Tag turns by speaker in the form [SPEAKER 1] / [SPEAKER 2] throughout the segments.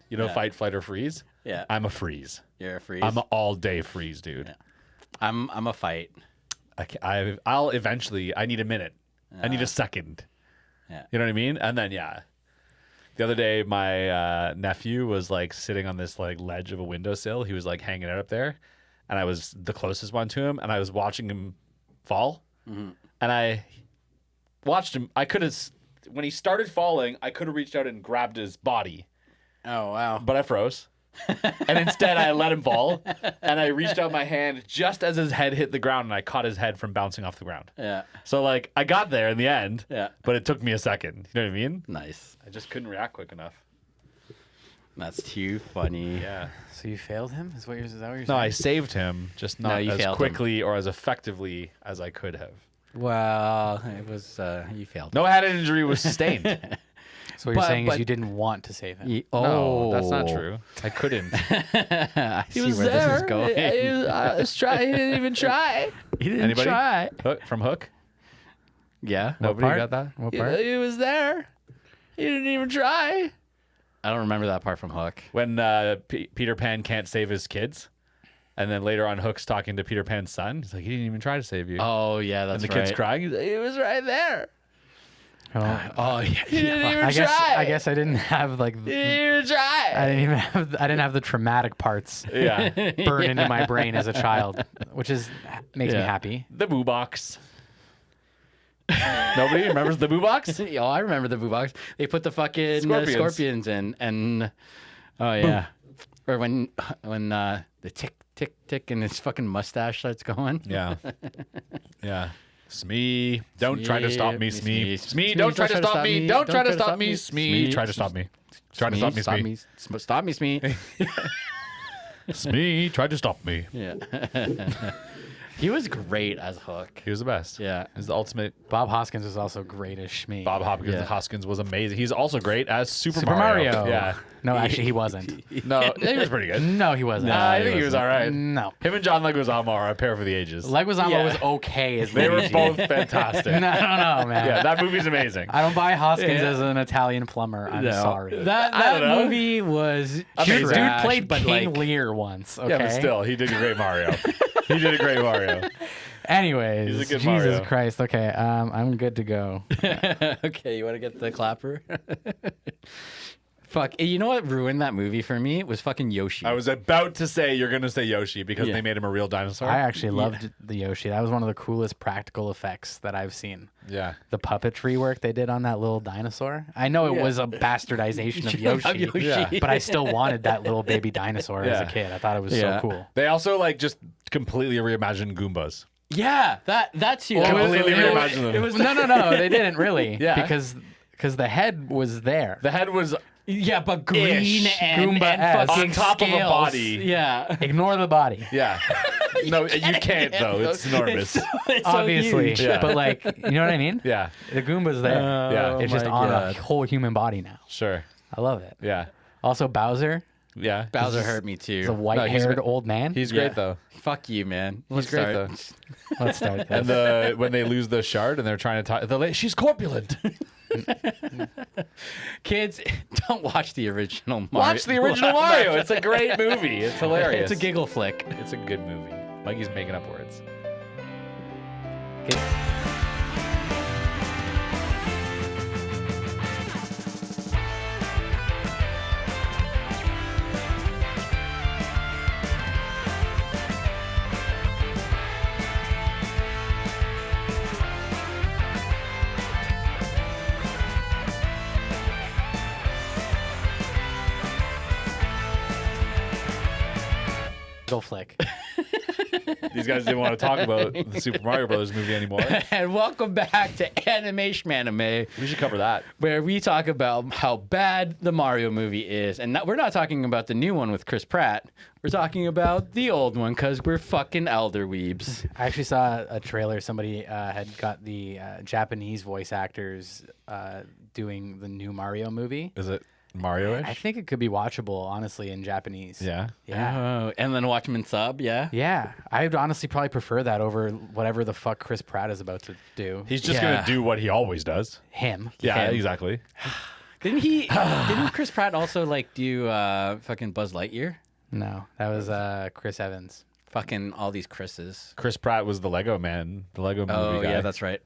[SPEAKER 1] You know, fight, flight, or freeze?
[SPEAKER 2] Yeah.
[SPEAKER 1] I'm a freeze.
[SPEAKER 2] You're a freeze.
[SPEAKER 1] I'm an all-day freeze, dude.
[SPEAKER 2] Yeah. I'm a fight.
[SPEAKER 1] I'll eventually, I need a minute. I need a second.
[SPEAKER 2] Yeah.
[SPEAKER 1] You know what I mean? And then, yeah. The other day, my nephew was like sitting on this like ledge of a windowsill. He was like hanging out up there. And I was the closest one to him. And I was watching him fall. Mm-hmm. And I watched him. I could have, when he started falling, I could have reached out and grabbed his body.
[SPEAKER 2] Oh, wow.
[SPEAKER 1] But I froze. And instead I let him fall, and I reached out my hand just as his head hit the ground, and I caught his head from bouncing off the ground.
[SPEAKER 2] Yeah.
[SPEAKER 1] So like I got there in the end,
[SPEAKER 2] Yeah.
[SPEAKER 1] but it took me a second. You know what I mean?
[SPEAKER 2] Nice.
[SPEAKER 1] I just couldn't react quick enough.
[SPEAKER 2] That's too funny.
[SPEAKER 1] Yeah.
[SPEAKER 3] So you failed him? Is that what you're saying?
[SPEAKER 1] No, I saved him, just not
[SPEAKER 2] you
[SPEAKER 1] as
[SPEAKER 2] failed
[SPEAKER 1] quickly or as effectively as I could have.
[SPEAKER 2] Well, it was you failed.
[SPEAKER 1] No head injury was sustained.
[SPEAKER 3] So what you're saying is you didn't want to save him.
[SPEAKER 1] No, that's not true. I couldn't.
[SPEAKER 2] I see where this is going.
[SPEAKER 3] Let's try. He didn't even try.
[SPEAKER 2] He didn't
[SPEAKER 1] Anybody?
[SPEAKER 2] try.
[SPEAKER 1] Hook, from Hook?
[SPEAKER 2] Yeah.
[SPEAKER 1] Nobody
[SPEAKER 3] part?
[SPEAKER 1] got that?
[SPEAKER 3] What part?
[SPEAKER 1] He was there. He didn't even try.
[SPEAKER 2] I don't remember that part from Hook.
[SPEAKER 1] When Peter Pan can't save his kids, and then later on Hook's talking to Peter Pan's son. He's like, he didn't even try to save you.
[SPEAKER 2] Oh, yeah, that's
[SPEAKER 1] and the
[SPEAKER 2] right.
[SPEAKER 1] kid's crying. He's like, he was right there.
[SPEAKER 3] Oh,
[SPEAKER 2] Oh, yeah.
[SPEAKER 1] He didn't even
[SPEAKER 3] I
[SPEAKER 1] try.
[SPEAKER 3] guess I didn't have like.
[SPEAKER 1] He didn't even try.
[SPEAKER 3] I didn't have the traumatic parts
[SPEAKER 1] Yeah.
[SPEAKER 3] burn into my brain as a child, which makes me
[SPEAKER 2] Yeah.
[SPEAKER 3] happy.
[SPEAKER 1] The Boo Box. Nobody remembers the Boo Box?
[SPEAKER 2] Oh, I remember the Boo Box. They put the fucking scorpions in, and
[SPEAKER 1] Oh, yeah.
[SPEAKER 2] or when the tick tick tick and his fucking mustache starts going.
[SPEAKER 1] Yeah. Yeah. Smee, don't try to stop me, Smee. Smee,
[SPEAKER 2] Smee,
[SPEAKER 1] don't try to stop me. Don't try to stop me, Smee. Try to stop me. Try to stop me, Smee.
[SPEAKER 2] Stop me, Smee.
[SPEAKER 1] Smee, try to stop me.
[SPEAKER 2] Yeah. He was great as Hook.
[SPEAKER 1] He was the best.
[SPEAKER 2] Yeah.
[SPEAKER 1] He's the ultimate.
[SPEAKER 3] Bob Hoskins was also great as Shmi.
[SPEAKER 1] Bob Hopkins
[SPEAKER 2] Yeah.
[SPEAKER 1] Hoskins was amazing. He's also great as Super
[SPEAKER 3] Super
[SPEAKER 1] Mario.
[SPEAKER 3] Mario.
[SPEAKER 1] Yeah.
[SPEAKER 3] No, actually, he wasn't.
[SPEAKER 1] No, he was pretty good.
[SPEAKER 3] No, he wasn't.
[SPEAKER 1] I think he was all right.
[SPEAKER 3] No.
[SPEAKER 1] Him and John Leguizamo are a pair for the ages.
[SPEAKER 3] Leguizamo
[SPEAKER 2] Yeah.
[SPEAKER 3] was okay as
[SPEAKER 1] They were
[SPEAKER 3] Luigi.
[SPEAKER 1] both fantastic.
[SPEAKER 3] No, I don't know, man.
[SPEAKER 1] Yeah, that movie's amazing.
[SPEAKER 3] I don't buy Hoskins
[SPEAKER 2] Yeah.
[SPEAKER 3] as an Italian plumber. I'm sorry.
[SPEAKER 2] That
[SPEAKER 1] I don't know.
[SPEAKER 2] movie was
[SPEAKER 1] Amazing.
[SPEAKER 3] Dude
[SPEAKER 2] trash,
[SPEAKER 3] played
[SPEAKER 2] but
[SPEAKER 3] King
[SPEAKER 2] like,
[SPEAKER 3] Lear once. Okay.
[SPEAKER 1] Yeah, but still, he did a great Mario. He did a great Mario.
[SPEAKER 3] Anyways,
[SPEAKER 1] He's a good
[SPEAKER 3] Jesus
[SPEAKER 1] Mario.
[SPEAKER 3] Christ. Okay, I'm good to go.
[SPEAKER 2] Okay, you want to get the clapper? Fuck. You know what ruined that movie for me? It was fucking Yoshi.
[SPEAKER 1] I was about to say you're going to say Yoshi because
[SPEAKER 2] Yeah.
[SPEAKER 1] they made him a real dinosaur.
[SPEAKER 3] I actually loved the Yoshi. That was one of the coolest practical effects that I've seen.
[SPEAKER 1] Yeah.
[SPEAKER 3] The puppetry work they did on that little dinosaur. I know it was a bastardization of Yoshi,
[SPEAKER 2] Yeah.
[SPEAKER 3] but I still wanted that little baby dinosaur as a
[SPEAKER 1] Yeah.
[SPEAKER 3] kid. I thought it was
[SPEAKER 2] Yeah.
[SPEAKER 3] so cool.
[SPEAKER 1] They also like just completely reimagined Goombas.
[SPEAKER 2] Yeah, that's you.
[SPEAKER 1] Completely reimagined them.
[SPEAKER 3] It was no, they didn't really.
[SPEAKER 1] Yeah.
[SPEAKER 3] Because the head was there.
[SPEAKER 1] The head was
[SPEAKER 2] Yeah, but green
[SPEAKER 1] Ish.
[SPEAKER 2] and
[SPEAKER 3] Goomba-esque.
[SPEAKER 2] fucking
[SPEAKER 1] on top of a
[SPEAKER 2] scales.
[SPEAKER 1] body.
[SPEAKER 2] Yeah.
[SPEAKER 3] Ignore the body.
[SPEAKER 1] Yeah. No, you can't though. It's enormous.
[SPEAKER 2] It's so
[SPEAKER 3] Obviously,
[SPEAKER 2] huge.
[SPEAKER 1] Yeah.
[SPEAKER 3] but like, you know what I mean?
[SPEAKER 1] Yeah.
[SPEAKER 3] The Goomba's there.
[SPEAKER 1] Yeah.
[SPEAKER 3] It's just
[SPEAKER 2] my
[SPEAKER 3] on
[SPEAKER 2] God.
[SPEAKER 3] a whole human body now.
[SPEAKER 1] Sure.
[SPEAKER 3] I love it.
[SPEAKER 1] Yeah.
[SPEAKER 3] Also, Bowser
[SPEAKER 1] Yeah.
[SPEAKER 2] Bowser hurt me too.
[SPEAKER 3] is a white-haired old man.
[SPEAKER 1] He's
[SPEAKER 2] Yeah.
[SPEAKER 1] great though.
[SPEAKER 2] Fuck you, man.
[SPEAKER 1] He's great though.
[SPEAKER 3] Let's start this.
[SPEAKER 1] And when they lose the shard and they're trying to talk, she's corpulent.
[SPEAKER 2] Kids, don't watch the original Mario.
[SPEAKER 1] Watch the original Mario. It's a great movie. It's hilarious.
[SPEAKER 2] It's a giggle flick.
[SPEAKER 1] It's a good movie. Mikey's making up words.
[SPEAKER 3] Go flick.
[SPEAKER 1] These guys didn't want to talk about the Super Mario Brothers movie anymore.
[SPEAKER 2] And welcome back to Anime Shmanime,
[SPEAKER 1] We should cover that.
[SPEAKER 2] where we talk about how bad the Mario movie is. And we're not talking about the new one with Chris Pratt. We're talking about the old one because we're fucking elder weebs.
[SPEAKER 3] I actually saw a trailer. Somebody had got the Japanese voice actors doing the new Mario movie.
[SPEAKER 1] Is it Mario-ish?
[SPEAKER 3] I think it could be watchable, honestly, in Japanese.
[SPEAKER 1] Yeah.
[SPEAKER 3] Yeah.
[SPEAKER 2] Oh, and then watch him in sub, yeah?
[SPEAKER 3] Yeah. I'd honestly probably prefer that over whatever the fuck Chris Pratt is about to do.
[SPEAKER 1] He's just
[SPEAKER 2] Yeah.
[SPEAKER 1] going to do what he always does.
[SPEAKER 3] Him.
[SPEAKER 1] Yeah,
[SPEAKER 2] Him.
[SPEAKER 1] exactly.
[SPEAKER 2] Didn't Chris Pratt also like do fucking Buzz Lightyear?
[SPEAKER 3] No, that was Chris Evans.
[SPEAKER 2] Fucking all these Chris's.
[SPEAKER 1] Chris Pratt was the Lego man, the Lego movie
[SPEAKER 2] Oh
[SPEAKER 1] guy.
[SPEAKER 2] yeah, that's right.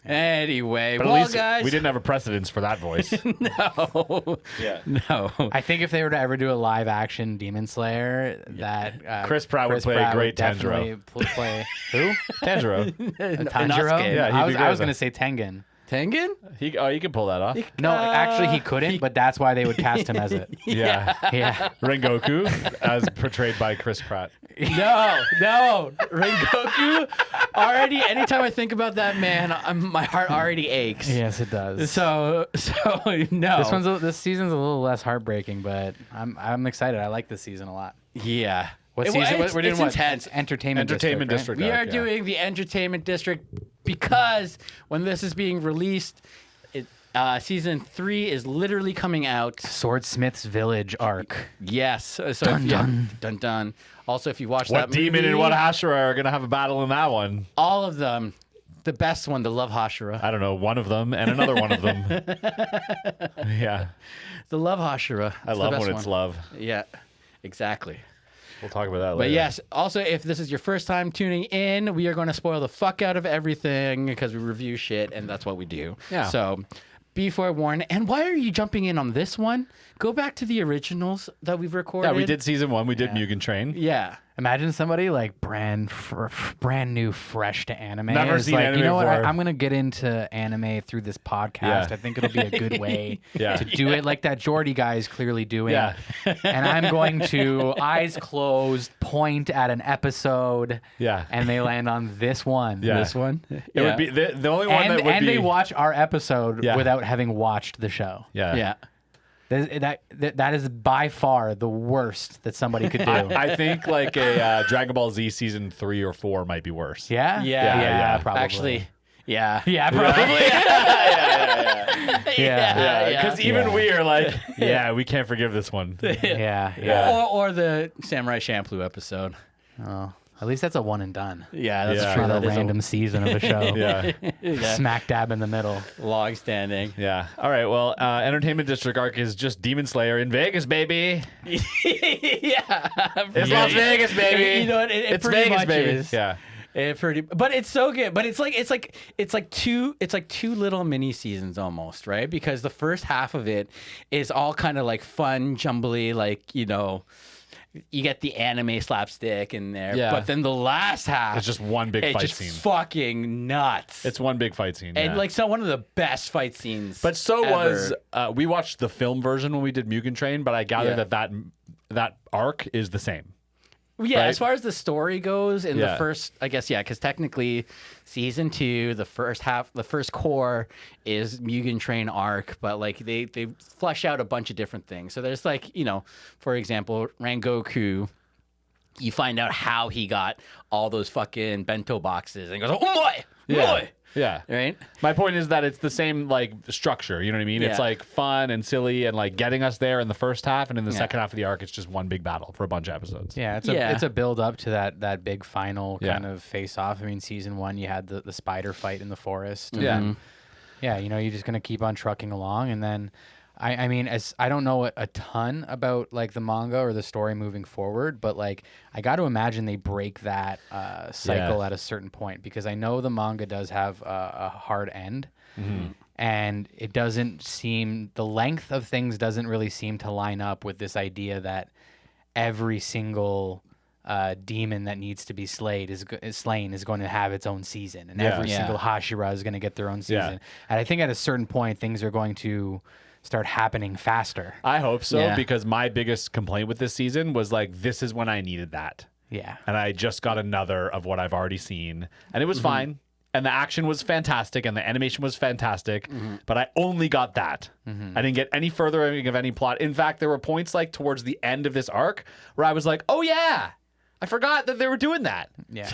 [SPEAKER 2] Anyway,
[SPEAKER 1] But
[SPEAKER 2] well,
[SPEAKER 1] at least
[SPEAKER 2] guys,
[SPEAKER 1] we didn't have a precedence for that voice.
[SPEAKER 2] No,
[SPEAKER 1] Yeah.
[SPEAKER 2] no.
[SPEAKER 3] I think if they were to ever do a live action Demon Slayer, that
[SPEAKER 1] Chris Pratt would play a great
[SPEAKER 3] definitely play who?
[SPEAKER 1] Tanjiro.
[SPEAKER 3] Tanjiro?
[SPEAKER 1] Yeah, he'd
[SPEAKER 3] I
[SPEAKER 1] be
[SPEAKER 3] was
[SPEAKER 1] great
[SPEAKER 3] going
[SPEAKER 1] with
[SPEAKER 3] to say Tengen.
[SPEAKER 2] Tengen?
[SPEAKER 1] He can pull that off.
[SPEAKER 3] No, actually he couldn't, but that's why they would cast him as it.
[SPEAKER 1] Yeah.
[SPEAKER 3] Yeah.
[SPEAKER 1] Rengoku, as portrayed by Chris Pratt.
[SPEAKER 2] No. Rengoku. Already, anytime I think about that man, my heart already aches.
[SPEAKER 3] Yes, it does.
[SPEAKER 2] So no.
[SPEAKER 3] This season's a little less heartbreaking, but I'm excited. I like this season a lot.
[SPEAKER 2] Yeah.
[SPEAKER 3] What
[SPEAKER 2] It-
[SPEAKER 3] season?
[SPEAKER 2] it's-
[SPEAKER 3] We're doing
[SPEAKER 2] it's
[SPEAKER 3] what?
[SPEAKER 2] intense.
[SPEAKER 3] Entertainment
[SPEAKER 1] District.
[SPEAKER 2] We are
[SPEAKER 1] arc, yeah.
[SPEAKER 2] doing the Entertainment District because when this is being released, season 3 is literally coming out.
[SPEAKER 3] Swordsmith's Village Arc.
[SPEAKER 2] Yes. So
[SPEAKER 3] Dun,
[SPEAKER 2] dun dun. Also, if you watch
[SPEAKER 1] What
[SPEAKER 2] that
[SPEAKER 1] demon
[SPEAKER 2] movie,
[SPEAKER 1] and what Hashira are going to have a battle in that one?
[SPEAKER 2] all of them, the best one, the Love Hashira.
[SPEAKER 1] I don't know, one of them and another one of them. Yeah.
[SPEAKER 2] The Love Hashira.
[SPEAKER 1] I love when it's love.
[SPEAKER 2] Yeah, exactly.
[SPEAKER 1] We'll talk about that later.
[SPEAKER 2] But yes, also, if this is your first time tuning in, we are going to spoil the fuck out of everything because we review shit, and that's what we do.
[SPEAKER 1] Yeah.
[SPEAKER 2] So be forewarned. And why are you jumping in on this one? Go back to the originals that we've recorded.
[SPEAKER 1] Yeah, we did season 1. We did Mugen Train.
[SPEAKER 2] Yeah.
[SPEAKER 3] Imagine somebody like brand new, fresh to anime.
[SPEAKER 1] Never
[SPEAKER 3] is
[SPEAKER 1] seen
[SPEAKER 3] like,
[SPEAKER 1] anime
[SPEAKER 3] you know what?
[SPEAKER 1] before.
[SPEAKER 3] I'm gonna get into anime through this podcast.
[SPEAKER 1] Yeah.
[SPEAKER 3] I think it'll be a good way
[SPEAKER 1] Yeah.
[SPEAKER 3] to do it, like that Jordy guy is clearly doing.
[SPEAKER 1] Yeah.
[SPEAKER 3] And I'm going to eyes closed point at an episode.
[SPEAKER 1] Yeah.
[SPEAKER 3] And they land on this one.
[SPEAKER 1] Yeah.
[SPEAKER 2] This one?
[SPEAKER 1] It would be the only one
[SPEAKER 3] And,
[SPEAKER 1] that would
[SPEAKER 3] and
[SPEAKER 1] be.
[SPEAKER 3] they watch our episode
[SPEAKER 1] Yeah.
[SPEAKER 3] without having watched the show.
[SPEAKER 1] Yeah.
[SPEAKER 2] Yeah.
[SPEAKER 3] That is by far the worst that somebody could do.
[SPEAKER 1] I think like a Dragon Ball Z season 3 or 4 might be worse.
[SPEAKER 3] Yeah?
[SPEAKER 2] Yeah.
[SPEAKER 3] probably.
[SPEAKER 2] Actually, yeah.
[SPEAKER 3] Yeah, probably.
[SPEAKER 1] Yeah, because even
[SPEAKER 2] Yeah.
[SPEAKER 1] we are like, yeah, we can't forgive this one.
[SPEAKER 3] Yeah.
[SPEAKER 1] Yeah.
[SPEAKER 2] Or the Samurai Champloo episode.
[SPEAKER 3] Oh, at least that's a one and done.
[SPEAKER 2] Yeah, that's
[SPEAKER 1] Yeah.
[SPEAKER 2] true.
[SPEAKER 3] Not a
[SPEAKER 2] That is
[SPEAKER 3] random season of a show.
[SPEAKER 1] Yeah,
[SPEAKER 3] Smack dab in the middle.
[SPEAKER 2] long standing.
[SPEAKER 1] yeah. All right, well, Entertainment District arc is just Demon Slayer in Vegas, baby.
[SPEAKER 2] Yeah.
[SPEAKER 1] It's Las Vegas, baby.
[SPEAKER 2] You know what? It
[SPEAKER 1] It's
[SPEAKER 2] pretty
[SPEAKER 1] Vegas,
[SPEAKER 2] much
[SPEAKER 1] baby.
[SPEAKER 2] is.
[SPEAKER 1] Yeah.
[SPEAKER 2] But it's so good. But it's like two little mini seasons almost, right? Because the first half of it is all kind of like fun, jumbly, like, you know, you get the anime slapstick in there.
[SPEAKER 1] Yeah.
[SPEAKER 2] But then the last half,
[SPEAKER 1] It's just one big
[SPEAKER 2] it's
[SPEAKER 1] fight
[SPEAKER 2] just
[SPEAKER 1] scene.
[SPEAKER 2] fucking nuts.
[SPEAKER 1] It's one big fight scene.
[SPEAKER 2] and
[SPEAKER 1] yeah.
[SPEAKER 2] like one of the best fight scenes.
[SPEAKER 1] But so
[SPEAKER 2] ever.
[SPEAKER 1] was we watched the film version when we did Mugen Train, but I gather
[SPEAKER 2] Yeah.
[SPEAKER 1] that arc is the same.
[SPEAKER 2] Yeah,
[SPEAKER 1] right?
[SPEAKER 2] as far as the story goes, in
[SPEAKER 1] Yeah.
[SPEAKER 2] the first, I guess, yeah, because technically, season 2, the first half, the first core is Mugen Train arc, but like they flesh out a bunch of different things. So there's like, you know, for example, Rengoku. You find out how he got all those fucking bento boxes, and he goes, "Oh my, boy!"
[SPEAKER 1] Yeah.
[SPEAKER 2] Right?
[SPEAKER 1] My point is that it's the same like structure. You know what I mean? It's
[SPEAKER 2] Yeah.
[SPEAKER 1] like fun and silly and like getting us there in the first half, and in the second half of the arc, it's just one big battle for a bunch of episodes.
[SPEAKER 3] Yeah,
[SPEAKER 2] Yeah.
[SPEAKER 3] it's a build up to that big final
[SPEAKER 1] Yeah.
[SPEAKER 3] kind of face off. I mean, season 1 you had the spider fight in the forest. and
[SPEAKER 1] Yeah.
[SPEAKER 3] then, yeah, you know, you're just gonna keep on trucking along, and then I mean, as I don't know a ton about like the manga or the story moving forward, but like I got to imagine they break that cycle at a certain point, because I know the manga does have a hard end. And it doesn't seem, the length of things doesn't really seem to line up with this idea that every single demon that needs to be slain is going to have its own season, and
[SPEAKER 1] Yeah.
[SPEAKER 3] every
[SPEAKER 2] Yeah.
[SPEAKER 3] single Hashira is going to get their own season.
[SPEAKER 1] Yeah.
[SPEAKER 3] And I think at a certain point, things are going to start happening faster.
[SPEAKER 1] I hope so,
[SPEAKER 2] Yeah.
[SPEAKER 1] because my biggest complaint with this season was like, this is when I needed that.
[SPEAKER 3] Yeah.
[SPEAKER 1] And I just got another of what I've already seen. And it was fine. And the action was fantastic and the animation was fantastic. But I only got that. I didn't get any furthering of any plot. In fact, there were points like towards the end of this arc where I was like, oh yeah, I forgot that they were doing that.
[SPEAKER 3] Yeah.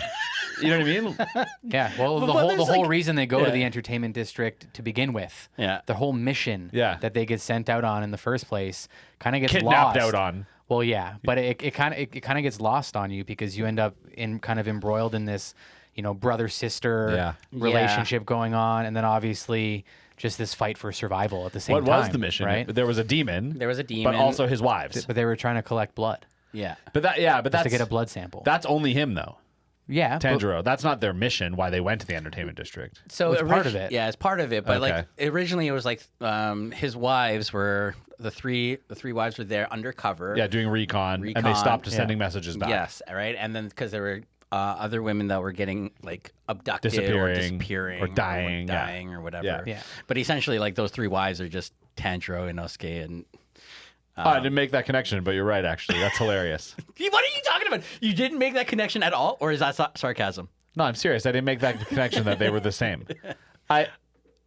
[SPEAKER 1] You know what I mean?
[SPEAKER 3] Yeah. Well, the
[SPEAKER 2] but
[SPEAKER 3] whole
[SPEAKER 2] there's,
[SPEAKER 3] whole
[SPEAKER 2] like-
[SPEAKER 3] reason they go
[SPEAKER 2] Yeah.
[SPEAKER 3] to the entertainment district to begin with,
[SPEAKER 2] Yeah.
[SPEAKER 3] the whole mission
[SPEAKER 1] Yeah.
[SPEAKER 3] that they get sent out on in the first place kind of gets
[SPEAKER 1] Kidnapped
[SPEAKER 3] lost.
[SPEAKER 1] out on.
[SPEAKER 3] Well, yeah, but it kind of gets lost on you, because you end up kind of embroiled in this, you know, brother sister
[SPEAKER 1] Yeah.
[SPEAKER 3] relationship going on, and then obviously just this fight for survival at the same
[SPEAKER 1] What
[SPEAKER 3] time.
[SPEAKER 1] was the mission?
[SPEAKER 3] Right?
[SPEAKER 1] There was a demon.
[SPEAKER 2] There was a demon.
[SPEAKER 1] But also his wives.
[SPEAKER 3] But they were trying to collect blood.
[SPEAKER 2] Yeah.
[SPEAKER 1] But
[SPEAKER 3] Just
[SPEAKER 1] that's
[SPEAKER 3] to get a blood sample.
[SPEAKER 1] That's only him though.
[SPEAKER 3] Yeah. but-
[SPEAKER 1] Tanjiro. That's not their mission. Why they went to the entertainment district.
[SPEAKER 2] So
[SPEAKER 3] It's part of it.
[SPEAKER 2] Yeah, it's part of it. But
[SPEAKER 1] Okay.
[SPEAKER 2] like originally, it was like his wives were the three wives were there undercover.
[SPEAKER 1] Yeah, doing recon, and they stopped sending messages back.
[SPEAKER 2] Yes, right. And then because there were other women that were getting like abducted or
[SPEAKER 1] Disappearing,
[SPEAKER 2] disappearing
[SPEAKER 1] or dying, yeah.
[SPEAKER 2] dying or whatever.
[SPEAKER 1] Yeah.
[SPEAKER 3] Yeah.
[SPEAKER 2] But essentially, like those three wives are just Tanjiro, Inosuke, and.
[SPEAKER 1] Oh, I didn't make that connection, but you're right. Actually, that's hilarious.
[SPEAKER 2] What are you talking about? You didn't make that connection at all, or is that sarcasm?
[SPEAKER 1] No, I'm serious. I didn't make that connection that they were the same.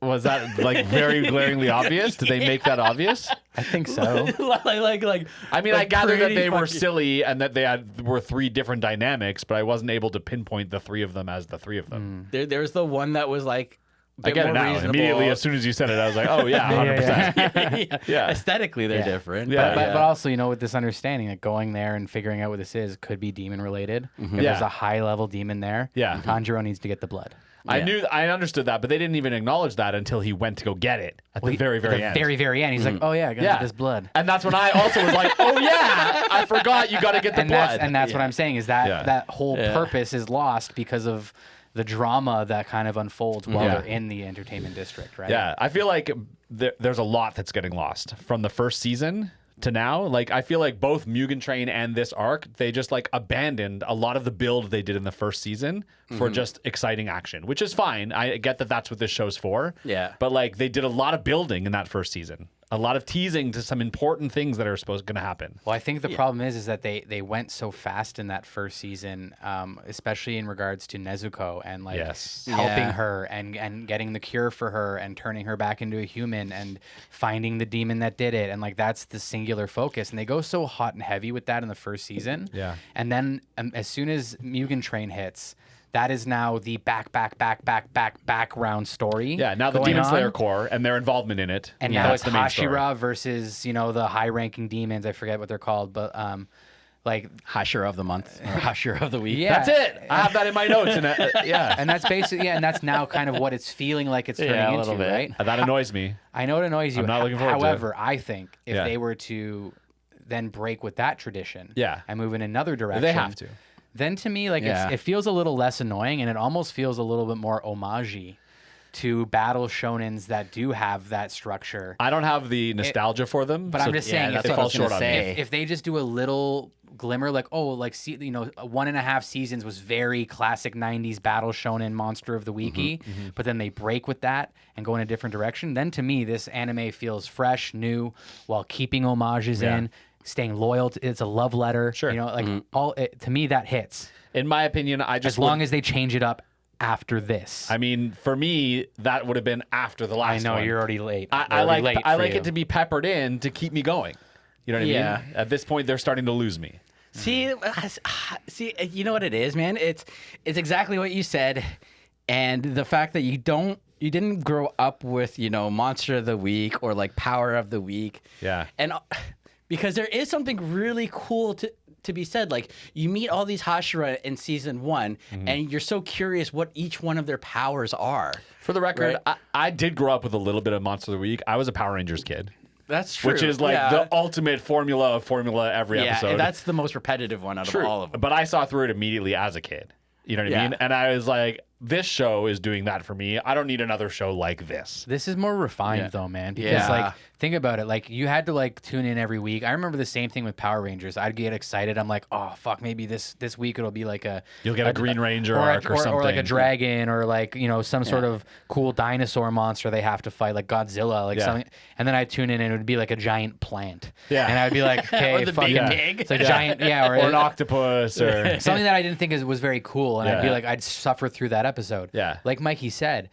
[SPEAKER 1] Was that like very glaringly obvious? Did they make that obvious?
[SPEAKER 3] I think so.
[SPEAKER 2] like.
[SPEAKER 1] I mean, I gathered that
[SPEAKER 2] pretty
[SPEAKER 1] they were
[SPEAKER 2] fucking-
[SPEAKER 1] silly and that were three different dynamics, but I wasn't able to pinpoint the three of them as the three of them.
[SPEAKER 2] There's the one that was like.
[SPEAKER 1] I get it now.
[SPEAKER 2] Reasonable.
[SPEAKER 1] Immediately, as soon as you said it, I was like, "Oh yeah, 100%." Yeah.
[SPEAKER 2] Aesthetically, they're different.
[SPEAKER 1] Yeah.
[SPEAKER 3] But also, with this understanding that going there and figuring out what this is could be demon related. If
[SPEAKER 1] Yeah.
[SPEAKER 3] there's a high level demon there,
[SPEAKER 1] Yeah.
[SPEAKER 3] Tanjiro needs to get the blood.
[SPEAKER 1] I understood that, but they didn't even acknowledge that until he went to go get it at the very, very end.
[SPEAKER 3] Very, very end. He's like, oh yeah, I gotta get this blood.
[SPEAKER 1] And that's when I also was like, "Oh yeah, I forgot you got to get the
[SPEAKER 3] And
[SPEAKER 1] blood."
[SPEAKER 3] that's what I'm saying is that
[SPEAKER 1] Yeah.
[SPEAKER 3] that whole purpose is lost because of the drama that kind of unfolds while
[SPEAKER 1] Yeah.
[SPEAKER 3] they're in the entertainment district, right?
[SPEAKER 1] Yeah, I feel like there's a lot that's getting lost from the first season to now. Like, I feel like both Mugen Train and this arc, they just like abandoned a lot of the build they did in the first season for just exciting action, which is fine. I get that that's what this show's for.
[SPEAKER 2] Yeah.
[SPEAKER 1] But like, they did a lot of building in that first season, a lot of teasing to some important things that are going to happen.
[SPEAKER 3] Well, I think the problem is that they went so fast in that first season, especially in regards to Nezuko and like
[SPEAKER 1] Yes.
[SPEAKER 3] helping
[SPEAKER 2] Yeah.
[SPEAKER 3] her and getting the cure for her and turning her back into a human and finding the demon that did it, and like that's the singular focus. And they go so hot and heavy with that in the first season.
[SPEAKER 1] Yeah.
[SPEAKER 3] And then as soon as Mugen Train hits, that is now the background story.
[SPEAKER 1] Yeah, now the
[SPEAKER 3] going
[SPEAKER 1] Demon
[SPEAKER 3] on.
[SPEAKER 1] Slayer Corps and their involvement in it.
[SPEAKER 3] And
[SPEAKER 1] Yeah,
[SPEAKER 3] now
[SPEAKER 1] that's
[SPEAKER 3] it's
[SPEAKER 1] the main story.
[SPEAKER 3] Hashira versus, the high-ranking demons. I forget what they're called, but like
[SPEAKER 2] Hashira of the month or Hashira of the week.
[SPEAKER 3] yeah,
[SPEAKER 1] That's it. I have that in my notes. And yeah.
[SPEAKER 3] and that's basically and that's now kind of what it's feeling like it's turning
[SPEAKER 2] Yeah, a
[SPEAKER 3] into,
[SPEAKER 2] little bit.
[SPEAKER 3] right?
[SPEAKER 1] That annoys me.
[SPEAKER 3] I know it annoys you.
[SPEAKER 1] I'm not looking forward to it.
[SPEAKER 3] However, I think if
[SPEAKER 1] Yeah.
[SPEAKER 3] they were to then break with that tradition,
[SPEAKER 1] Yeah.
[SPEAKER 3] and move in another direction,
[SPEAKER 1] They have to.
[SPEAKER 3] Then to me, like
[SPEAKER 2] Yeah.
[SPEAKER 3] it feels a little less annoying, and it almost feels a little bit more homage to battle shonens that do have that structure.
[SPEAKER 1] I don't have the nostalgia for them.
[SPEAKER 3] But I'm just saying,
[SPEAKER 2] that's
[SPEAKER 3] if
[SPEAKER 1] it
[SPEAKER 2] what I
[SPEAKER 1] falls
[SPEAKER 2] was gonna
[SPEAKER 1] short on me.
[SPEAKER 2] say.
[SPEAKER 3] if they just do a little glimmer, like 1.5 seasons was very classic 90s battle shonen monster of the weeky, but then they break with that and go in a different direction, then to me this anime feels fresh, new, while keeping homages
[SPEAKER 1] Yeah.
[SPEAKER 3] in, staying loyal to, it's a love letter.
[SPEAKER 1] Sure.
[SPEAKER 3] To me that hits.
[SPEAKER 1] In my opinion, I just
[SPEAKER 3] As long as they change it up after this.
[SPEAKER 1] I mean, for me, that would have been after the
[SPEAKER 3] I
[SPEAKER 1] last
[SPEAKER 3] know
[SPEAKER 1] one.
[SPEAKER 3] you're already late.
[SPEAKER 1] I like it to be peppered in to keep me going. You know what I
[SPEAKER 2] Yeah.
[SPEAKER 1] mean? At this point, they're starting to lose me.
[SPEAKER 2] See, you know what it is, man. It's exactly what you said, and the fact that you didn't grow up with Monster of the Week or like Power of the Week.
[SPEAKER 1] Yeah.
[SPEAKER 2] And because there is something really cool to be said. Like you meet all these Hashira in season 1, and you're so curious what each one of their powers are.
[SPEAKER 1] For the record,
[SPEAKER 2] Right.
[SPEAKER 1] I did grow up with a little bit of Monster of the Week. I was a Power Rangers kid,
[SPEAKER 2] That's true.
[SPEAKER 1] which is like the ultimate formula of formula every
[SPEAKER 2] yeah,
[SPEAKER 1] episode.
[SPEAKER 2] and that's the most repetitive one out
[SPEAKER 1] True.
[SPEAKER 2] of all of them.
[SPEAKER 1] But I saw through it immediately as a kid. You know what I
[SPEAKER 2] Yeah.
[SPEAKER 1] mean? And I was like, this show is doing that for me. I don't need another show like this.
[SPEAKER 3] This is more refined
[SPEAKER 2] Yeah.
[SPEAKER 3] though, man. Because
[SPEAKER 2] Yeah.
[SPEAKER 3] like, think about it. Like you had to like tune in every week. I remember the same thing with Power Rangers. I'd get excited. I'm like, oh fuck, maybe this week it'll be like
[SPEAKER 1] You'll get a Green Ranger
[SPEAKER 3] or,
[SPEAKER 1] arc or something.
[SPEAKER 3] or like a dragon or like some sort of cool dinosaur monster they have to fight, like Godzilla, like
[SPEAKER 1] Yeah.
[SPEAKER 3] something. And then I'd tune in and it would be like a giant plant.
[SPEAKER 1] Yeah.
[SPEAKER 3] And I'd be like, okay,
[SPEAKER 2] the
[SPEAKER 3] fucking,
[SPEAKER 2] big pig.
[SPEAKER 3] it's a giant, or
[SPEAKER 1] or an octopus or
[SPEAKER 3] something that I didn't think was very cool, and I'd be
[SPEAKER 1] Yeah.
[SPEAKER 3] like, I'd suffer through that episode.
[SPEAKER 1] Yeah.
[SPEAKER 3] Like Mikey said,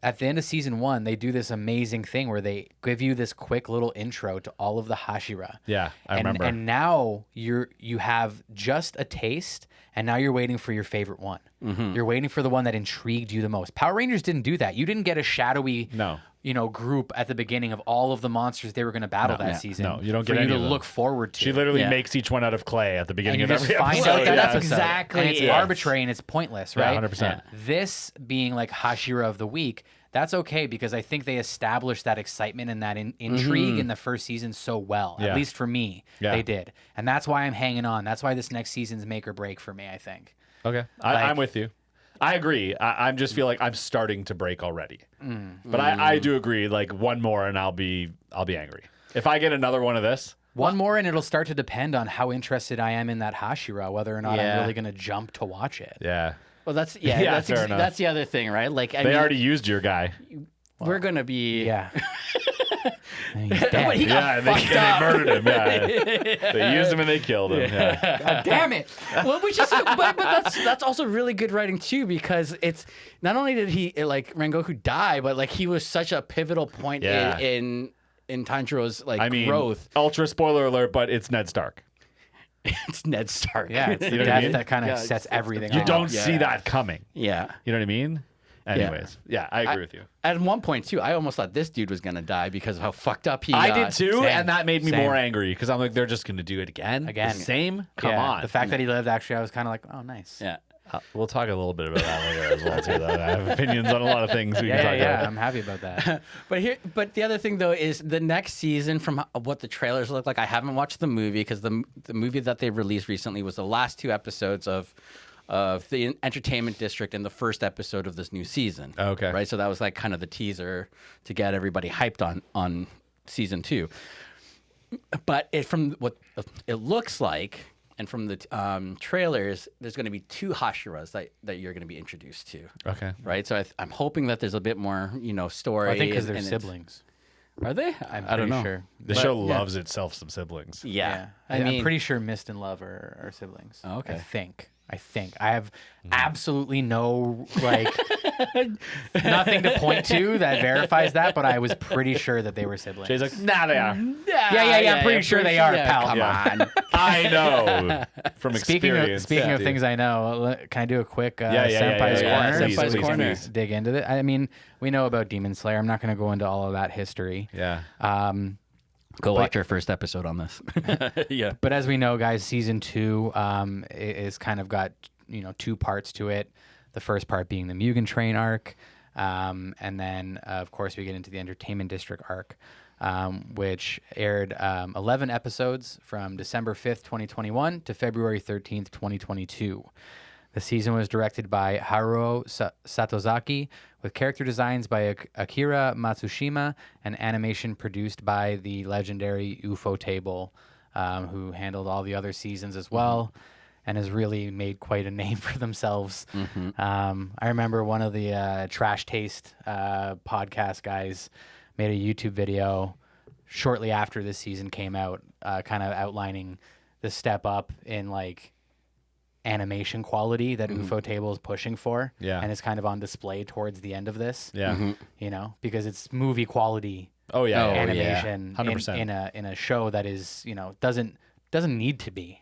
[SPEAKER 3] at the end of season 1, they do this amazing thing where they give you this quick little intro to all of the Hashira.
[SPEAKER 1] Yeah, I remember.
[SPEAKER 3] And now you have just a taste, and now you're waiting for your favorite one. You're waiting for the one that intrigued you the most. Power Rangers didn't do that. You didn't get a shadowy group at the beginning of all of the monsters they were going to battle that season.
[SPEAKER 1] No, you don't
[SPEAKER 3] for
[SPEAKER 1] get
[SPEAKER 3] you
[SPEAKER 1] any
[SPEAKER 3] to
[SPEAKER 1] of them.
[SPEAKER 3] look forward to.
[SPEAKER 1] She literally
[SPEAKER 2] Yeah.
[SPEAKER 1] makes each one out of clay at the
[SPEAKER 3] and
[SPEAKER 1] beginning
[SPEAKER 3] you
[SPEAKER 1] of
[SPEAKER 3] just
[SPEAKER 1] every
[SPEAKER 3] find
[SPEAKER 1] episode.
[SPEAKER 3] out that
[SPEAKER 2] that's
[SPEAKER 3] episode.
[SPEAKER 2] exactly
[SPEAKER 3] and it's
[SPEAKER 2] it.
[SPEAKER 3] arbitrary and it's pointless,
[SPEAKER 1] Yeah,
[SPEAKER 3] right?
[SPEAKER 1] 100%.
[SPEAKER 3] This being like Hashira of the week, that's okay because I think they established that excitement and that intrigue in the first season so well.
[SPEAKER 1] Yeah.
[SPEAKER 3] At least for me,
[SPEAKER 1] Yeah.
[SPEAKER 3] they did. And that's why I'm hanging on. That's why this next season's make or break for me, I think.
[SPEAKER 1] Okay,
[SPEAKER 3] Like-
[SPEAKER 1] I'm with you. I agree. I just feel like I'm starting to break already. But I do agree. Like one more, and I'll be angry. If I get another one of this,
[SPEAKER 3] One more, and it'll start to depend on how interested I am in that Hashira, whether or not
[SPEAKER 2] Yeah.
[SPEAKER 3] I'm really going to jump to watch it.
[SPEAKER 1] yeah,
[SPEAKER 2] Well, that's
[SPEAKER 1] Yeah, fair enough.
[SPEAKER 2] that's the other thing, right? Like, I
[SPEAKER 1] they
[SPEAKER 2] mean,
[SPEAKER 1] already used your guy.
[SPEAKER 2] we're gonna be
[SPEAKER 3] Yeah. And he's
[SPEAKER 2] But
[SPEAKER 3] dead.
[SPEAKER 2] he got
[SPEAKER 1] Yeah, they
[SPEAKER 2] fucked up.
[SPEAKER 1] murdered him. Yeah, they used him and they killed him. Yeah.
[SPEAKER 3] God damn it.
[SPEAKER 2] Well, which is, but that's also really good writing too, because it's not only did he like Rengoku die, but like he was such a pivotal point
[SPEAKER 1] Yeah.
[SPEAKER 2] in Tanjiro's like
[SPEAKER 1] I mean,
[SPEAKER 2] growth.
[SPEAKER 1] ultra spoiler alert, but it's Ned Stark.
[SPEAKER 2] It's Ned Stark.
[SPEAKER 3] Yeah, it's the
[SPEAKER 1] You know what I
[SPEAKER 3] death
[SPEAKER 1] mean?
[SPEAKER 3] that kind of
[SPEAKER 2] Yeah,
[SPEAKER 3] sets everything
[SPEAKER 1] You
[SPEAKER 3] off.
[SPEAKER 1] don't
[SPEAKER 2] yeah.
[SPEAKER 1] see that coming.
[SPEAKER 2] yeah.
[SPEAKER 1] You know what I mean? Anyways, yeah, I agree with you.
[SPEAKER 2] At one point too, I almost thought this dude was gonna die because of how fucked up he.
[SPEAKER 1] I did too,
[SPEAKER 3] same.
[SPEAKER 1] and that made me
[SPEAKER 3] Same.
[SPEAKER 1] more angry because I'm like, they're just gonna do it again.
[SPEAKER 3] Again.
[SPEAKER 1] The same? Come
[SPEAKER 3] Yeah,
[SPEAKER 1] on.
[SPEAKER 3] The fact that he lived, actually, I was kind of like, oh, nice.
[SPEAKER 2] Yeah.
[SPEAKER 1] We'll talk a little bit about that later as well too. Though. I have opinions on a lot of things we can
[SPEAKER 3] Yeah,
[SPEAKER 1] talk
[SPEAKER 3] yeah,
[SPEAKER 1] about.
[SPEAKER 3] I'm happy about that.
[SPEAKER 2] But the other thing though is the next season, from what the trailers look like. I haven't watched the movie because the movie that they released recently was the last 2 episodes of the Entertainment District and the first episode of this new season.
[SPEAKER 1] Okay.
[SPEAKER 2] Right. So that was like kind of the teaser to get everybody hyped on season 2. But from what it looks like, and from the trailers, there's going to be 2 Hashiras that you're going to be introduced to.
[SPEAKER 1] Okay.
[SPEAKER 2] Right. So I'm hoping that there's a bit more, story.
[SPEAKER 3] I think because they're
[SPEAKER 2] and it's-
[SPEAKER 3] siblings.
[SPEAKER 2] Are they?
[SPEAKER 3] I'm
[SPEAKER 2] I don't
[SPEAKER 3] pretty
[SPEAKER 2] know.
[SPEAKER 3] sure.
[SPEAKER 1] The
[SPEAKER 2] But,
[SPEAKER 1] show
[SPEAKER 2] yeah.
[SPEAKER 1] loves itself some siblings.
[SPEAKER 2] Yeah.
[SPEAKER 3] I'm pretty sure Mist and Love are siblings.
[SPEAKER 2] Oh, okay.
[SPEAKER 3] I think. I have absolutely no, like, nothing to point to that verifies that, but I was pretty sure that they were siblings.
[SPEAKER 1] Jay's like, nah, they are.
[SPEAKER 3] Yeah, I'm pretty sure they are, pal.
[SPEAKER 2] Come
[SPEAKER 1] Yeah.
[SPEAKER 2] on.
[SPEAKER 1] I know from
[SPEAKER 3] Speaking
[SPEAKER 1] experience.
[SPEAKER 3] of
[SPEAKER 1] dude.
[SPEAKER 3] things I know, can I do a quick
[SPEAKER 1] Yeah.
[SPEAKER 3] Senpai's Corner?
[SPEAKER 1] Please,
[SPEAKER 2] Senpai's
[SPEAKER 1] please,
[SPEAKER 2] Corner.
[SPEAKER 1] please.
[SPEAKER 3] Dig into it. I mean, we know about Demon Slayer. I'm not going to go into all of that history.
[SPEAKER 1] Yeah.
[SPEAKER 2] Go watch our first episode on this. Yeah.
[SPEAKER 3] But as we know, guys, season 2 is kind of got 2 parts to it. The first part being the Mugen Train arc, and then of course we get into the Entertainment District arc, which aired 11 episodes from December 5th, 2021 to February 13th, 2022. The season was directed by Haruo Satozaki, with character designs by Akira Matsushima and animation produced by the legendary UFO Table, who handled all the other seasons as well, and has really made quite a name for themselves. I remember one of the Trash Taste podcast guys made a YouTube video shortly after this season came out, kind of outlining the step up in like animation quality that UFO Table is pushing for.
[SPEAKER 1] Yeah.
[SPEAKER 3] And it's kind of on display towards the end of this.
[SPEAKER 1] Yeah.
[SPEAKER 3] Because it's movie quality
[SPEAKER 1] Oh yeah.
[SPEAKER 2] Oh,
[SPEAKER 1] yeah.
[SPEAKER 3] animation
[SPEAKER 1] 100%.
[SPEAKER 3] in a show that is, doesn't need to be.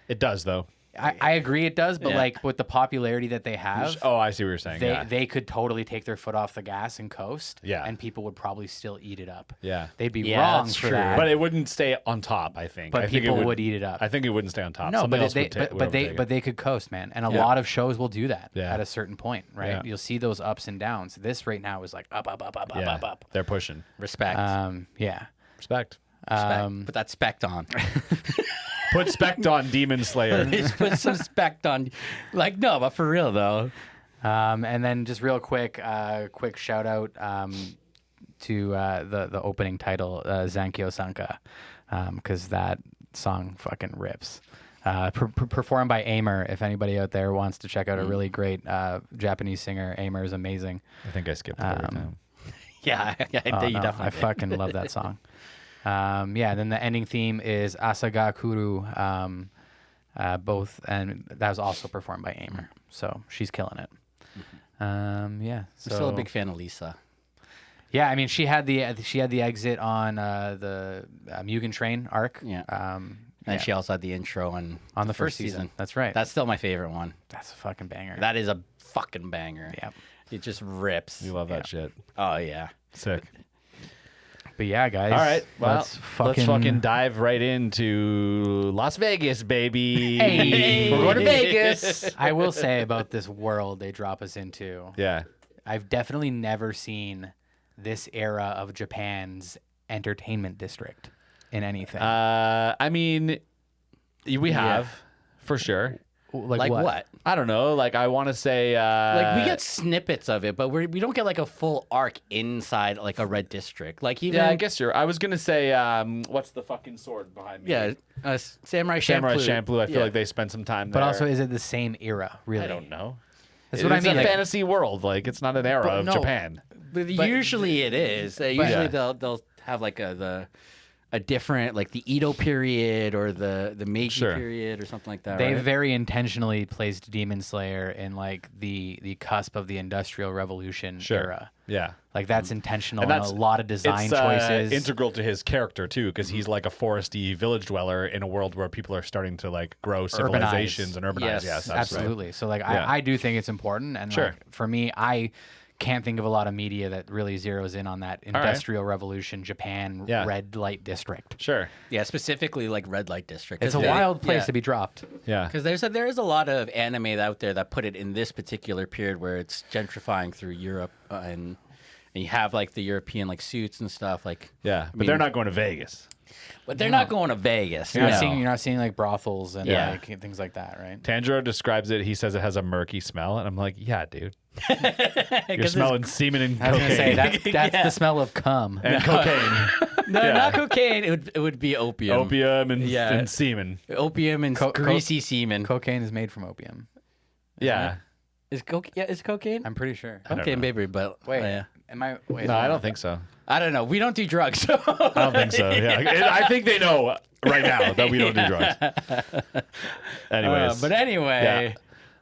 [SPEAKER 1] It does though.
[SPEAKER 3] I agree it does, but
[SPEAKER 2] Yeah.
[SPEAKER 3] like with the popularity that they have,
[SPEAKER 1] Oh, I see what you're saying. Yeah.
[SPEAKER 3] they could totally take their foot off the gas and coast.
[SPEAKER 1] Yeah.
[SPEAKER 3] And people would probably still eat it up.
[SPEAKER 1] Yeah.
[SPEAKER 3] They'd be
[SPEAKER 2] Yeah,
[SPEAKER 3] wrong
[SPEAKER 2] that's
[SPEAKER 3] for
[SPEAKER 2] true.
[SPEAKER 3] that.
[SPEAKER 1] But it wouldn't stay on top. I think.
[SPEAKER 3] But
[SPEAKER 1] I think
[SPEAKER 3] people
[SPEAKER 1] it
[SPEAKER 3] would eat it up.
[SPEAKER 1] I think it wouldn't stay on top.
[SPEAKER 3] No,
[SPEAKER 1] Something
[SPEAKER 3] but
[SPEAKER 1] else would would overtake it.
[SPEAKER 3] they could coast, man. And a
[SPEAKER 1] Yeah.
[SPEAKER 3] lot of shows will do that
[SPEAKER 1] Yeah.
[SPEAKER 3] at a certain point, right?
[SPEAKER 1] Yeah.
[SPEAKER 3] You'll see those ups and downs. This right now is like up,
[SPEAKER 1] yeah,
[SPEAKER 3] up.
[SPEAKER 1] they're pushing.
[SPEAKER 2] Respect.
[SPEAKER 3] Yeah.
[SPEAKER 1] Respect.
[SPEAKER 2] Put that spect on.
[SPEAKER 1] Put spect on Demon Slayer.
[SPEAKER 2] Just put some spect on. Like, no, but for real though.
[SPEAKER 3] And then just real quick shout out to the opening title, Zankyo Sanka, because that song fucking rips. Performed by Aimer. If anybody out there wants to check out a really great Japanese singer, Aimer is amazing.
[SPEAKER 1] I think I skipped it every time.
[SPEAKER 2] Yeah,
[SPEAKER 3] Oh,
[SPEAKER 2] you
[SPEAKER 3] no,
[SPEAKER 2] definitely.
[SPEAKER 3] I
[SPEAKER 2] did.
[SPEAKER 3] fucking love that song. Then the ending theme is Asaga Kuru, both, and that was also performed by Aimer. So she's killing it. So
[SPEAKER 2] I'm still a big fan of Lisa.
[SPEAKER 3] Yeah, I mean, she had the exit on the Mugen Train arc.
[SPEAKER 2] Yeah.
[SPEAKER 3] Yeah.
[SPEAKER 2] And she also had the intro
[SPEAKER 3] on the first season. That's right.
[SPEAKER 2] That's still my favorite one.
[SPEAKER 3] That's a fucking banger.
[SPEAKER 2] That is a fucking banger.
[SPEAKER 3] Yep.
[SPEAKER 2] It just rips.
[SPEAKER 1] You love that shit.
[SPEAKER 2] Oh yeah.
[SPEAKER 1] Sick.
[SPEAKER 3] But yeah, guys.
[SPEAKER 1] All right. Well,
[SPEAKER 3] let's
[SPEAKER 1] let's fucking dive right into Las Vegas, baby.
[SPEAKER 3] Hey.
[SPEAKER 1] We're going to Vegas.
[SPEAKER 3] I will say about this world they drop us into.
[SPEAKER 1] Yeah.
[SPEAKER 3] I've definitely never seen this era of Japan's entertainment district in anything.
[SPEAKER 1] I mean, we have for sure.
[SPEAKER 2] Like what?
[SPEAKER 1] I don't know. Like I want to say,
[SPEAKER 2] Like we get snippets of it, but we don't get like a full arc inside like a red district. Like even
[SPEAKER 1] yeah, I guess I was gonna say, what's the fucking sword behind me?
[SPEAKER 2] yeah, Samurai
[SPEAKER 1] Samurai
[SPEAKER 2] Champloo.
[SPEAKER 1] Champloo. I feel
[SPEAKER 2] Yeah.
[SPEAKER 1] like they spent some time
[SPEAKER 3] but
[SPEAKER 1] there.
[SPEAKER 3] also, is it the same era? Really?
[SPEAKER 1] I don't know.
[SPEAKER 3] That's what I
[SPEAKER 1] It's
[SPEAKER 3] mean.
[SPEAKER 1] a
[SPEAKER 3] like-
[SPEAKER 1] fantasy world. Like it's not an era
[SPEAKER 3] But
[SPEAKER 1] of
[SPEAKER 3] no.
[SPEAKER 1] Japan.
[SPEAKER 2] But usually it is. Usually
[SPEAKER 1] Yeah.
[SPEAKER 2] they'll have like a different like the Edo period or the Meiji
[SPEAKER 1] Sure.
[SPEAKER 2] period or something like that.
[SPEAKER 3] They
[SPEAKER 2] right?
[SPEAKER 3] very intentionally placed Demon Slayer in like the cusp of the Industrial Revolution era.
[SPEAKER 1] Yeah.
[SPEAKER 3] Like that's intentional
[SPEAKER 1] And
[SPEAKER 3] and,
[SPEAKER 1] that's-
[SPEAKER 3] a lot of design
[SPEAKER 1] It's
[SPEAKER 3] choices.
[SPEAKER 1] integral to his character too, because he's like a foresty village dweller in a world where people are starting to like grow civilizations and urbanize.
[SPEAKER 2] Yes,
[SPEAKER 1] Yes,
[SPEAKER 3] Absolutely. So like
[SPEAKER 1] Yeah.
[SPEAKER 3] I do think it's important, and
[SPEAKER 1] Sure.
[SPEAKER 3] like, for me, I can't think of a lot of media that really zeroes in on that
[SPEAKER 1] right.
[SPEAKER 3] Industrial Revolution Japan
[SPEAKER 1] Yeah.
[SPEAKER 3] red light district.
[SPEAKER 1] Sure.
[SPEAKER 2] Yeah, specifically like red light district.
[SPEAKER 3] It's a wild place to be dropped.
[SPEAKER 1] Yeah.
[SPEAKER 2] Because there is a lot of anime out there that put it in this particular period where it's gentrifying through Europe and you have like the European like suits and stuff like.
[SPEAKER 1] Yeah. But
[SPEAKER 2] mean-
[SPEAKER 1] they're not going to Vegas.
[SPEAKER 2] But they're not going to Vegas.
[SPEAKER 3] You're not
[SPEAKER 2] no.
[SPEAKER 3] seeing like brothels and
[SPEAKER 2] Yeah.
[SPEAKER 3] like things like that, right?
[SPEAKER 1] Tanjiro describes it. He says it has a murky smell, and I'm like, yeah, dude. You're
[SPEAKER 2] 'Cause
[SPEAKER 1] smelling semen and
[SPEAKER 3] I was gonna say
[SPEAKER 1] cocaine
[SPEAKER 3] that's
[SPEAKER 2] Yeah.
[SPEAKER 3] the smell of cum.
[SPEAKER 1] and cocaine,
[SPEAKER 2] No,
[SPEAKER 1] Yeah.
[SPEAKER 2] not cocaine. It would be opium.
[SPEAKER 1] opium, and,
[SPEAKER 2] Yeah.
[SPEAKER 1] and semen.
[SPEAKER 2] Opium and greasy semen.
[SPEAKER 3] Cocaine is made from opium.
[SPEAKER 1] Yeah.
[SPEAKER 2] Is cocaine?
[SPEAKER 3] I'm pretty sure.
[SPEAKER 2] Okay, maybe, but
[SPEAKER 3] Wait,
[SPEAKER 2] yeah.
[SPEAKER 3] am I? Wait,
[SPEAKER 1] No,
[SPEAKER 3] hold
[SPEAKER 1] I
[SPEAKER 3] on.
[SPEAKER 1] don't think so.
[SPEAKER 2] I don't know. We don't do drugs. So.
[SPEAKER 1] I don't think so. Yeah. I think they know right now that we don't do drugs. Anyways.
[SPEAKER 2] But anyway,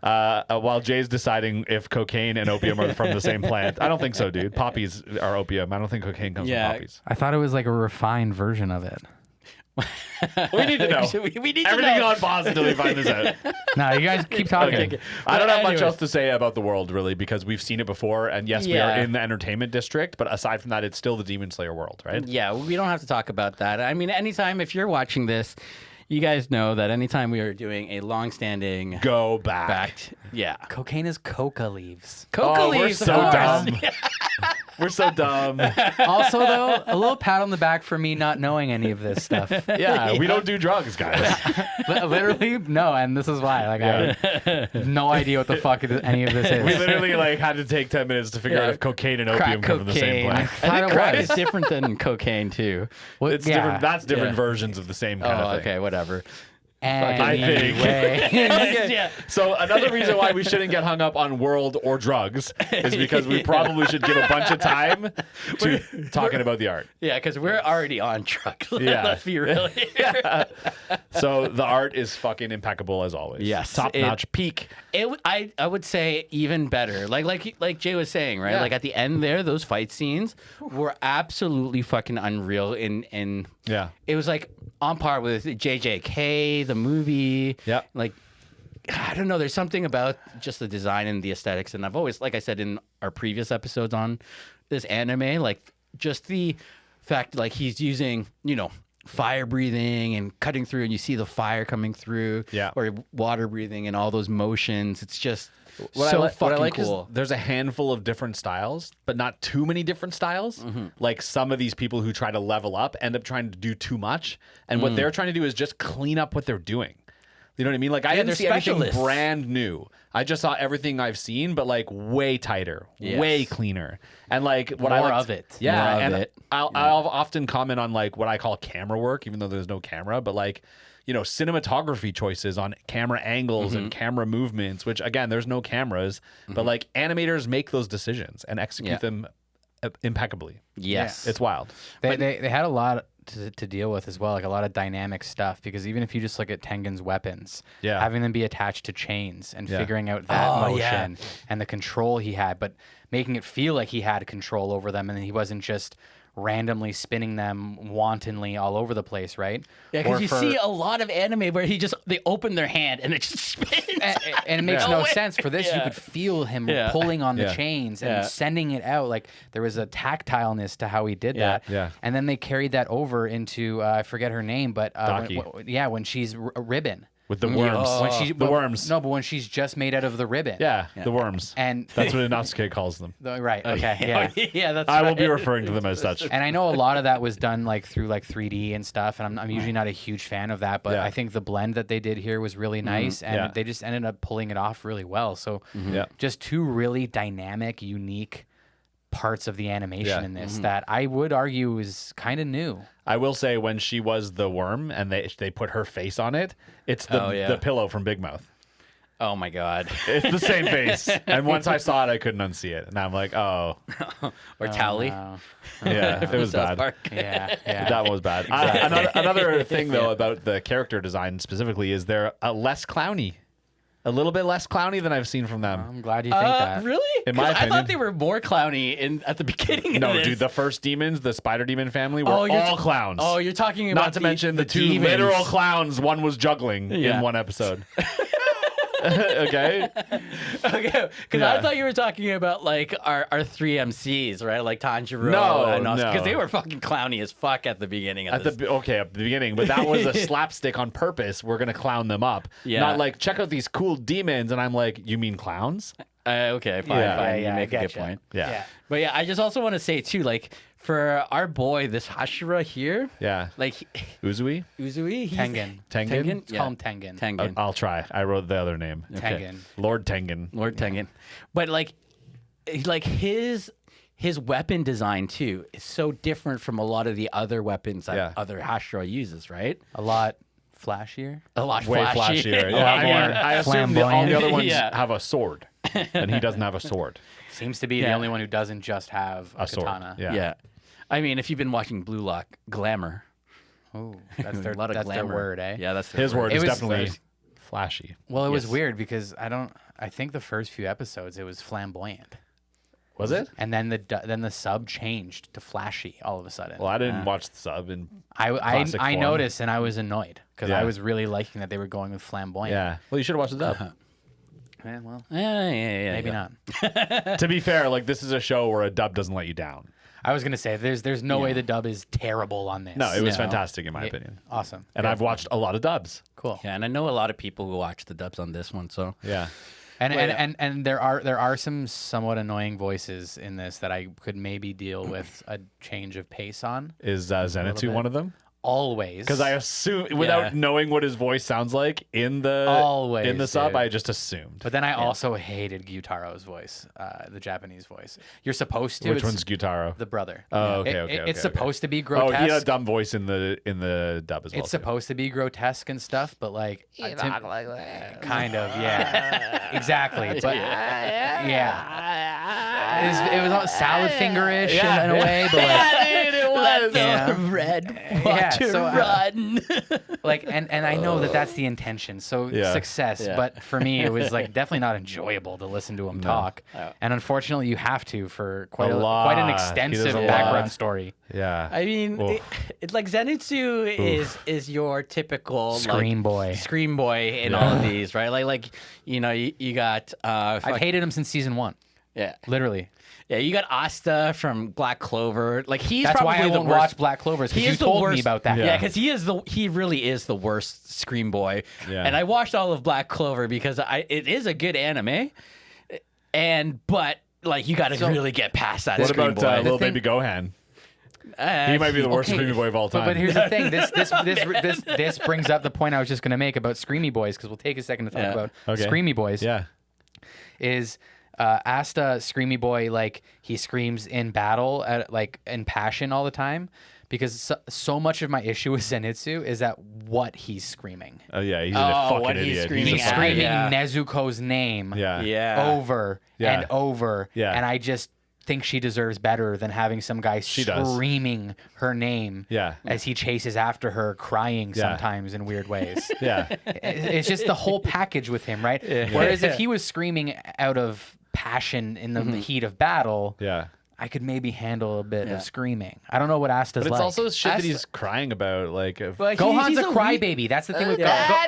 [SPEAKER 1] While Jay's deciding if cocaine and opium are from the same plant, I don't think so, dude. Poppies are opium. I don't think cocaine comes
[SPEAKER 2] Yeah.
[SPEAKER 1] from poppies.
[SPEAKER 3] I thought it was like a refined version of it.
[SPEAKER 1] We need to know.
[SPEAKER 2] we need to
[SPEAKER 1] Everything
[SPEAKER 2] know.
[SPEAKER 1] on pause until we find this out.
[SPEAKER 3] No, you guys keep talking.
[SPEAKER 2] Okay.
[SPEAKER 1] I don't have much
[SPEAKER 2] Anyways.
[SPEAKER 1] else to say about the world, really, because we've seen it before. And yes, we
[SPEAKER 2] Yeah.
[SPEAKER 1] are in the entertainment district, but aside from that, it's still the Demon Slayer world, right?
[SPEAKER 2] Yeah, we don't have to talk about that. I mean, anytime if you're watching this, you guys know that anytime we are doing a long-standing
[SPEAKER 1] Go back.
[SPEAKER 2] backed, yeah,
[SPEAKER 3] Cocaine is coca leaves.
[SPEAKER 2] coca
[SPEAKER 1] Oh, we're
[SPEAKER 2] leaves.
[SPEAKER 1] so
[SPEAKER 2] of course.
[SPEAKER 1] dumb. We're so dumb.
[SPEAKER 3] Also, though, a little pat on the back for me not knowing any of this stuff.
[SPEAKER 1] Yeah, we don't do drugs, guys.
[SPEAKER 3] Literally, no, and this is why. Like, I have no idea what the fuck any of this is.
[SPEAKER 1] We literally like had to take 10 minutes to figure out if cocaine and opium
[SPEAKER 2] Crack
[SPEAKER 1] come from the same
[SPEAKER 2] cocaine.
[SPEAKER 1] plant.
[SPEAKER 2] I think
[SPEAKER 3] Thought it
[SPEAKER 2] crack
[SPEAKER 3] was.
[SPEAKER 2] is different than cocaine too.
[SPEAKER 3] Well,
[SPEAKER 1] It's
[SPEAKER 3] yeah.
[SPEAKER 1] different. That's different
[SPEAKER 2] Yeah.
[SPEAKER 1] versions of the same kind
[SPEAKER 2] Oh,
[SPEAKER 1] of thing.
[SPEAKER 2] okay, whatever.
[SPEAKER 1] I think.
[SPEAKER 3] Anyway.
[SPEAKER 2] Yeah.
[SPEAKER 1] So another reason why we shouldn't get hung up on world or drugs is because we probably should give a bunch of time to talking about the art.
[SPEAKER 2] Yeah, because we're already on track.
[SPEAKER 1] Yeah.
[SPEAKER 2] Let's be real here.
[SPEAKER 1] So the art is fucking impeccable as always.
[SPEAKER 2] Yes,
[SPEAKER 1] top notch, peak.
[SPEAKER 2] I would say even better. Like Jay was saying, right?
[SPEAKER 1] Yeah.
[SPEAKER 2] Like at the end there, those fight scenes were absolutely fucking unreal. And
[SPEAKER 1] Yeah.
[SPEAKER 2] it was like on par with JJK, the movie.
[SPEAKER 1] Yep.
[SPEAKER 2] Like I don't know. There's something about just the design and the aesthetics. And I've always, like I said in our previous episodes on this anime, like just the fact like he's using, fire breathing and cutting through, and you see the fire coming through,
[SPEAKER 1] Yeah.
[SPEAKER 2] or water breathing and all those motions. It's just
[SPEAKER 1] What
[SPEAKER 2] so
[SPEAKER 1] I
[SPEAKER 2] fucking
[SPEAKER 1] like
[SPEAKER 2] cool.
[SPEAKER 1] is there's a handful of different styles, but not too many different styles. Like some of these people who try to level up end up trying to do too much, and what they're trying to do is just clean up what they're doing. You know what I mean? Like I didn't
[SPEAKER 2] they're
[SPEAKER 1] see anything
[SPEAKER 2] specialists.
[SPEAKER 1] brand new. I just saw everything I've seen, but like way tighter,
[SPEAKER 2] Yes.
[SPEAKER 1] way cleaner, and like what I
[SPEAKER 3] More
[SPEAKER 1] liked-
[SPEAKER 3] of it.
[SPEAKER 1] Yeah,
[SPEAKER 2] More of
[SPEAKER 1] and
[SPEAKER 2] it.
[SPEAKER 1] I'll often comment on like what I call camera work, even though there's no camera, but like cinematography choices on camera angles and camera movements. Which again, there's no cameras, but like animators make those decisions and execute
[SPEAKER 2] Yeah.
[SPEAKER 1] them impeccably.
[SPEAKER 2] Yes.
[SPEAKER 1] It's wild.
[SPEAKER 3] They had a lot to deal with as well, like a lot of dynamic stuff, because even if you just look at Tengen's weapons,
[SPEAKER 1] Yeah.
[SPEAKER 3] having them be attached to chains and
[SPEAKER 1] Yeah.
[SPEAKER 3] figuring out that
[SPEAKER 2] Oh,
[SPEAKER 3] motion
[SPEAKER 2] yeah.
[SPEAKER 3] and the control he had, but making it feel like he had control over them and he wasn't just randomly spinning them wantonly all over the place, right?
[SPEAKER 2] Yeah, because
[SPEAKER 3] Or
[SPEAKER 2] you
[SPEAKER 3] for-
[SPEAKER 2] see a lot of anime where they open their hand and it just spins.
[SPEAKER 3] and it makes
[SPEAKER 2] Yeah.
[SPEAKER 3] no
[SPEAKER 2] Oh, wait.
[SPEAKER 3] sense. For this, you
[SPEAKER 2] Yeah.
[SPEAKER 3] could feel him
[SPEAKER 2] Yeah.
[SPEAKER 3] pulling on the
[SPEAKER 1] Yeah.
[SPEAKER 3] chains and
[SPEAKER 2] Yeah.
[SPEAKER 3] sending it out. Like there was a tactileness to how he did
[SPEAKER 2] Yeah.
[SPEAKER 3] that.
[SPEAKER 1] Yeah.
[SPEAKER 3] And then they carried that over into I forget her name, but
[SPEAKER 1] Daki.
[SPEAKER 3] when she's a ribbon.
[SPEAKER 1] with the worms. The worms.
[SPEAKER 3] No, but when she's just made out of the ribbon.
[SPEAKER 1] Yeah, the worms.
[SPEAKER 3] And
[SPEAKER 1] That's what Inosuke calls them.
[SPEAKER 3] right. Okay. Yeah.
[SPEAKER 2] yeah, that's
[SPEAKER 1] I will
[SPEAKER 2] right.
[SPEAKER 1] be referring to them as such.
[SPEAKER 3] And I know a lot of that was done like through like 3D and stuff, and I'm usually not a huge fan of that, but
[SPEAKER 1] Yeah.
[SPEAKER 3] I think the blend that they did here was really nice, and
[SPEAKER 1] Yeah.
[SPEAKER 3] they just ended up pulling it off really well. So
[SPEAKER 1] Yeah.
[SPEAKER 3] just two really dynamic, unique parts of the animation
[SPEAKER 1] Yeah.
[SPEAKER 3] in this that I would argue is kind of new.
[SPEAKER 1] I will say when she was the worm and they put her face on it, it's the pillow from Big Mouth.
[SPEAKER 2] Oh my god.
[SPEAKER 1] It's the same face. And once I saw it, I couldn't unsee it. And I'm like, oh,
[SPEAKER 2] Or Tally.
[SPEAKER 3] Wow.
[SPEAKER 1] yeah, it was
[SPEAKER 2] South
[SPEAKER 1] bad.
[SPEAKER 2] Park.
[SPEAKER 3] Yeah, yeah.
[SPEAKER 1] That one was bad. Another thing, though, about the character design specifically is they're less clowny. A little bit less clowny than I've seen from them.
[SPEAKER 3] I'm glad you think that.
[SPEAKER 2] Really?
[SPEAKER 1] In my
[SPEAKER 2] 'Cause I
[SPEAKER 1] opinion.
[SPEAKER 2] thought they were more clowny at the beginning.
[SPEAKER 1] No,
[SPEAKER 2] of this.
[SPEAKER 1] dude, the first demons, the spider demon family, were
[SPEAKER 2] you're
[SPEAKER 1] all clowns.
[SPEAKER 2] Oh, you're talking about
[SPEAKER 1] Not to mention the two
[SPEAKER 2] demons.
[SPEAKER 1] literal clowns. One was juggling
[SPEAKER 2] Yeah.
[SPEAKER 1] in one episode. Okay.
[SPEAKER 2] Okay, because
[SPEAKER 1] Yeah.
[SPEAKER 2] I thought you were talking about like our three MCs, right? Like Tanjiro
[SPEAKER 1] No,
[SPEAKER 2] because they
[SPEAKER 1] no.
[SPEAKER 2] were fucking clowny as fuck at the beginning of
[SPEAKER 1] At
[SPEAKER 2] this.
[SPEAKER 1] the beginning, but that was a slapstick on purpose. We're gonna clown them up.
[SPEAKER 2] Yeah.
[SPEAKER 1] Not like check out these cool demons, and I'm like, you mean clowns?
[SPEAKER 2] Okay, fine,
[SPEAKER 1] Yeah.
[SPEAKER 2] fine.
[SPEAKER 3] Yeah,
[SPEAKER 2] you make
[SPEAKER 3] I
[SPEAKER 2] a good
[SPEAKER 3] getcha.
[SPEAKER 2] point.
[SPEAKER 1] Yeah.
[SPEAKER 2] But yeah, I just also want to say too, like for our boy, this Hashira here,
[SPEAKER 1] Yeah.
[SPEAKER 2] like
[SPEAKER 1] Uzui?
[SPEAKER 2] Uzui, he's,
[SPEAKER 3] Tengen.
[SPEAKER 1] Tengen?
[SPEAKER 3] Let's call him Tengen.
[SPEAKER 2] Tengen,
[SPEAKER 1] I'll try. I wrote the other name.
[SPEAKER 3] Tengen.
[SPEAKER 1] Lord Tengen.
[SPEAKER 2] Lord Tengen. But like his weapon design too is so different from a lot of the other weapons that
[SPEAKER 1] Yeah.
[SPEAKER 2] other Hashira uses, right?
[SPEAKER 3] A lot flashier.
[SPEAKER 2] A lot
[SPEAKER 1] Way
[SPEAKER 2] flashy.
[SPEAKER 1] flashier.
[SPEAKER 3] lot
[SPEAKER 1] Yeah, I mean,
[SPEAKER 3] more
[SPEAKER 1] I assume all
[SPEAKER 3] flamboyant.
[SPEAKER 1] the other ones
[SPEAKER 2] Yeah.
[SPEAKER 1] have a sword, and he doesn't have a sword.
[SPEAKER 3] Seems to be the
[SPEAKER 2] Yeah.
[SPEAKER 3] only one who doesn't just have a
[SPEAKER 1] Sword.
[SPEAKER 3] katana.
[SPEAKER 1] Yeah.
[SPEAKER 2] Yeah. I mean, if you've been watching Blue Lock, glamour.
[SPEAKER 3] Oh, that's their
[SPEAKER 2] a lot of
[SPEAKER 3] that's their
[SPEAKER 2] glamour.
[SPEAKER 3] word, eh?
[SPEAKER 2] Yeah, that's their
[SPEAKER 1] His word
[SPEAKER 3] It
[SPEAKER 1] is
[SPEAKER 3] was-
[SPEAKER 1] definitely flashy.
[SPEAKER 3] Well, it was
[SPEAKER 2] Yes.
[SPEAKER 3] weird because I think the first few episodes it was flamboyant,
[SPEAKER 1] Was it?
[SPEAKER 3] and then the sub changed to flashy all of a sudden.
[SPEAKER 1] Well, I didn't watch the sub, and
[SPEAKER 3] I
[SPEAKER 1] classic form.
[SPEAKER 3] noticed and I was annoyed because
[SPEAKER 1] Yeah.
[SPEAKER 3] I was really liking that they were going with flamboyant.
[SPEAKER 1] yeah. Well, you should have watched the dub.
[SPEAKER 3] Yeah, well,
[SPEAKER 2] Yeah,
[SPEAKER 3] maybe
[SPEAKER 2] yeah.
[SPEAKER 3] not.
[SPEAKER 1] To be fair, like this is a show where a dub doesn't let you down.
[SPEAKER 3] I was gonna say there's no way the dub is terrible on this.
[SPEAKER 1] No, it was
[SPEAKER 2] No.
[SPEAKER 1] fantastic in my opinion.
[SPEAKER 3] Awesome.
[SPEAKER 1] And
[SPEAKER 3] Good.
[SPEAKER 1] I've watched a lot of dubs.
[SPEAKER 3] Cool.
[SPEAKER 2] Yeah, and I know a lot of people who watch the dubs on this one, so
[SPEAKER 1] Yeah.
[SPEAKER 3] And there are some somewhat annoying voices in this that I could maybe deal with a change of pace on.
[SPEAKER 1] Is Zenitsu
[SPEAKER 3] bit.
[SPEAKER 1] one of them?
[SPEAKER 3] Always.
[SPEAKER 1] Because I assume, without knowing what his voice sounds like in the
[SPEAKER 3] Always,
[SPEAKER 1] sub,
[SPEAKER 3] dude.
[SPEAKER 1] I just assumed.
[SPEAKER 3] But then I also hated Gyutaro's voice, the Japanese voice. You're supposed to.
[SPEAKER 1] Which
[SPEAKER 3] it's
[SPEAKER 1] one's Gyutaro?
[SPEAKER 3] the brother?
[SPEAKER 1] Oh, okay,
[SPEAKER 3] It-
[SPEAKER 1] okay,
[SPEAKER 3] It's
[SPEAKER 1] okay,
[SPEAKER 3] supposed to be
[SPEAKER 1] Oh,
[SPEAKER 3] grotesque.
[SPEAKER 1] he had a dumb voice in the dub as well.
[SPEAKER 3] It's
[SPEAKER 1] too.
[SPEAKER 3] supposed to be grotesque and stuff, but like
[SPEAKER 2] like that.
[SPEAKER 3] kind of, yeah, exactly. But yeah, it was salad fingerish in a way, but like.
[SPEAKER 2] Let the
[SPEAKER 3] Yeah.
[SPEAKER 2] red
[SPEAKER 3] Yeah,
[SPEAKER 2] water
[SPEAKER 3] so,
[SPEAKER 2] run.
[SPEAKER 3] Like and I know that that's the intention, so
[SPEAKER 1] Yeah.
[SPEAKER 3] success.
[SPEAKER 2] Yeah.
[SPEAKER 3] But for me, it was like definitely not enjoyable to listen to him talk. And unfortunately, you have to for quite
[SPEAKER 1] A
[SPEAKER 3] quite
[SPEAKER 1] lot.
[SPEAKER 3] an
[SPEAKER 1] He
[SPEAKER 3] extensive
[SPEAKER 1] does a lot.
[SPEAKER 3] background story.
[SPEAKER 1] Yeah.
[SPEAKER 2] I mean,
[SPEAKER 1] Oof.
[SPEAKER 2] it's like Zenitsu is your typical
[SPEAKER 3] Scream boy.
[SPEAKER 2] scream boy in all of these, right? Like you know, you got
[SPEAKER 3] I've hated him since season 1,
[SPEAKER 2] yeah,
[SPEAKER 3] literally.
[SPEAKER 2] yeah, you got Asta from Black Clover. Like he's
[SPEAKER 3] That's
[SPEAKER 2] probably
[SPEAKER 3] why I
[SPEAKER 2] the
[SPEAKER 3] won't
[SPEAKER 2] worst.
[SPEAKER 3] watch Black Clovers because
[SPEAKER 2] He
[SPEAKER 3] you
[SPEAKER 2] is the
[SPEAKER 3] told
[SPEAKER 2] worst.
[SPEAKER 3] me about that.
[SPEAKER 2] Yeah, because he really is the worst Scream Boy.
[SPEAKER 1] Yeah.
[SPEAKER 2] And I watched all of Black Clover because it is a good anime, but like you got to really get past that
[SPEAKER 1] What
[SPEAKER 2] Scream
[SPEAKER 1] about
[SPEAKER 2] Boy.
[SPEAKER 1] little
[SPEAKER 3] thing-
[SPEAKER 1] baby Gohan? He might be the worst
[SPEAKER 3] okay.
[SPEAKER 1] Screamy Boy of all time.
[SPEAKER 3] But here's the thing. This brings up the point I was just going to make about Screamy Boys because we'll take a second to talk
[SPEAKER 2] Yeah.
[SPEAKER 3] about
[SPEAKER 1] Okay.
[SPEAKER 3] Screamy Boys.
[SPEAKER 1] yeah.
[SPEAKER 3] Is Asta Screamy Boy like he screams in battle at like in passion all the time? Because so much of my issue with Zenitsu is that what he's screaming.
[SPEAKER 1] Oh yeah, he's a
[SPEAKER 2] Oh,
[SPEAKER 1] fucking
[SPEAKER 2] what he's
[SPEAKER 1] idiot.
[SPEAKER 2] screaming
[SPEAKER 3] He's
[SPEAKER 2] at.
[SPEAKER 3] screaming
[SPEAKER 2] Yeah.
[SPEAKER 3] Nezuko's name
[SPEAKER 1] Yeah.
[SPEAKER 2] yeah.
[SPEAKER 3] over
[SPEAKER 1] Yeah.
[SPEAKER 3] and over.
[SPEAKER 1] Yeah.
[SPEAKER 3] And I just think she deserves better than having some guy
[SPEAKER 1] She does.
[SPEAKER 3] screaming her name
[SPEAKER 1] Yeah.
[SPEAKER 3] as he chases after her, crying
[SPEAKER 1] Yeah.
[SPEAKER 3] sometimes in weird ways.
[SPEAKER 1] Yeah.
[SPEAKER 3] It's just the whole package with him, right? Whereas if he was screaming out of passion in the heat of battle,
[SPEAKER 1] Yeah.
[SPEAKER 3] I could maybe handle a bit
[SPEAKER 2] Yeah.
[SPEAKER 3] of screaming. I don't know what Asta's
[SPEAKER 1] But it's
[SPEAKER 3] like.
[SPEAKER 1] also shit that
[SPEAKER 2] Asta-
[SPEAKER 1] he's crying about. Like, if,
[SPEAKER 2] But
[SPEAKER 3] Gohan's
[SPEAKER 2] he's
[SPEAKER 3] a crybaby. That's the thing with
[SPEAKER 2] yeah.
[SPEAKER 3] Gohan.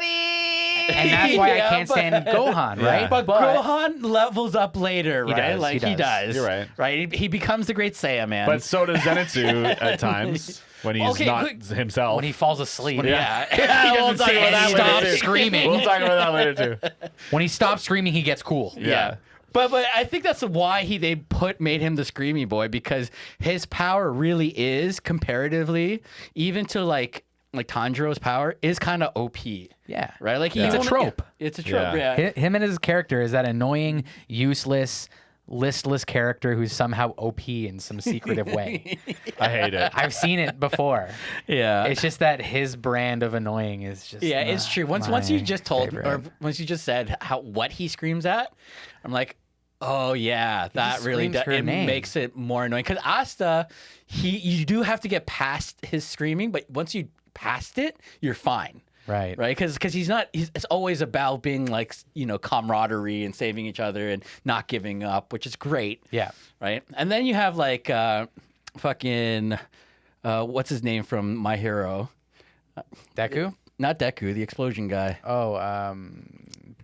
[SPEAKER 3] And that's why
[SPEAKER 2] Yeah,
[SPEAKER 3] I can't stand Gohan,
[SPEAKER 1] Yeah.
[SPEAKER 3] right?
[SPEAKER 2] But Gohan levels up later, right?
[SPEAKER 3] does,
[SPEAKER 2] Like
[SPEAKER 3] he
[SPEAKER 2] he
[SPEAKER 3] does.
[SPEAKER 2] does.
[SPEAKER 1] You're right.
[SPEAKER 2] Right? He becomes the great Saiyaman.
[SPEAKER 1] But so does Zenitsu at times when he's
[SPEAKER 2] Okay,
[SPEAKER 1] not
[SPEAKER 2] quick-
[SPEAKER 3] Oh,
[SPEAKER 1] himself.
[SPEAKER 3] when he falls asleep.
[SPEAKER 2] yeah.
[SPEAKER 1] Yeah, we'll talk about that
[SPEAKER 3] Stop
[SPEAKER 1] later too.
[SPEAKER 3] screaming.
[SPEAKER 1] We'll talk about that later too.
[SPEAKER 3] When he stops screaming, he gets cool.
[SPEAKER 1] Yeah.
[SPEAKER 2] But I think that's why they made him the screamy boy, because his power really is comparatively, even to like Tanjiro's power, is kind of OP.
[SPEAKER 3] Yeah.
[SPEAKER 2] Right? Like
[SPEAKER 3] It's a
[SPEAKER 2] only-
[SPEAKER 3] trope.
[SPEAKER 2] It's a trope.
[SPEAKER 1] Yeah.
[SPEAKER 2] Yeah.
[SPEAKER 3] Him and his character is that annoying, useless, listless character who's somehow OP in some secretive way.
[SPEAKER 1] I hate it.
[SPEAKER 3] I've seen it before.
[SPEAKER 2] Yeah.
[SPEAKER 3] It's just that his brand of annoying is just
[SPEAKER 2] Yeah, it's
[SPEAKER 3] not
[SPEAKER 2] true. Once you
[SPEAKER 3] my
[SPEAKER 2] just told
[SPEAKER 3] favorite.
[SPEAKER 2] or once you just said what he screams at, I'm like, oh yeah, that
[SPEAKER 3] just
[SPEAKER 2] really
[SPEAKER 3] screams
[SPEAKER 2] does.
[SPEAKER 3] her
[SPEAKER 2] It
[SPEAKER 3] name.
[SPEAKER 2] makes it more annoying because Asta, you do have to get past his screaming, but once you past it, you're fine.
[SPEAKER 3] right.
[SPEAKER 2] Right, because it's always about being like camaraderie and saving each other and not giving up, which is great.
[SPEAKER 3] Yeah.
[SPEAKER 2] Right, and then you have like fucking what's his name from My Hero?
[SPEAKER 3] Deku?
[SPEAKER 2] Not Deku, the explosion guy.
[SPEAKER 3] Oh,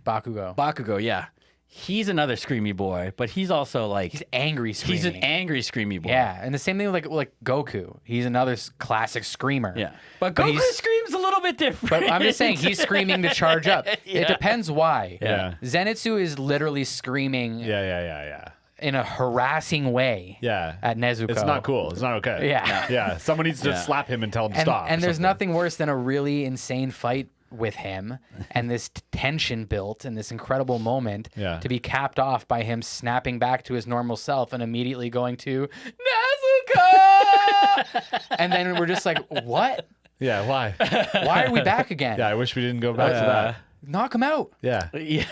[SPEAKER 3] Bakugo.
[SPEAKER 2] Bakugo, yeah. He's another screamy boy, but he's also like
[SPEAKER 3] He's angry screaming.
[SPEAKER 2] he's an angry screamy boy.
[SPEAKER 3] Yeah, and the same thing with like Goku. He's another classic screamer.
[SPEAKER 2] Yeah. But Goku
[SPEAKER 3] he's-
[SPEAKER 2] screams a little bit different.
[SPEAKER 3] But I'm just saying he's screaming to charge up.
[SPEAKER 2] Yeah.
[SPEAKER 3] It depends why.
[SPEAKER 1] Yeah.
[SPEAKER 3] Zenitsu is literally screaming
[SPEAKER 1] Yeah.
[SPEAKER 3] in a harassing way
[SPEAKER 1] Yeah.
[SPEAKER 3] at Nezuko.
[SPEAKER 1] It's not cool. It's not okay.
[SPEAKER 3] Yeah.
[SPEAKER 1] Yeah. Someone needs to
[SPEAKER 2] Yeah.
[SPEAKER 1] slap him and tell him to
[SPEAKER 3] And,
[SPEAKER 1] stop.
[SPEAKER 3] and
[SPEAKER 1] or
[SPEAKER 3] there's
[SPEAKER 1] something.
[SPEAKER 3] nothing worse than a really insane fight with him and this tension built and this incredible moment
[SPEAKER 1] Yeah.
[SPEAKER 3] to be capped off by him snapping back to his normal self and immediately going to Nezuko. And then we're just like, what?
[SPEAKER 1] Yeah. Why?
[SPEAKER 3] Why are we back again?
[SPEAKER 1] Yeah. I wish we didn't go back to that.
[SPEAKER 3] Knock him out.
[SPEAKER 1] Yeah.
[SPEAKER 2] yeah.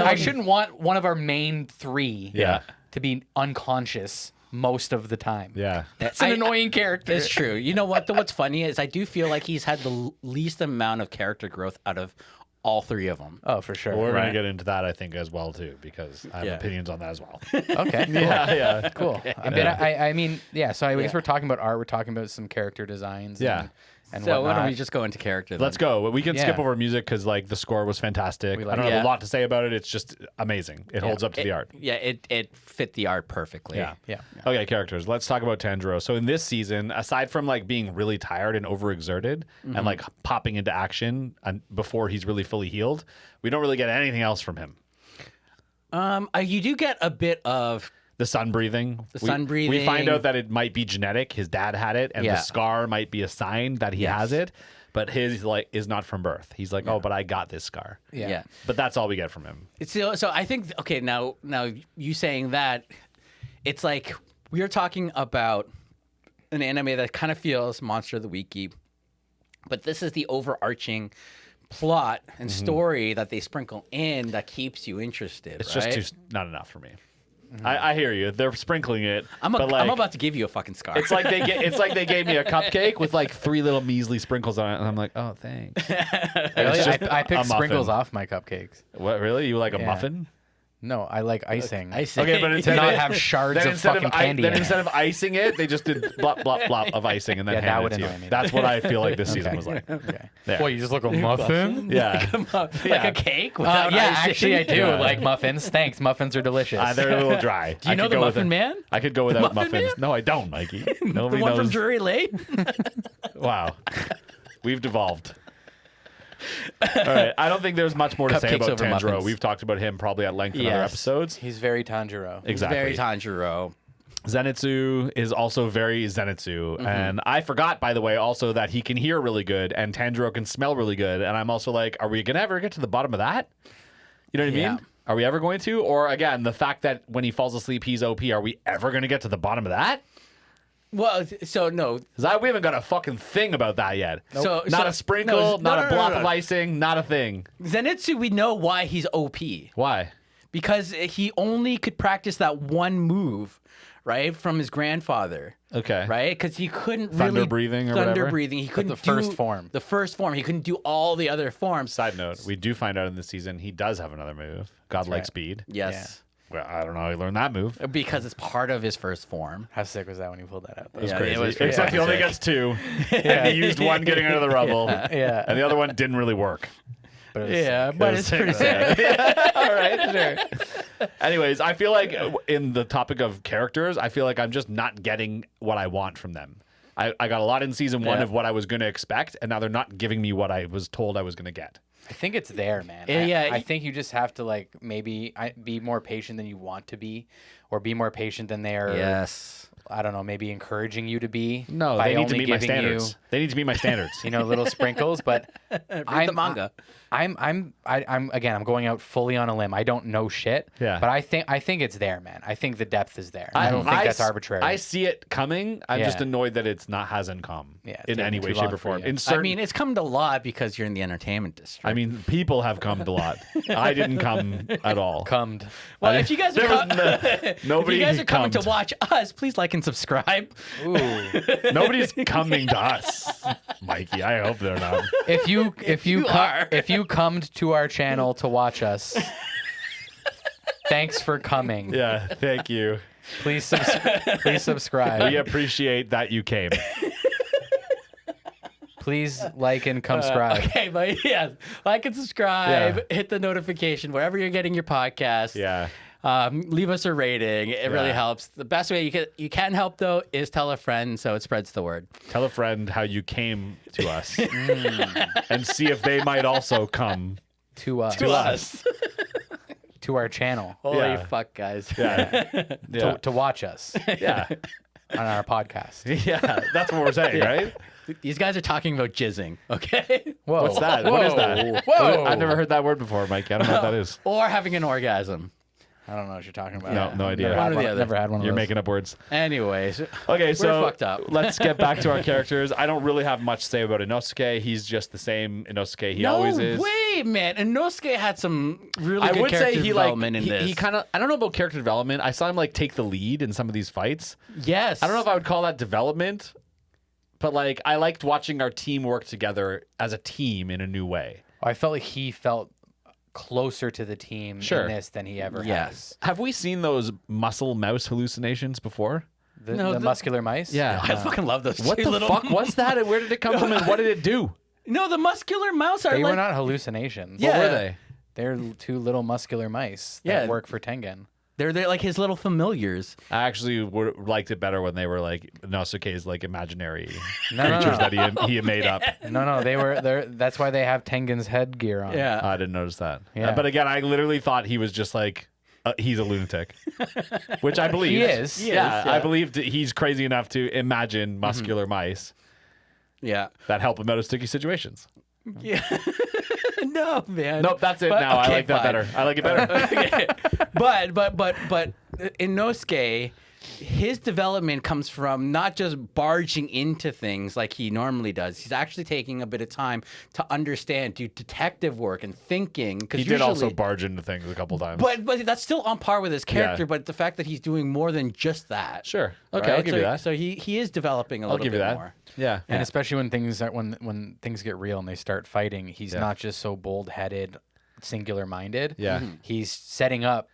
[SPEAKER 3] I shouldn't want one of our main three
[SPEAKER 1] Yeah.
[SPEAKER 3] to be unconscious most of the time.
[SPEAKER 1] Yeah.
[SPEAKER 3] It's an annoying character.
[SPEAKER 2] It's true. You know what? What's funny is I do feel like he's had the least amount of character growth out of all three of them.
[SPEAKER 3] Oh, for sure.
[SPEAKER 1] We're
[SPEAKER 2] Right.
[SPEAKER 1] gonna get into that, I think, as well too, because I have
[SPEAKER 2] Yeah.
[SPEAKER 1] opinions on that as well.
[SPEAKER 3] Okay. Cool.
[SPEAKER 1] Yeah.
[SPEAKER 3] Cool. I mean, yeah. So I guess we're talking about art. We're talking about some character designs.
[SPEAKER 1] Yeah.
[SPEAKER 3] And
[SPEAKER 2] So why
[SPEAKER 3] whatnot.
[SPEAKER 2] don't we just go into character? Then?
[SPEAKER 1] Let's go. We can
[SPEAKER 3] Yeah.
[SPEAKER 1] skip over music because like the score was fantastic.
[SPEAKER 3] We
[SPEAKER 1] I
[SPEAKER 3] like
[SPEAKER 1] don't
[SPEAKER 2] it.
[SPEAKER 1] have
[SPEAKER 2] Yeah.
[SPEAKER 1] a lot to say about it. It's just amazing. It holds up to the art.
[SPEAKER 2] Yeah, it fit the art perfectly.
[SPEAKER 1] Yeah.
[SPEAKER 3] Yeah.
[SPEAKER 1] Okay, characters. Let's talk about Tanjiro. So in this season, aside from like being really tired and overexerted and like popping into action before he's really fully healed, we don't really get anything else from him.
[SPEAKER 2] You do get a bit of
[SPEAKER 1] The sun breathing.
[SPEAKER 2] sun
[SPEAKER 1] We
[SPEAKER 2] breathing.
[SPEAKER 1] find out that it might be genetic. His dad had it, and
[SPEAKER 2] Yeah.
[SPEAKER 1] the scar might be a sign that he
[SPEAKER 2] Yes.
[SPEAKER 1] has it. But his like is not from birth. He's like, oh, but I got this scar.
[SPEAKER 3] Yeah.
[SPEAKER 1] But that's all we get from him.
[SPEAKER 2] So I think okay now you saying that it's like we're talking about an anime that kind of feels Monster of the Weeky, but this is the overarching plot and story that they sprinkle in that keeps you interested.
[SPEAKER 1] It's
[SPEAKER 2] right?
[SPEAKER 1] just not enough for me. I hear you. They're sprinkling it.
[SPEAKER 2] I'm
[SPEAKER 1] but like,
[SPEAKER 2] about to give you a fucking scar.
[SPEAKER 1] It's like they gave me a cupcake with like 3 little measly sprinkles on it, and I'm like, oh, thanks.
[SPEAKER 3] Really?
[SPEAKER 1] It's just
[SPEAKER 3] I
[SPEAKER 1] a
[SPEAKER 3] picked sprinkles
[SPEAKER 1] muffin.
[SPEAKER 3] off my cupcakes.
[SPEAKER 1] What really? You like a
[SPEAKER 3] Yeah.
[SPEAKER 1] muffin?
[SPEAKER 3] No, I like icing.
[SPEAKER 2] I see.
[SPEAKER 1] Okay, but
[SPEAKER 3] to not have shards
[SPEAKER 1] then
[SPEAKER 3] of
[SPEAKER 1] instead
[SPEAKER 3] fucking
[SPEAKER 1] of
[SPEAKER 3] candy.
[SPEAKER 1] then
[SPEAKER 3] in it.
[SPEAKER 1] instead of icing it, they just did blop blop blop of icing and then
[SPEAKER 3] Yeah, that
[SPEAKER 1] handed
[SPEAKER 3] would
[SPEAKER 1] it to you.
[SPEAKER 3] annoy me.
[SPEAKER 1] That's what I feel like this season
[SPEAKER 3] Okay.
[SPEAKER 1] was like.
[SPEAKER 3] Okay.
[SPEAKER 1] There.
[SPEAKER 3] Well, you just look a muffin.
[SPEAKER 1] Yeah,
[SPEAKER 2] like a cake without
[SPEAKER 3] Yeah,
[SPEAKER 2] icing?
[SPEAKER 3] actually, I do
[SPEAKER 1] Yeah.
[SPEAKER 3] like muffins. Thanks, muffins are delicious.
[SPEAKER 1] they're a little dry.
[SPEAKER 2] Do you know the Muffin Man?
[SPEAKER 1] I could go without
[SPEAKER 2] Muffin
[SPEAKER 1] muffins.
[SPEAKER 2] Man?
[SPEAKER 1] No, I don't, Mikey.
[SPEAKER 2] The
[SPEAKER 1] Nobody
[SPEAKER 2] one
[SPEAKER 1] knows.
[SPEAKER 2] from Drury Lane?
[SPEAKER 1] Wow, we've devolved. All right, I don't think there's much more to say
[SPEAKER 2] Cupcakes
[SPEAKER 1] about
[SPEAKER 2] over
[SPEAKER 1] Tanjiro.
[SPEAKER 2] muffins.
[SPEAKER 1] We've talked about him probably at length in other
[SPEAKER 2] Yes.
[SPEAKER 1] episodes.
[SPEAKER 3] He's very Tanjiro.
[SPEAKER 1] Exactly.
[SPEAKER 2] Very Tanjiro.
[SPEAKER 1] Zenitsu is also very Zenitsu.
[SPEAKER 2] Mm-hmm.
[SPEAKER 1] And I forgot, by the way, also that he can hear really good and Tanjiro can smell really good. And I'm also like, are we going to ever get to the bottom of that? You know what I
[SPEAKER 2] Yeah.
[SPEAKER 1] mean? Are we ever going to? Or again, the fact that when he falls asleep, he's OP, are we ever going to get to the bottom of that?
[SPEAKER 2] Well, so no.
[SPEAKER 1] Because we haven't got a fucking thing about that yet.
[SPEAKER 2] So-
[SPEAKER 1] not
[SPEAKER 2] so-
[SPEAKER 1] a sprinkle,
[SPEAKER 2] no,
[SPEAKER 1] not
[SPEAKER 2] no,
[SPEAKER 1] a blob
[SPEAKER 2] no.
[SPEAKER 1] of icing, not a thing.
[SPEAKER 2] Zenitsu, we know why he's OP.
[SPEAKER 1] Why?
[SPEAKER 2] Because he only could practice that one move, right, from his grandfather.
[SPEAKER 1] Okay.
[SPEAKER 2] Right? Because he couldn't
[SPEAKER 1] Thunder
[SPEAKER 2] really...
[SPEAKER 1] breathing or
[SPEAKER 2] Thunder
[SPEAKER 1] whatever?
[SPEAKER 2] breathing. He couldn't
[SPEAKER 3] the first
[SPEAKER 2] do
[SPEAKER 3] form.
[SPEAKER 2] The first form. He couldn't do all the other forms.
[SPEAKER 1] Side note, we do find out in this season he does have another move, Godlike
[SPEAKER 3] right.
[SPEAKER 1] Speed.
[SPEAKER 2] Yes.
[SPEAKER 1] Well, I don't know how he learned that move.
[SPEAKER 2] Because it's part of his first form.
[SPEAKER 3] How sick was that when you pulled that out? Though?
[SPEAKER 1] It was
[SPEAKER 2] Yeah,
[SPEAKER 1] crazy.
[SPEAKER 2] it was pretty
[SPEAKER 1] Except he
[SPEAKER 2] fucking
[SPEAKER 1] only
[SPEAKER 2] sick.
[SPEAKER 1] gets 2. And he used one getting out of the rubble.
[SPEAKER 3] Yeah.
[SPEAKER 1] And the other one didn't really work.
[SPEAKER 3] But
[SPEAKER 2] Yeah,
[SPEAKER 3] sick.
[SPEAKER 2] but it's pretty sad.
[SPEAKER 1] All right, sure. Anyways, I feel like in the topic of characters, I feel like I'm just not getting what I want from them. I got a lot in season 1 of what I was going to expect, and now they're not giving me what I was told I was going to get.
[SPEAKER 3] I think it's there, man.
[SPEAKER 2] Yeah,
[SPEAKER 3] I think you just have to like maybe be more patient than you want to be, or be more patient than they are.
[SPEAKER 2] Yes.
[SPEAKER 3] I don't know, maybe encouraging you to be.
[SPEAKER 1] No,
[SPEAKER 3] by
[SPEAKER 1] they need to
[SPEAKER 3] only
[SPEAKER 1] meet my
[SPEAKER 3] giving
[SPEAKER 1] standards. They need to meet my standards.
[SPEAKER 3] You know, little sprinkles, but
[SPEAKER 2] Read the manga.
[SPEAKER 3] I'm again, I'm going out fully on a limb. I don't know shit.
[SPEAKER 1] Yeah.
[SPEAKER 3] But I think it's there, man. I think the depth is there. I don't think that's arbitrary.
[SPEAKER 1] I see it coming. I'm just
[SPEAKER 3] Yeah.
[SPEAKER 1] annoyed that it's not hasn't come
[SPEAKER 3] Yeah, it's
[SPEAKER 1] in
[SPEAKER 3] taking
[SPEAKER 1] any
[SPEAKER 3] too
[SPEAKER 1] way,
[SPEAKER 3] long
[SPEAKER 1] shape, or
[SPEAKER 3] for
[SPEAKER 1] form.
[SPEAKER 3] you.
[SPEAKER 1] In certain,
[SPEAKER 2] I mean, it's come to a lot because you're in the entertainment district.
[SPEAKER 1] I mean, people have come a lot. I didn't come at all.
[SPEAKER 3] Cummed.
[SPEAKER 2] well, if you guys are
[SPEAKER 1] There was
[SPEAKER 2] if
[SPEAKER 1] nobody
[SPEAKER 2] you guys are coming
[SPEAKER 1] cummed.
[SPEAKER 2] to watch us, please like and subscribe.
[SPEAKER 3] Ooh.
[SPEAKER 1] Nobody's coming to us, Mikey. I hope they're not.
[SPEAKER 3] If you
[SPEAKER 2] are.
[SPEAKER 3] if you cummed to our channel to watch us, thanks for coming.
[SPEAKER 1] Yeah, thank you.
[SPEAKER 3] Please subscribe.
[SPEAKER 1] We appreciate that you came.
[SPEAKER 3] Please like and subscribe.
[SPEAKER 2] Okay, but yeah, like and subscribe, hit the notification wherever you're getting your podcast.
[SPEAKER 1] Yeah.
[SPEAKER 2] Leave us a rating. It really
[SPEAKER 1] Yeah.
[SPEAKER 2] helps. The best way you can help though is tell a friend so it spreads the word.
[SPEAKER 1] Tell a friend how you came to us and see if they might also come
[SPEAKER 3] To us.
[SPEAKER 1] to us.
[SPEAKER 3] To our channel.
[SPEAKER 2] Holy
[SPEAKER 1] Yeah.
[SPEAKER 2] fuck, guys.
[SPEAKER 1] Yeah. Yeah.
[SPEAKER 3] To watch us
[SPEAKER 1] Yeah.
[SPEAKER 3] on our podcast.
[SPEAKER 1] Yeah. That's what we're saying, right?
[SPEAKER 2] These guys are talking about jizzing, okay?
[SPEAKER 3] Whoa.
[SPEAKER 1] What's that? What is that?
[SPEAKER 3] Whoa.
[SPEAKER 1] I've never heard that word before, Mike. I don't know what that is.
[SPEAKER 2] Or having an orgasm.
[SPEAKER 3] I don't know what you're talking about.
[SPEAKER 1] No, no idea.
[SPEAKER 3] Never
[SPEAKER 2] One
[SPEAKER 3] had
[SPEAKER 2] or
[SPEAKER 3] one,
[SPEAKER 2] the other.
[SPEAKER 3] never had one of
[SPEAKER 1] You're
[SPEAKER 3] those.
[SPEAKER 1] making up words.
[SPEAKER 2] Anyways,
[SPEAKER 1] Okay, so
[SPEAKER 2] fucked up.
[SPEAKER 1] let's get back to our characters. I don't really have much to say about Inosuke. He's just the same Inosuke he always is.
[SPEAKER 2] way, man. Inosuke had some really
[SPEAKER 1] I
[SPEAKER 2] good
[SPEAKER 1] would say
[SPEAKER 2] character
[SPEAKER 1] he
[SPEAKER 2] development in this.
[SPEAKER 1] he kind of I don't know about character development. I saw him like take the lead in some of these fights.
[SPEAKER 2] yes.
[SPEAKER 1] I don't know if I would call that development, but like I liked watching our team work together as a team in a new way.
[SPEAKER 3] I felt like he felt closer to the team
[SPEAKER 1] Sure.
[SPEAKER 3] in this than he ever
[SPEAKER 2] Yes.
[SPEAKER 1] Have we seen those muscle mouse hallucinations before?
[SPEAKER 3] has. The,
[SPEAKER 2] No,
[SPEAKER 3] the
[SPEAKER 2] the-
[SPEAKER 3] muscular mice?
[SPEAKER 1] Yeah.
[SPEAKER 2] I fucking love those
[SPEAKER 1] What
[SPEAKER 2] two
[SPEAKER 1] the
[SPEAKER 2] little
[SPEAKER 1] fuck was that? And where did it come from? And what did it do?
[SPEAKER 2] No, the muscular mouse are
[SPEAKER 3] They
[SPEAKER 2] like
[SPEAKER 3] were not hallucinations.
[SPEAKER 2] Yeah.
[SPEAKER 1] What were they?
[SPEAKER 3] They're two little muscular mice that
[SPEAKER 2] Yeah.
[SPEAKER 3] work for Tengen.
[SPEAKER 2] they're like his little familiars.
[SPEAKER 1] I actually liked it better when they were like Inosuke's like imaginary
[SPEAKER 3] No,
[SPEAKER 1] creatures that he had made up.
[SPEAKER 3] No, they were there. That's why they have Tengen's headgear on.
[SPEAKER 2] Yeah.
[SPEAKER 1] I didn't notice that.
[SPEAKER 3] Yeah.
[SPEAKER 1] But again, I literally thought he was just like he's a lunatic, which I believe
[SPEAKER 3] He is.
[SPEAKER 2] He is,
[SPEAKER 1] Yeah,
[SPEAKER 2] yeah.
[SPEAKER 1] I believed he's crazy enough to imagine muscular mice
[SPEAKER 2] Yeah.
[SPEAKER 1] that help him out of sticky situations.
[SPEAKER 2] Yeah. No, man.
[SPEAKER 1] Nope, that's it
[SPEAKER 2] But-
[SPEAKER 1] now. I
[SPEAKER 2] okay,
[SPEAKER 1] like that
[SPEAKER 2] fine.
[SPEAKER 1] better. I like it better.
[SPEAKER 2] Okay. But Inosuke, his development comes from not just barging into things like he normally does. He's actually taking a bit of time to understand, do detective work and thinking. Because
[SPEAKER 1] He did also barge into things a couple times.
[SPEAKER 2] But that's still on par with his character.
[SPEAKER 1] Yeah.
[SPEAKER 2] But the fact that he's doing more than just that.
[SPEAKER 1] Sure. Okay,
[SPEAKER 2] right?
[SPEAKER 1] I'll give you that.
[SPEAKER 2] So he is developing a
[SPEAKER 1] I'll
[SPEAKER 2] little
[SPEAKER 1] give
[SPEAKER 2] bit
[SPEAKER 1] you that.
[SPEAKER 2] more.
[SPEAKER 1] Yeah.
[SPEAKER 3] And especially when things are, when things get real and they start fighting, he's
[SPEAKER 1] Yeah.
[SPEAKER 3] not just so bold-headed, singular-minded.
[SPEAKER 1] Yeah.
[SPEAKER 3] He's setting up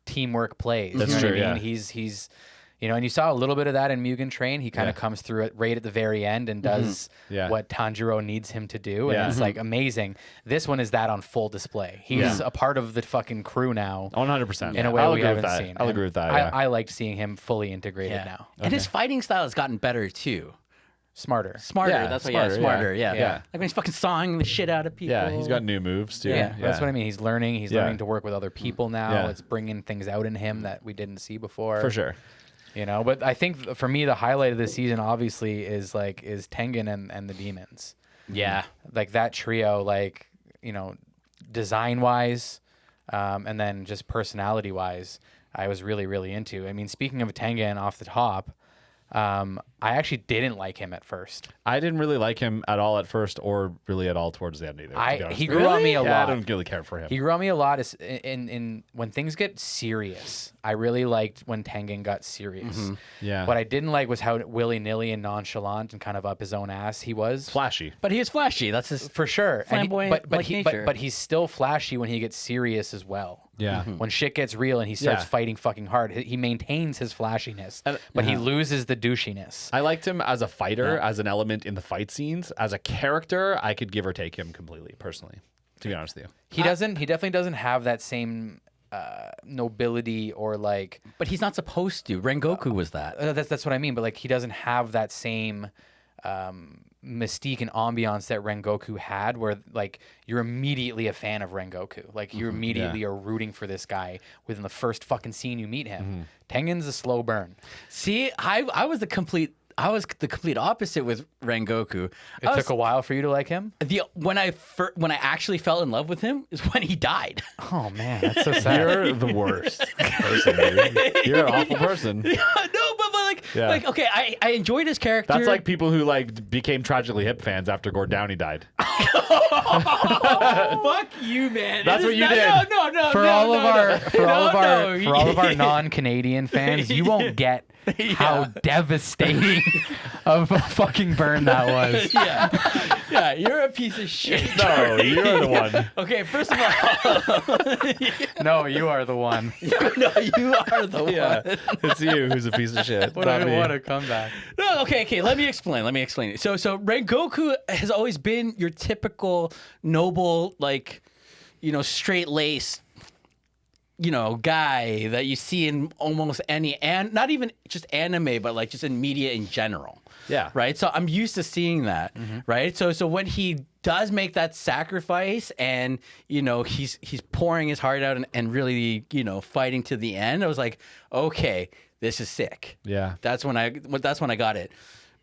[SPEAKER 3] teamwork plays.
[SPEAKER 1] That's
[SPEAKER 3] you know
[SPEAKER 1] true,
[SPEAKER 3] What I
[SPEAKER 1] yeah.
[SPEAKER 3] mean? He's you know, and you saw a little bit of that in Mugen Train. He kind of
[SPEAKER 1] Yeah.
[SPEAKER 3] comes through it right at the very end and does
[SPEAKER 1] Yeah.
[SPEAKER 3] what Tanjiro needs him to do, and
[SPEAKER 1] Yeah.
[SPEAKER 3] it's like amazing. This one is that on full display. He's
[SPEAKER 1] Yeah.
[SPEAKER 3] a part of the fucking crew now.
[SPEAKER 1] 100%.
[SPEAKER 3] In a way
[SPEAKER 1] I'll
[SPEAKER 3] we
[SPEAKER 1] agree
[SPEAKER 3] haven't
[SPEAKER 1] with that.
[SPEAKER 3] seen.
[SPEAKER 1] I'll
[SPEAKER 3] And
[SPEAKER 1] agree with that. Yeah.
[SPEAKER 3] I liked seeing him fully integrated
[SPEAKER 2] Yeah.
[SPEAKER 3] now.
[SPEAKER 2] And his fighting style has gotten better too.
[SPEAKER 3] Smarter.
[SPEAKER 2] Smarter.
[SPEAKER 1] Yeah,
[SPEAKER 2] That's
[SPEAKER 1] smarter,
[SPEAKER 2] what. Yeah, smarter. Yeah.
[SPEAKER 1] yeah.
[SPEAKER 2] Like when he's fucking sawing the shit out of people.
[SPEAKER 1] Yeah, he's got new moves too.
[SPEAKER 3] Yeah, that's what I mean. He's learning. He's
[SPEAKER 1] Yeah.
[SPEAKER 3] learning to work with other people now.
[SPEAKER 1] Yeah.
[SPEAKER 3] It's bringing things out in him that we didn't see before.
[SPEAKER 1] For sure.
[SPEAKER 3] You know, but I think for me the highlight of the season obviously is Tengen and the demons.
[SPEAKER 2] Yeah.
[SPEAKER 3] Like that trio, like, you know, design wise, and then just personality wise, I was really, really into. I mean, speaking of Tengen off the top, I actually didn't like him at first.
[SPEAKER 1] I didn't really like him at all at first, or really at all towards the end either. to be honest
[SPEAKER 3] He
[SPEAKER 1] with
[SPEAKER 3] grew
[SPEAKER 1] you.
[SPEAKER 3] on me a
[SPEAKER 1] Yeah,
[SPEAKER 3] lot.
[SPEAKER 1] I don't really care for him.
[SPEAKER 3] He grew on me a lot in when things get serious. I really liked when Tengen got serious.
[SPEAKER 1] Yeah.
[SPEAKER 3] What I didn't like was how willy-nilly and nonchalant and kind of up his own ass he was.
[SPEAKER 1] Flashy.
[SPEAKER 2] But he is flashy. That's his.
[SPEAKER 3] For sure. And
[SPEAKER 2] Flamboyant like nature.
[SPEAKER 3] but he's still flashy when he gets serious as well.
[SPEAKER 1] Yeah.
[SPEAKER 3] When shit gets real and he starts
[SPEAKER 1] Yeah.
[SPEAKER 3] fighting fucking hard, he maintains his flashiness,
[SPEAKER 1] And-
[SPEAKER 3] but he loses the douchiness.
[SPEAKER 1] I liked him as a fighter, as an element in the fight scenes. As a character, I could give or take him completely, personally. to be honest with you.
[SPEAKER 3] He definitely doesn't have that same nobility or like.
[SPEAKER 2] But he's not supposed to. Rengoku was that.
[SPEAKER 3] That's what I mean. But like he doesn't have that same mystique and ambiance that Rengoku had, where like you're immediately a fan of Rengoku. Like you immediately are rooting for this guy within the first fucking scene you meet him. Tengen's a slow burn.
[SPEAKER 2] See, I was the complete opposite with Rengoku.
[SPEAKER 3] It took a while for you to like him.
[SPEAKER 2] When I actually fell in love with him is when he died.
[SPEAKER 3] Oh man, that's so sad.
[SPEAKER 1] You're the worst person, dude. You're an awful person.
[SPEAKER 2] No, but okay, I enjoyed his character.
[SPEAKER 1] That's like people who like became tragically hip fans after Gord Downey died.
[SPEAKER 2] Fuck you, man.
[SPEAKER 1] That's what you did.
[SPEAKER 2] No.
[SPEAKER 3] For all of our non-Canadian fans, you won't get how devastating of a fucking burn that was.
[SPEAKER 2] Yeah, you're a piece of shit.
[SPEAKER 1] No, you're the one.
[SPEAKER 2] Okay, first of all,
[SPEAKER 3] No, you are the one.
[SPEAKER 2] no, you are the one.
[SPEAKER 1] It's you who's a piece of shit.
[SPEAKER 3] What
[SPEAKER 1] not me.
[SPEAKER 3] a comeback.
[SPEAKER 2] No, okay. Let me explain. So Rengoku has always been your typical noble, like, straight-laced, guy that you see in almost any, and not even just anime, but like just in media in general.
[SPEAKER 1] Yeah.
[SPEAKER 2] Right. So I'm used to seeing that. Right. So when he does make that sacrifice, and he's pouring his heart out and really fighting to the end, I was like, okay, this is sick.
[SPEAKER 1] Yeah.
[SPEAKER 2] That's when I got it.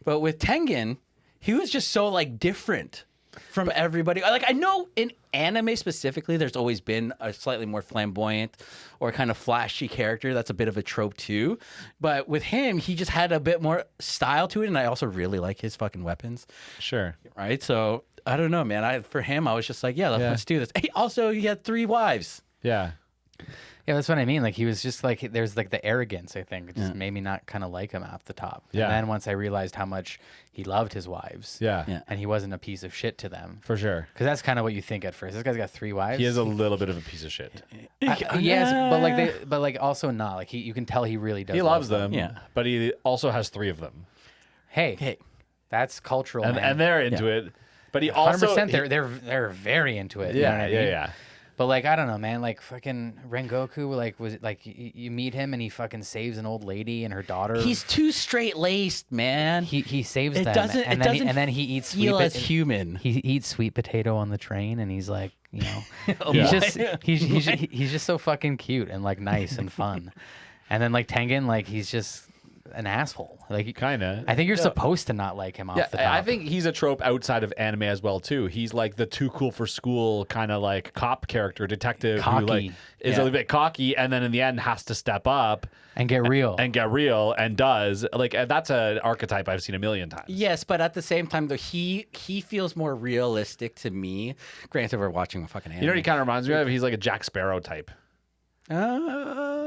[SPEAKER 2] But with Tengen, he was just so like different from everybody. Like, I know in anime specifically, there's always been a slightly more flamboyant or kind of flashy character. That's a bit of a trope too. But with him, he just had a bit more style to it. And I also really like his fucking weapons.
[SPEAKER 1] Sure.
[SPEAKER 2] Right. So I don't know, man. For him, I was just like, let's do this. He had 3 wives.
[SPEAKER 1] Yeah.
[SPEAKER 3] Yeah, that's what I mean. Like he was just like there's like the arrogance. I think it just made me not kind of like him off the top.
[SPEAKER 1] Yeah.
[SPEAKER 3] And then once I realized how much he loved his wives.
[SPEAKER 1] Yeah.
[SPEAKER 3] And he wasn't a piece of shit to them.
[SPEAKER 1] For sure.
[SPEAKER 3] Because that's kind of what you think at first. This guy's got 3 wives.
[SPEAKER 1] He is a little bit of a piece of shit.
[SPEAKER 3] Yes, but like also not. Like you can tell he really does.
[SPEAKER 1] He loves them.
[SPEAKER 2] Yeah.
[SPEAKER 1] But he also has 3 of them.
[SPEAKER 3] Hey, that's cultural,
[SPEAKER 1] And,
[SPEAKER 3] man.
[SPEAKER 1] and they're into it. But he also
[SPEAKER 3] 100%. They're very into it. You know what I mean?
[SPEAKER 1] Yeah.
[SPEAKER 3] But like I don't know, man. Like fucking Rengoku, like was it like you meet him and he fucking saves an old lady and her daughter.
[SPEAKER 2] He's too straight laced, man.
[SPEAKER 3] He saves
[SPEAKER 2] It
[SPEAKER 3] them,
[SPEAKER 2] doesn't-
[SPEAKER 3] and
[SPEAKER 2] it
[SPEAKER 3] then
[SPEAKER 2] doesn't
[SPEAKER 3] then he eats
[SPEAKER 2] feel
[SPEAKER 3] sweet
[SPEAKER 2] as human.
[SPEAKER 3] He eats sweet potato on the train, and he's like,
[SPEAKER 2] Oh
[SPEAKER 3] he's
[SPEAKER 2] my.
[SPEAKER 3] just he's just so fucking cute and like nice and fun. And then like Tengen, like he's just an asshole. Like
[SPEAKER 1] Kinda.
[SPEAKER 3] I think you're supposed to not like him off the top.
[SPEAKER 1] I think he's a trope outside of anime as well too. He's like the too cool for school kind of like cop character, detective who like
[SPEAKER 3] Cocky.
[SPEAKER 1] is a little bit cocky, and then in the end has to step up
[SPEAKER 3] and get real.
[SPEAKER 1] and get real, and does. Like that's an archetype I've seen a million times.
[SPEAKER 2] Yes, but at the same time, though, he feels more realistic to me. Granted, we're watching a fucking anime.
[SPEAKER 1] You know what he kind of reminds me of? He's like a Jack Sparrow type.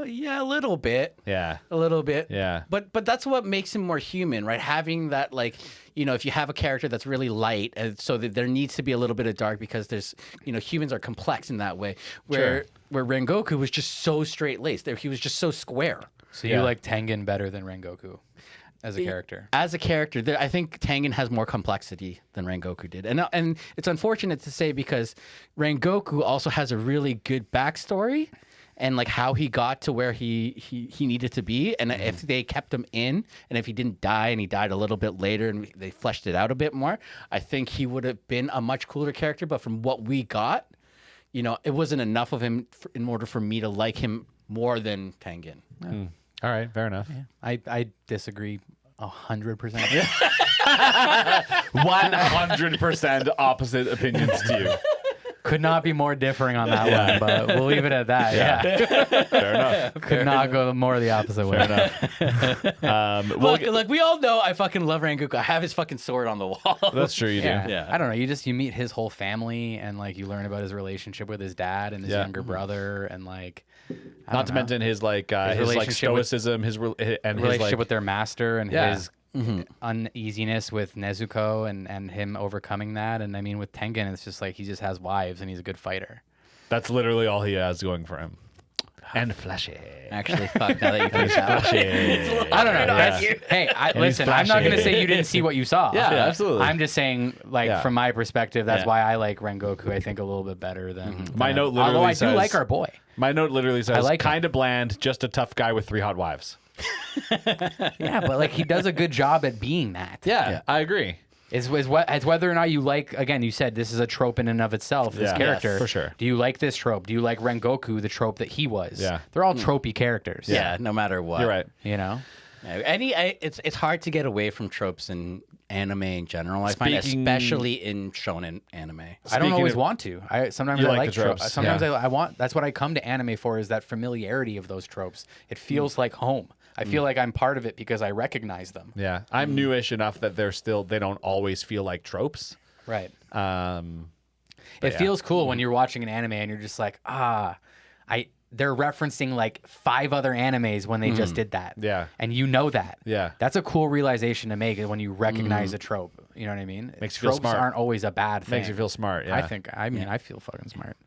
[SPEAKER 2] Yeah, a little bit.
[SPEAKER 1] Yeah.
[SPEAKER 2] A little bit.
[SPEAKER 1] Yeah.
[SPEAKER 2] But that's what makes him more human, right? Having that, like, if you have a character that's really light, and so that there needs to be a little bit of dark, because there's, humans are complex in that way. Where Rengoku was just so straight laced. He was just so square.
[SPEAKER 3] So you like Tengen better than Rengoku as a character?
[SPEAKER 2] As a character, I think Tengen has more complexity than Rengoku did. And it's unfortunate to say, because Rengoku also has a really good backstory, and like how he got to where he needed to be. And if they kept him in, and if he didn't die and he died a little bit later and they fleshed it out a bit more, I think he would have been a much cooler character. But from what we got, it wasn't enough of him in order for me to like him more than Tengen.
[SPEAKER 1] All right, fair enough.
[SPEAKER 3] I disagree 100%.
[SPEAKER 1] 100% opposite opinions to you.
[SPEAKER 3] Could not be more differing on that one, but we'll leave it at that. Yeah.
[SPEAKER 1] Fair enough.
[SPEAKER 3] Could not go more the opposite way.
[SPEAKER 2] Look, we all know I fucking love Rengoku. I have his fucking sword on the wall.
[SPEAKER 1] That's true, you do.
[SPEAKER 2] Yeah.
[SPEAKER 3] I don't know. You meet his whole family, and like you learn about his relationship with his dad and his younger brother, and like
[SPEAKER 1] Not to mention his like stoicism, his
[SPEAKER 3] relationship with their master, and
[SPEAKER 1] Yeah.
[SPEAKER 3] his uneasiness with Nezuko, and him overcoming that. And I mean, with Tengen, it's just like he just has wives and he's a good fighter.
[SPEAKER 1] That's literally all he has going for him. And flashy.
[SPEAKER 2] Actually, fuck, now that you think that way.
[SPEAKER 3] I don't know.
[SPEAKER 1] Yeah.
[SPEAKER 3] Hey, listen, I'm not going to say you didn't see what you saw.
[SPEAKER 1] Yeah, absolutely.
[SPEAKER 3] I'm just saying, like,
[SPEAKER 1] Yeah.
[SPEAKER 3] from my perspective, that's
[SPEAKER 2] Yeah.
[SPEAKER 3] why I like Rengoku, I think, a little bit better than.
[SPEAKER 1] My
[SPEAKER 3] than-
[SPEAKER 1] note literally
[SPEAKER 3] although I
[SPEAKER 1] says,
[SPEAKER 3] do like our boy.
[SPEAKER 1] My note literally says,
[SPEAKER 3] like him.
[SPEAKER 1] kind of bland, just a tough guy with 3 hot wives.
[SPEAKER 3] Yeah, but like he does a good job at being that.
[SPEAKER 1] Yeah, I agree.
[SPEAKER 3] Is whether or not you like, again, you said this is a trope in and of itself, this
[SPEAKER 1] Yeah.
[SPEAKER 3] character.
[SPEAKER 1] Yes, for sure.
[SPEAKER 3] Do you like this trope? Do you like Rengoku, the trope that he was?
[SPEAKER 1] Yeah.
[SPEAKER 3] They're all tropey characters.
[SPEAKER 2] Yeah, no matter what.
[SPEAKER 1] You're right.
[SPEAKER 3] You know?
[SPEAKER 2] It's hard to get away from tropes in anime in general. I find,
[SPEAKER 1] Speaking-
[SPEAKER 2] especially in shonen anime.
[SPEAKER 3] I don't
[SPEAKER 1] Speaking
[SPEAKER 3] always
[SPEAKER 1] of-
[SPEAKER 3] want to. Sometimes
[SPEAKER 1] You
[SPEAKER 3] I
[SPEAKER 1] like
[SPEAKER 3] like
[SPEAKER 1] the tropes,
[SPEAKER 3] Sometimes
[SPEAKER 1] yeah.
[SPEAKER 3] I want. That's what I come to anime for, is that familiarity of those tropes. It feels like home. I feel like I'm part of it because I recognize them.
[SPEAKER 1] Yeah. I'm newish enough that they don't always feel like tropes.
[SPEAKER 3] Right.
[SPEAKER 1] Um,
[SPEAKER 3] It feels cool when you're watching an anime and you're just like, they're referencing like 5 other animes when they just did that.
[SPEAKER 1] Yeah.
[SPEAKER 3] And you know that.
[SPEAKER 1] Yeah.
[SPEAKER 3] That's a cool realization to make when you recognize a trope. You know what I mean?
[SPEAKER 1] Makes you feel
[SPEAKER 3] Tropes
[SPEAKER 1] smart.
[SPEAKER 3] aren't always a bad thing.
[SPEAKER 1] makes you feel smart. Yeah.
[SPEAKER 3] I feel fucking smart.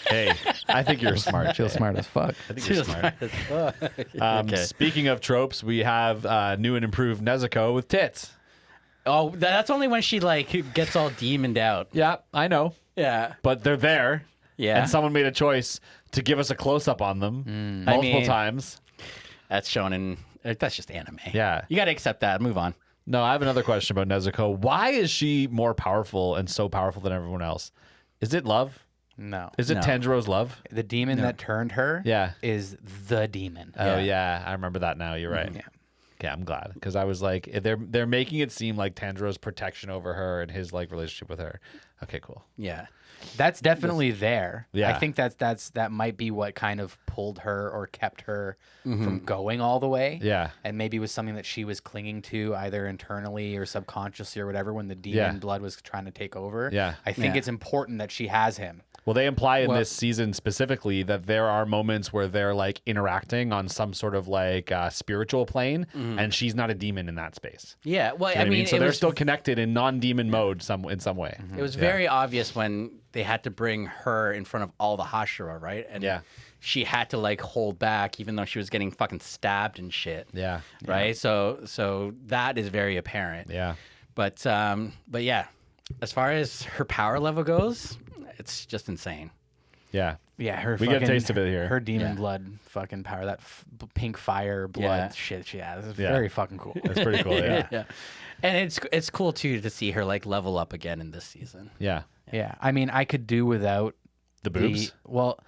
[SPEAKER 1] Hey, I think you're smart.
[SPEAKER 3] I feel smart as fuck.
[SPEAKER 1] I think you're smart. Speaking of tropes, we have new and improved Nezuko with tits.
[SPEAKER 2] Oh, that's only when she like gets all demoned out.
[SPEAKER 1] Yeah, I know.
[SPEAKER 2] Yeah.
[SPEAKER 1] But they're there.
[SPEAKER 2] Yeah.
[SPEAKER 1] And someone made a choice to give us a close up on them multiple times.
[SPEAKER 2] That's shown that's just anime.
[SPEAKER 1] Yeah.
[SPEAKER 2] You got to accept that. Move on.
[SPEAKER 1] No, I have another question about Nezuko. Why is she more powerful and so powerful than everyone else? Is it love?
[SPEAKER 3] No.
[SPEAKER 1] Is it
[SPEAKER 2] No.
[SPEAKER 1] Tanjiro's love?
[SPEAKER 3] The demon that turned her
[SPEAKER 1] Yeah.
[SPEAKER 3] is the demon.
[SPEAKER 1] Oh yeah, I remember that now. You're right.
[SPEAKER 3] Yeah.
[SPEAKER 1] Okay, I'm glad because I was like, they're making it seem like Tanjiro's protection over her and his like relationship with her. Okay, cool.
[SPEAKER 2] Yeah.
[SPEAKER 3] That's definitely there.
[SPEAKER 1] Yeah.
[SPEAKER 3] I think that might be what kind of pulled her or kept her from going all the way.
[SPEAKER 1] Yeah.
[SPEAKER 3] And maybe it was something that she was clinging to either internally or subconsciously or whatever when the demon blood was trying to take over.
[SPEAKER 1] Yeah.
[SPEAKER 3] I think
[SPEAKER 2] Yeah.
[SPEAKER 3] it's important that she has him.
[SPEAKER 1] Well, they imply in
[SPEAKER 3] Well-
[SPEAKER 1] this season specifically that there are moments where they're like interacting on some sort of like spiritual plane, and she's not a demon in that space.
[SPEAKER 2] Yeah. Well,
[SPEAKER 1] You know what
[SPEAKER 2] I mean,
[SPEAKER 1] so
[SPEAKER 2] it
[SPEAKER 1] they're
[SPEAKER 2] was
[SPEAKER 1] still connected in non-demon mode in some way.
[SPEAKER 2] It was very obvious when they had to bring her in front of all the Hashira, right? And
[SPEAKER 1] Yeah.
[SPEAKER 2] she had to like hold back, even though she was getting fucking stabbed and shit.
[SPEAKER 1] Yeah.
[SPEAKER 2] Right. So that is very apparent.
[SPEAKER 1] Yeah.
[SPEAKER 2] But yeah, as far as her power level goes, it's just insane.
[SPEAKER 1] Yeah.
[SPEAKER 3] Yeah, her
[SPEAKER 1] We get a
[SPEAKER 3] fucking-
[SPEAKER 1] taste of it here.
[SPEAKER 3] Her demon
[SPEAKER 2] Yeah.
[SPEAKER 3] blood fucking power, that pink fire blood
[SPEAKER 2] Yeah.
[SPEAKER 3] shit. Yeah, this is
[SPEAKER 1] Yeah.
[SPEAKER 3] very fucking cool.
[SPEAKER 1] That's pretty cool. Yeah.
[SPEAKER 2] Yeah. And it's cool too to see her like level up again in this season.
[SPEAKER 1] Yeah.
[SPEAKER 3] Yeah, I mean, I could do without
[SPEAKER 1] The boobs.
[SPEAKER 3] well,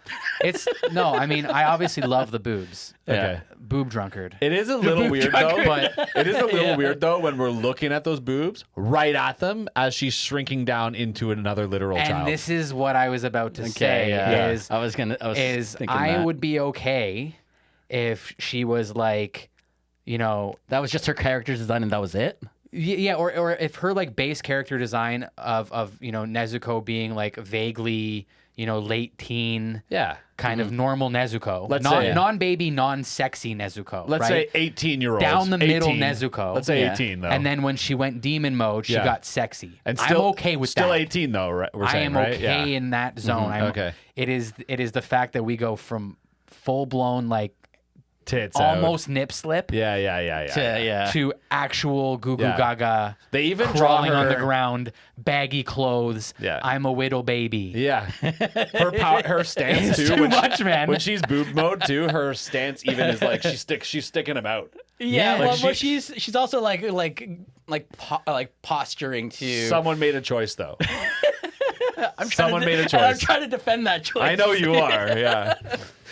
[SPEAKER 3] it's no. I mean, I obviously love the boobs.
[SPEAKER 1] Okay.
[SPEAKER 3] Boob drunkard.
[SPEAKER 1] It is a little weird though,
[SPEAKER 3] drunkard.
[SPEAKER 1] but it is a little weird though when we're looking at those boobs right at them as she's shrinking down into another literal
[SPEAKER 3] And
[SPEAKER 1] child.
[SPEAKER 3] this is what I was about to say.
[SPEAKER 2] yeah.
[SPEAKER 3] Is
[SPEAKER 2] I was thinking
[SPEAKER 3] I
[SPEAKER 2] that.
[SPEAKER 3] would be okay if she was like, you know,
[SPEAKER 2] That was just her character design and that was it.
[SPEAKER 3] yeah, or if her like base character design of you know Nezuko being like vaguely, you know, late teen,
[SPEAKER 1] yeah.
[SPEAKER 3] kind of normal Nezuko,
[SPEAKER 1] Let's say-
[SPEAKER 3] non-baby, non-sexy Nezuko.
[SPEAKER 1] Let's
[SPEAKER 3] right?
[SPEAKER 1] say 18-year-old.
[SPEAKER 3] down the middle Nezuko.
[SPEAKER 1] Let's say
[SPEAKER 2] Yeah.
[SPEAKER 1] 18 though.
[SPEAKER 3] And then when she went demon mode, she
[SPEAKER 1] Yeah.
[SPEAKER 3] got sexy.
[SPEAKER 1] And still,
[SPEAKER 3] I'm okay with
[SPEAKER 1] still
[SPEAKER 3] that.
[SPEAKER 1] 18 though, right? We're
[SPEAKER 3] I
[SPEAKER 1] saying,
[SPEAKER 3] am
[SPEAKER 1] right?
[SPEAKER 3] okay
[SPEAKER 1] Yeah.
[SPEAKER 3] in that zone.
[SPEAKER 1] Okay.
[SPEAKER 3] It is the fact that we go from full blown like
[SPEAKER 1] Tits out.
[SPEAKER 3] almost nip slip
[SPEAKER 1] Yeah.
[SPEAKER 2] Yeah.
[SPEAKER 3] to actual goo goo
[SPEAKER 1] Yeah.
[SPEAKER 3] gaga.
[SPEAKER 1] They even draw
[SPEAKER 3] crawling
[SPEAKER 1] her
[SPEAKER 3] on the ground, baggy clothes.
[SPEAKER 1] Yeah.
[SPEAKER 3] I'm a widow baby.
[SPEAKER 1] Yeah, her stance
[SPEAKER 3] It's
[SPEAKER 1] too.
[SPEAKER 3] too
[SPEAKER 1] when
[SPEAKER 3] much, man.
[SPEAKER 1] When she's boob mode too, her stance even is like she's sticking them out.
[SPEAKER 2] Yeah,
[SPEAKER 3] Yeah,
[SPEAKER 2] well, she's also like posturing to.
[SPEAKER 1] Someone made a choice though.
[SPEAKER 2] I'm trying
[SPEAKER 1] someone
[SPEAKER 2] to,
[SPEAKER 1] made a
[SPEAKER 2] I'm
[SPEAKER 1] choice.
[SPEAKER 2] trying to defend that choice.
[SPEAKER 1] I know you are. Yeah.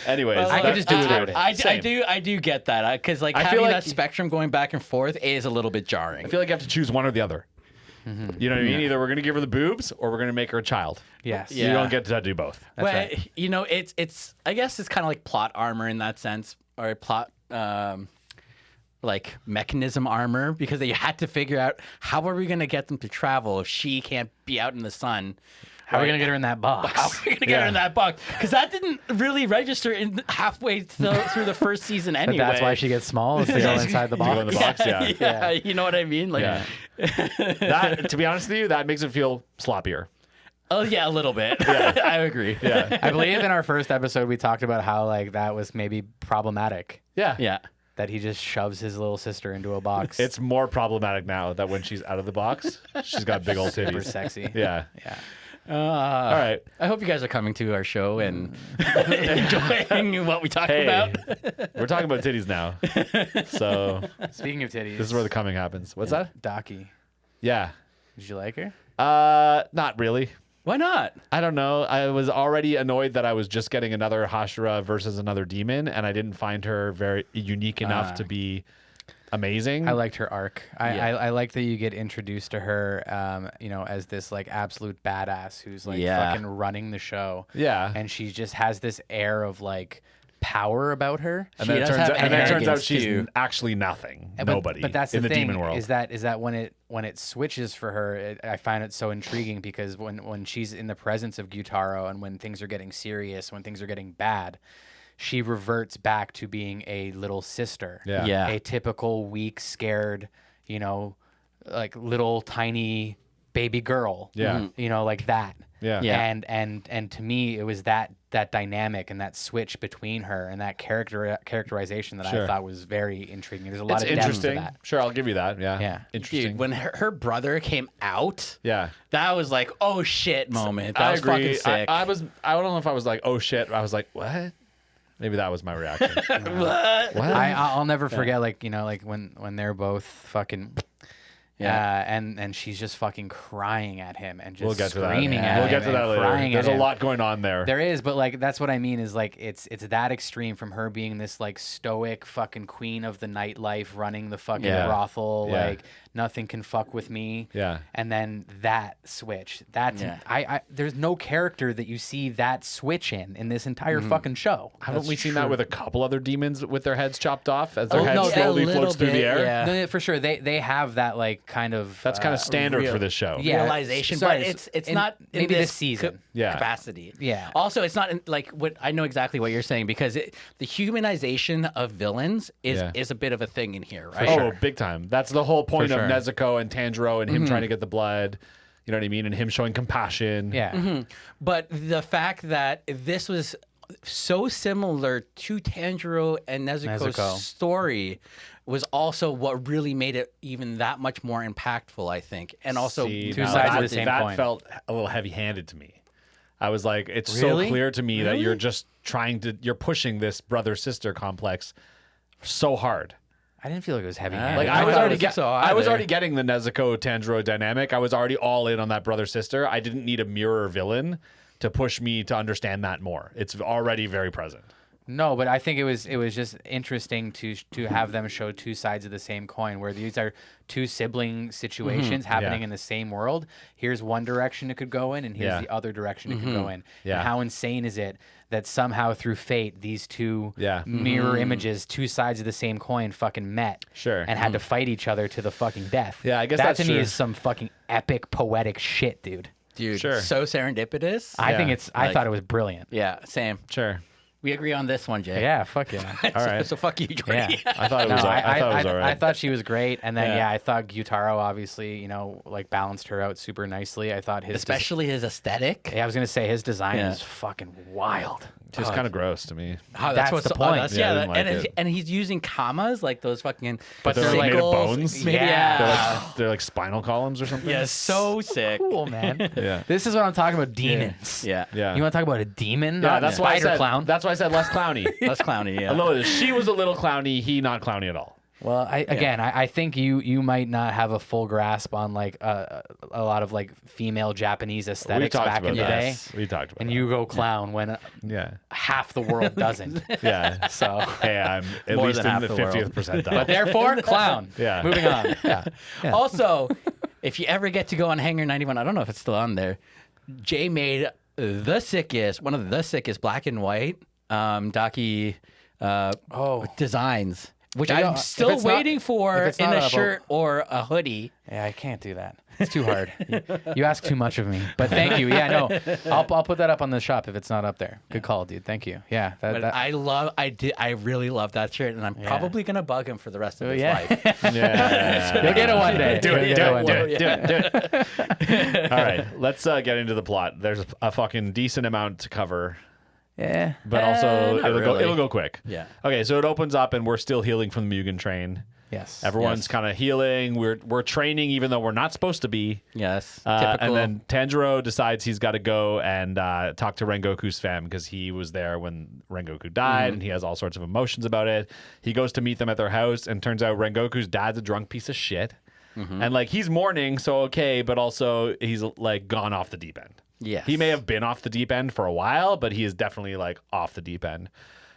[SPEAKER 1] Anyways,
[SPEAKER 3] I could just do without it.
[SPEAKER 2] I do get that because like
[SPEAKER 1] I feel
[SPEAKER 2] having
[SPEAKER 1] like-
[SPEAKER 2] that spectrum going back and forth is a little bit jarring.
[SPEAKER 1] I feel like you have to choose one or the other. You know what I mean? Either we're gonna give her the boobs or we're gonna make her a child.
[SPEAKER 3] Yes.
[SPEAKER 2] Yeah.
[SPEAKER 1] You don't get to do both.
[SPEAKER 3] That's
[SPEAKER 2] well,
[SPEAKER 3] right.
[SPEAKER 2] you know, it's I guess it's kind of like plot armor in that sense, or plot like mechanism armor, because they had to figure out how are we gonna get them to travel if she can't be out in the sun.
[SPEAKER 3] How are we gonna get her in that box?
[SPEAKER 2] How are we gonna get her in that box? Because that didn't really register in halfway through the first season anyway.
[SPEAKER 3] But that's why she gets small, is to go inside the
[SPEAKER 1] Go in the
[SPEAKER 3] box.
[SPEAKER 1] box, yeah.
[SPEAKER 2] yeah, you know what I mean? Like,
[SPEAKER 1] Yeah. That, to be honest with you, that makes it feel sloppier.
[SPEAKER 2] Oh yeah, a little bit. I agree.
[SPEAKER 1] Yeah.
[SPEAKER 3] I believe in our first episode we talked about how like that was maybe problematic.
[SPEAKER 1] Yeah.
[SPEAKER 2] Yeah.
[SPEAKER 3] That he just shoves his little sister into a box.
[SPEAKER 1] It's more problematic now that when she's out of the box, she's got big old
[SPEAKER 3] super
[SPEAKER 1] titties.
[SPEAKER 3] sexy.
[SPEAKER 1] Yeah.
[SPEAKER 3] Yeah.
[SPEAKER 1] All right.
[SPEAKER 2] I hope you guys are coming to our show and enjoying what we talk about.
[SPEAKER 1] We're talking about titties now. So
[SPEAKER 3] Speaking of titties,
[SPEAKER 1] this is where the coming happens. What's that?
[SPEAKER 3] Daki.
[SPEAKER 1] Yeah.
[SPEAKER 3] Did you like her?
[SPEAKER 1] Not really.
[SPEAKER 2] Why not?
[SPEAKER 1] I don't know. I was already annoyed that I was just getting another Hashira versus another demon, and I didn't find her very unique enough to be amazing.
[SPEAKER 3] I liked her arc.
[SPEAKER 2] Yeah.
[SPEAKER 3] I like that you get introduced to her, you know, as this like absolute badass who's like
[SPEAKER 2] Yeah.
[SPEAKER 3] fucking running the show.
[SPEAKER 1] Yeah.
[SPEAKER 3] And she just has this air of like power about her.
[SPEAKER 1] And
[SPEAKER 2] She
[SPEAKER 1] then, it
[SPEAKER 2] does
[SPEAKER 1] turns
[SPEAKER 2] have
[SPEAKER 1] out, and then it turns out
[SPEAKER 2] arrogance,
[SPEAKER 1] she's
[SPEAKER 2] too.
[SPEAKER 1] actually nothing.
[SPEAKER 3] But-
[SPEAKER 1] Nobody.
[SPEAKER 3] But that's
[SPEAKER 1] in
[SPEAKER 3] the
[SPEAKER 1] the
[SPEAKER 3] thing,
[SPEAKER 1] demon world.
[SPEAKER 3] is that when it switches for her, I find it so intriguing because when she's in the presence of Gyutaro and when things are getting serious, when things are getting bad, she reverts back to being a little sister.
[SPEAKER 1] Yeah.
[SPEAKER 2] Yeah.
[SPEAKER 3] A typical weak, scared, you know, like little tiny baby girl.
[SPEAKER 1] Yeah.
[SPEAKER 3] You know, like that.
[SPEAKER 1] Yeah.
[SPEAKER 2] Yeah.
[SPEAKER 3] And to me it was that dynamic and that switch between her and that characterization that
[SPEAKER 1] Sure.
[SPEAKER 3] I thought was very intriguing. There's a lot
[SPEAKER 1] It's
[SPEAKER 3] of depth to
[SPEAKER 1] interesting.
[SPEAKER 3] that.
[SPEAKER 1] Sure, I'll give you that. Yeah.
[SPEAKER 3] Yeah.
[SPEAKER 1] Interesting.
[SPEAKER 2] Dude, when her brother came out,
[SPEAKER 1] yeah.
[SPEAKER 2] that was like, oh shit moment. That
[SPEAKER 1] I
[SPEAKER 2] was
[SPEAKER 1] agree.
[SPEAKER 2] fucking sick.
[SPEAKER 1] I don't know if I was like, oh shit. I was like, what? Maybe that was my reaction.
[SPEAKER 2] What?
[SPEAKER 1] What?
[SPEAKER 3] I'll never forget, like, you know, like when they're both fucking,
[SPEAKER 2] Yeah.
[SPEAKER 3] and she's just fucking crying at him and just
[SPEAKER 1] We'll get to that.
[SPEAKER 3] screaming at him.
[SPEAKER 1] We'll get to that
[SPEAKER 3] and
[SPEAKER 1] later.
[SPEAKER 3] crying
[SPEAKER 1] There's
[SPEAKER 3] at
[SPEAKER 1] a
[SPEAKER 3] him.
[SPEAKER 1] lot going on there.
[SPEAKER 3] There is, but like that's what I mean is like it's that extreme from her being this like stoic fucking queen of the nightlife running the fucking
[SPEAKER 1] Yeah.
[SPEAKER 3] brothel,
[SPEAKER 1] Yeah.
[SPEAKER 3] like nothing can fuck with me.
[SPEAKER 1] Yeah.
[SPEAKER 3] And then that switch. That's
[SPEAKER 2] Yeah.
[SPEAKER 3] I there's no character that you see that switch in this entire fucking show.
[SPEAKER 1] Haven't we seen that with a couple other demons with their heads chopped off as their
[SPEAKER 3] Oh,
[SPEAKER 1] head
[SPEAKER 3] no,
[SPEAKER 1] slowly
[SPEAKER 2] a little
[SPEAKER 1] floats through the
[SPEAKER 2] bit,
[SPEAKER 1] air?
[SPEAKER 2] yeah.
[SPEAKER 3] No, for sure. They have that like kind of
[SPEAKER 1] That's kind of standard
[SPEAKER 2] real-
[SPEAKER 1] for this show.
[SPEAKER 3] yeah,
[SPEAKER 2] realization,
[SPEAKER 3] sorry,
[SPEAKER 2] but it's
[SPEAKER 3] in-
[SPEAKER 2] not in
[SPEAKER 3] maybe this
[SPEAKER 2] this
[SPEAKER 3] season.
[SPEAKER 1] Yeah.
[SPEAKER 2] capacity.
[SPEAKER 3] Yeah.
[SPEAKER 2] Also, it's not in, like what I know exactly what you're saying because the humanization of villains is a bit of a thing in here, right?
[SPEAKER 1] Oh, big time. That's the whole point
[SPEAKER 3] For
[SPEAKER 1] of
[SPEAKER 3] sure.
[SPEAKER 1] Nezuko and Tanjiro and him trying to get the blood. You know what I mean? And him showing compassion.
[SPEAKER 3] Yeah.
[SPEAKER 2] But the fact that this was so similar to Tanjiro and Nezuko's
[SPEAKER 3] Nezuko.
[SPEAKER 2] story was also what really made it even that much more impactful, I think. And also,
[SPEAKER 1] See,
[SPEAKER 3] Two
[SPEAKER 1] now
[SPEAKER 3] sides of
[SPEAKER 1] that-
[SPEAKER 3] the same
[SPEAKER 1] that
[SPEAKER 3] coin.
[SPEAKER 1] felt a little heavy-handed to me. I was like, it's
[SPEAKER 3] Really?
[SPEAKER 1] so clear to me that you're just you're pushing this brother-sister complex so hard.
[SPEAKER 3] I didn't feel like it was heavy.
[SPEAKER 2] Like,
[SPEAKER 1] Like
[SPEAKER 2] I
[SPEAKER 1] I was
[SPEAKER 2] thought
[SPEAKER 1] already
[SPEAKER 2] it was so
[SPEAKER 1] I was
[SPEAKER 2] either.
[SPEAKER 1] already getting the Nezuko Tanjiro dynamic. I was already all in on that brother-sister. I didn't need a mirror villain to push me to understand that more. It's already very present.
[SPEAKER 3] No, but I think it was just interesting to have them show two sides of the same coin, where these are two sibling situations happening
[SPEAKER 1] Yeah.
[SPEAKER 3] in the same world. Here's one direction it could go in, and here's
[SPEAKER 1] Yeah.
[SPEAKER 3] the other direction it could go in.
[SPEAKER 1] Yeah.
[SPEAKER 3] And how insane is it that somehow through fate these two
[SPEAKER 1] Yeah.
[SPEAKER 3] mirror images, two sides of the same coin, fucking met,
[SPEAKER 1] Sure.
[SPEAKER 3] and had to fight each other to the fucking death.
[SPEAKER 1] Yeah, I guess
[SPEAKER 3] that
[SPEAKER 1] that's
[SPEAKER 3] to me
[SPEAKER 1] true.
[SPEAKER 3] is some fucking epic poetic shit, dude.
[SPEAKER 2] dude,
[SPEAKER 1] Sure.
[SPEAKER 2] so serendipitous.
[SPEAKER 3] I think
[SPEAKER 1] Yeah.
[SPEAKER 3] it's. I
[SPEAKER 2] Like-
[SPEAKER 3] thought it was brilliant.
[SPEAKER 2] yeah, same.
[SPEAKER 1] Sure.
[SPEAKER 2] We agree on this one, Jay.
[SPEAKER 3] Yeah, fuck yeah.
[SPEAKER 1] All right.
[SPEAKER 2] So fuck you, Jordy.
[SPEAKER 3] Yeah.
[SPEAKER 1] I thought it
[SPEAKER 3] No,
[SPEAKER 1] was. I thought it was all right.
[SPEAKER 3] I thought she was great, and then
[SPEAKER 1] Yeah.
[SPEAKER 3] yeah, I thought Gyutaro obviously, you know, like balanced her out super nicely. I thought his
[SPEAKER 2] Especially his aesthetic.
[SPEAKER 3] yeah, I was gonna say his design
[SPEAKER 2] Yeah.
[SPEAKER 3] is fucking wild.
[SPEAKER 1] Just kind of gross to me.
[SPEAKER 2] Oh,
[SPEAKER 3] That's
[SPEAKER 2] what's
[SPEAKER 3] the point.
[SPEAKER 2] that's-
[SPEAKER 1] Yeah, I
[SPEAKER 2] yeah,
[SPEAKER 1] didn't like
[SPEAKER 2] and
[SPEAKER 1] it.
[SPEAKER 2] and he's using commas like those fucking.
[SPEAKER 3] But
[SPEAKER 1] they're like made of
[SPEAKER 2] singles.
[SPEAKER 1] bones?
[SPEAKER 2] Maybe,
[SPEAKER 3] Yeah.
[SPEAKER 1] They're like spinal columns or something.
[SPEAKER 2] Yeah, so sick.
[SPEAKER 3] Cool, man.
[SPEAKER 1] Yeah.
[SPEAKER 3] This is what I'm talking about. Demons.
[SPEAKER 2] Yeah.
[SPEAKER 1] Yeah.
[SPEAKER 3] You want to talk about a demon?
[SPEAKER 1] Yeah,
[SPEAKER 3] Not
[SPEAKER 1] that's
[SPEAKER 3] a
[SPEAKER 1] why I
[SPEAKER 3] spider
[SPEAKER 1] said
[SPEAKER 3] clown.
[SPEAKER 1] That's why I said less clowny.
[SPEAKER 2] That's clowny. Yeah.
[SPEAKER 1] A little, she was a little clowny. He not clowny at all.
[SPEAKER 3] Well, I think you might not have a full grasp on like a lot of like female Japanese
[SPEAKER 1] We
[SPEAKER 3] aesthetics
[SPEAKER 1] talked
[SPEAKER 3] back
[SPEAKER 1] about
[SPEAKER 3] in the day,
[SPEAKER 1] that. We talked about
[SPEAKER 3] and
[SPEAKER 1] that.
[SPEAKER 3] you go clown when
[SPEAKER 1] Yeah.
[SPEAKER 3] half the world doesn't.
[SPEAKER 1] Yeah.
[SPEAKER 3] So.
[SPEAKER 1] Hey, I'm at
[SPEAKER 2] More
[SPEAKER 1] least
[SPEAKER 2] than
[SPEAKER 1] in
[SPEAKER 2] half
[SPEAKER 1] the
[SPEAKER 2] the world.
[SPEAKER 1] 50th percentile.
[SPEAKER 3] But therefore, clown.
[SPEAKER 1] Yeah.
[SPEAKER 3] Moving on. Yeah.
[SPEAKER 2] Also, if you ever get to go on Hangar 91, I don't know if it's still on there. Jay made one of the sickest black and white Daki designs. which
[SPEAKER 3] You know,
[SPEAKER 2] I'm
[SPEAKER 3] if
[SPEAKER 2] still
[SPEAKER 3] it's not-
[SPEAKER 2] waiting for
[SPEAKER 3] if it's
[SPEAKER 2] in
[SPEAKER 3] not
[SPEAKER 2] a
[SPEAKER 3] about-
[SPEAKER 2] shirt or a hoodie.
[SPEAKER 3] Yeah, I can't do that. It's too hard. You ask too much of me. But thank you. Yeah, no, I'll put that up on the shop if it's not up there. Good call, dude. Thank you. Yeah,
[SPEAKER 2] But I really love that shirt, and I'm probably gonna bug him for the rest of his life.
[SPEAKER 1] Yeah.
[SPEAKER 3] You'll get it one day.
[SPEAKER 1] Do
[SPEAKER 3] You'll
[SPEAKER 1] it.
[SPEAKER 3] get
[SPEAKER 1] Do
[SPEAKER 3] one
[SPEAKER 1] it.
[SPEAKER 3] day.
[SPEAKER 1] Do it. All right. Let's get into the plot. There's a fucking decent amount to cover.
[SPEAKER 3] Yeah.
[SPEAKER 1] But also,
[SPEAKER 2] not really.
[SPEAKER 1] it'll go quick.
[SPEAKER 2] Yeah.
[SPEAKER 1] Okay, so it opens up, and we're still healing from the Mugen train.
[SPEAKER 3] Yes.
[SPEAKER 1] Everyone's kind of healing. We're training, even though we're not supposed to be.
[SPEAKER 2] Yes,
[SPEAKER 1] And
[SPEAKER 2] typical.
[SPEAKER 1] then Tanjiro decides he's got to go and talk to Rengoku's fam because he was there when Rengoku died, and he has all sorts of emotions about it. He goes to meet them at their house, and turns out Rengoku's dad's a drunk piece of shit. And like he's mourning, so okay, but also he's like gone off the deep end.
[SPEAKER 2] Yes.
[SPEAKER 1] He may have been off the deep end for a while, but he is definitely like off the deep end.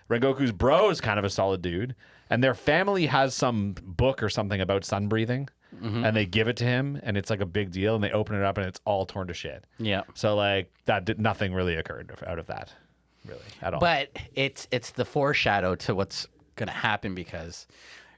[SPEAKER 1] Rengoku's bro is kind of a solid dude, and their family has some book or something about sun breathing, and they give it to him, and it's like a big deal, and they open it up, and it's all torn to shit.
[SPEAKER 2] Yeah.
[SPEAKER 1] So like nothing really occurred out of that, really at all.
[SPEAKER 2] But it's the foreshadow to what's gonna happen, because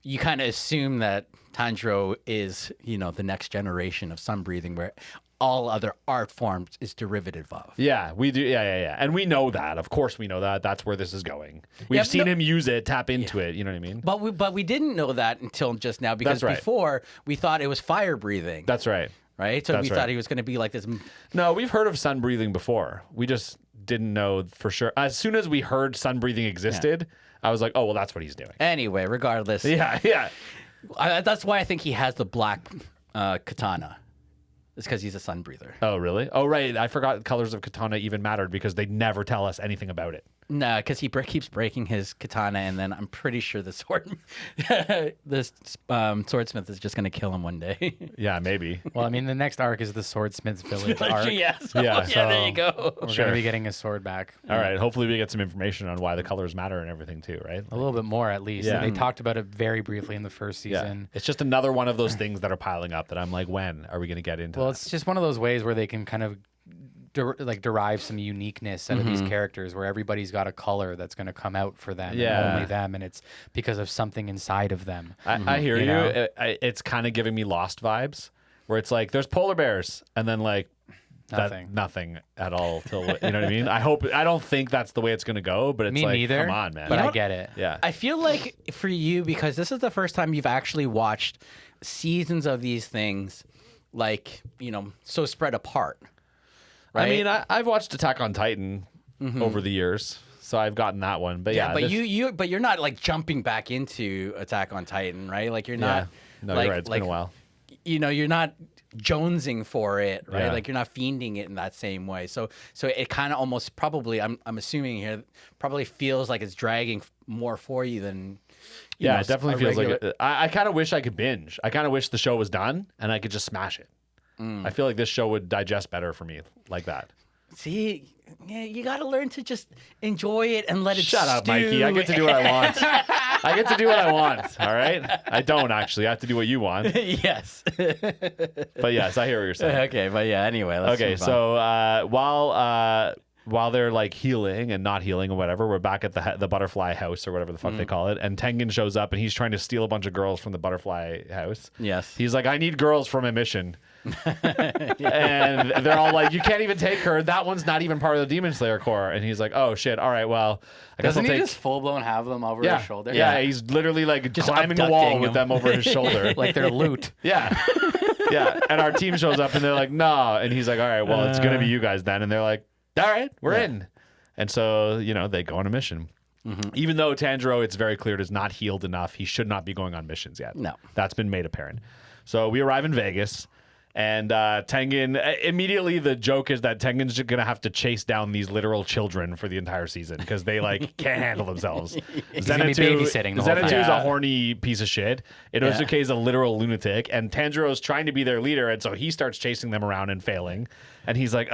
[SPEAKER 2] you kind of assume that Tanjiro is, the next generation of sun breathing, where all other art forms is derivative of.
[SPEAKER 1] Yeah, we do. Yeah. And we know that. Of course, we know that. That's where this is going. We've seen him use it, tap into it. You know what I mean?
[SPEAKER 2] But we didn't know that until just now, because
[SPEAKER 1] That's right.
[SPEAKER 2] before we thought it was fire breathing.
[SPEAKER 1] That's right.
[SPEAKER 2] right. So
[SPEAKER 1] That's
[SPEAKER 2] we
[SPEAKER 1] right.
[SPEAKER 2] thought he was going to be like this.
[SPEAKER 1] No, we've heard of sun breathing before. We just didn't know for sure. As soon as we heard sun breathing existed, I was like, oh, well, that's what he's doing.
[SPEAKER 2] Anyway, regardless,
[SPEAKER 1] Yeah.
[SPEAKER 2] that's why I think he has the black katana. It's because he's a sun breather.
[SPEAKER 1] Oh, really? Oh, right. I forgot colors of katana even mattered because they never tell us anything about it.
[SPEAKER 2] No, because he keeps breaking his katana, and then I'm pretty sure the swordsmith is just going to kill him one day.
[SPEAKER 1] Yeah, maybe.
[SPEAKER 3] Well, I mean, the next arc is the Swordsmith Village Arc.
[SPEAKER 2] Yes.
[SPEAKER 1] Yeah,
[SPEAKER 2] There you go.
[SPEAKER 3] We're
[SPEAKER 1] Sure.
[SPEAKER 3] going to be getting his sword back.
[SPEAKER 1] All right. Hopefully we get some information on why the colors matter and everything too, right?
[SPEAKER 3] A little bit more, at least.
[SPEAKER 1] Yeah.
[SPEAKER 3] They talked about it very briefly in the first season.
[SPEAKER 1] It's just another one of those things that are piling up that I'm like, when are we going to get into
[SPEAKER 3] Well,
[SPEAKER 1] that?
[SPEAKER 3] it's just one of those ways where they can kind of derive some uniqueness out of these characters, where everybody's got a color that's going to come out for them,
[SPEAKER 1] Yeah.
[SPEAKER 3] and only them, and it's because of something inside of them.
[SPEAKER 1] I hear
[SPEAKER 3] You
[SPEAKER 1] you.
[SPEAKER 3] know?
[SPEAKER 1] It's kind of giving me Lost vibes, where it's like there's polar bears, and then like nothing at all. Till you know what I mean? I don't think that's the way it's gonna go, but it's
[SPEAKER 3] Me
[SPEAKER 1] like,
[SPEAKER 3] neither.
[SPEAKER 1] come on, man.
[SPEAKER 3] But
[SPEAKER 2] You know
[SPEAKER 3] I
[SPEAKER 2] what?
[SPEAKER 3] get it.
[SPEAKER 1] Yeah.
[SPEAKER 2] I feel like for you, because this is the first time you've actually watched seasons of these things, like, so spread apart. Right?
[SPEAKER 1] I mean, I've watched Attack on Titan over the years, so I've gotten that one. But yeah,
[SPEAKER 2] but
[SPEAKER 1] this-
[SPEAKER 2] but you're not like jumping back into Attack on Titan, right? Like you're not.
[SPEAKER 1] No,
[SPEAKER 2] like,
[SPEAKER 1] you're right. It's been a while.
[SPEAKER 2] You're not jonesing for it, right?
[SPEAKER 1] Yeah.
[SPEAKER 2] Like you're not fiending it in that same way. So it kind of almost probably, I'm assuming here, probably feels like it's dragging more for you than.
[SPEAKER 1] Yeah, it definitely feels like
[SPEAKER 2] regular-
[SPEAKER 1] it. I kind of wish I could binge. I kind of wish the show was done and I could just smash it. I feel like this show would digest better for me like that.
[SPEAKER 2] See, yeah, you got to learn to just enjoy it and let it
[SPEAKER 1] Shut up,
[SPEAKER 2] stew.
[SPEAKER 1] Mikey. I get to do what I want. I get to do what I want. All right. I don't actually. I have to do what you want.
[SPEAKER 2] Yes.
[SPEAKER 1] But yes, I hear what you're saying.
[SPEAKER 2] Okay, but yeah. Anyway, let's
[SPEAKER 1] Okay,
[SPEAKER 2] move on.
[SPEAKER 1] so while they're like healing and not healing or whatever, we're back at the butterfly house or whatever the fuck they call it, and Tengen shows up and he's trying to steal a bunch of girls from the butterfly house.
[SPEAKER 2] Yes.
[SPEAKER 1] He's like, I need girls for my mission. And they're all like, you can't even take her. That one's not even part of the Demon Slayer Corps. And he's like, oh shit. All right, well, I guess
[SPEAKER 3] Doesn't
[SPEAKER 1] I'll
[SPEAKER 3] he
[SPEAKER 1] take.
[SPEAKER 3] just full blown have them over
[SPEAKER 1] Yeah,
[SPEAKER 3] his shoulder?
[SPEAKER 1] yeah, he's literally like
[SPEAKER 2] Just
[SPEAKER 1] climbing the wall
[SPEAKER 2] abducting
[SPEAKER 1] with
[SPEAKER 2] them.
[SPEAKER 1] them over his shoulder.
[SPEAKER 3] like they're loot.
[SPEAKER 1] Yeah. Yeah. And our team shows up and they're like, nah. And he's like, all right, well, it's going to be you guys then. And they're like, all right, we're in. And so, they go on a mission. Even though Tanjiro, it's very clear, is not healed enough, he should not be going on missions yet.
[SPEAKER 2] No.
[SPEAKER 1] That's been made apparent. So we arrive in Vegas. And Tengen, immediately the joke is that Tengen's just going to have to chase down these literal children for the entire season because they can't handle themselves.
[SPEAKER 3] gonna be babysitting the whole time.
[SPEAKER 1] Zenitsu's
[SPEAKER 2] Yeah.
[SPEAKER 1] a horny piece of shit. Inosuke is a literal lunatic. And Tanjiro's trying to be their leader. And so he starts chasing them around and failing. And he's like,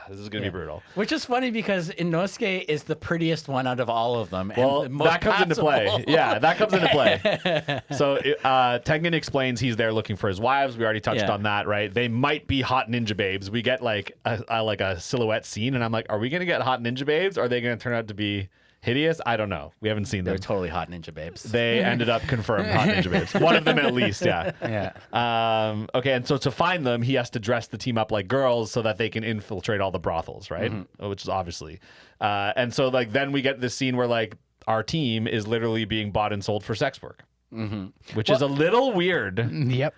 [SPEAKER 1] this is going to be brutal.
[SPEAKER 2] Which is funny because Inosuke is the prettiest one out of all of them.
[SPEAKER 1] Well,
[SPEAKER 2] and the most
[SPEAKER 1] that comes into play.
[SPEAKER 2] passable.
[SPEAKER 1] Yeah, that comes into play. So Tengen explains he's there looking for his wives. We already touched
[SPEAKER 2] Yeah.
[SPEAKER 1] on that, right? They might be hot ninja babes. We get like a silhouette scene, and I'm like, are we gonna get hot ninja babes? Or are they gonna turn out to be, Hideous? I don't know. We haven't seen
[SPEAKER 2] They're
[SPEAKER 1] them.
[SPEAKER 2] totally hot ninja babes.
[SPEAKER 1] They ended up confirmed hot ninja babes. One of them at least, yeah.
[SPEAKER 3] Yeah.
[SPEAKER 1] Okay, and so to find them, he has to dress the team up like girls so that they can infiltrate all the brothels, right? Which is obviously. And so like then we get this scene where like our team is literally being bought and sold for sex work, which is a little weird.
[SPEAKER 3] Yep.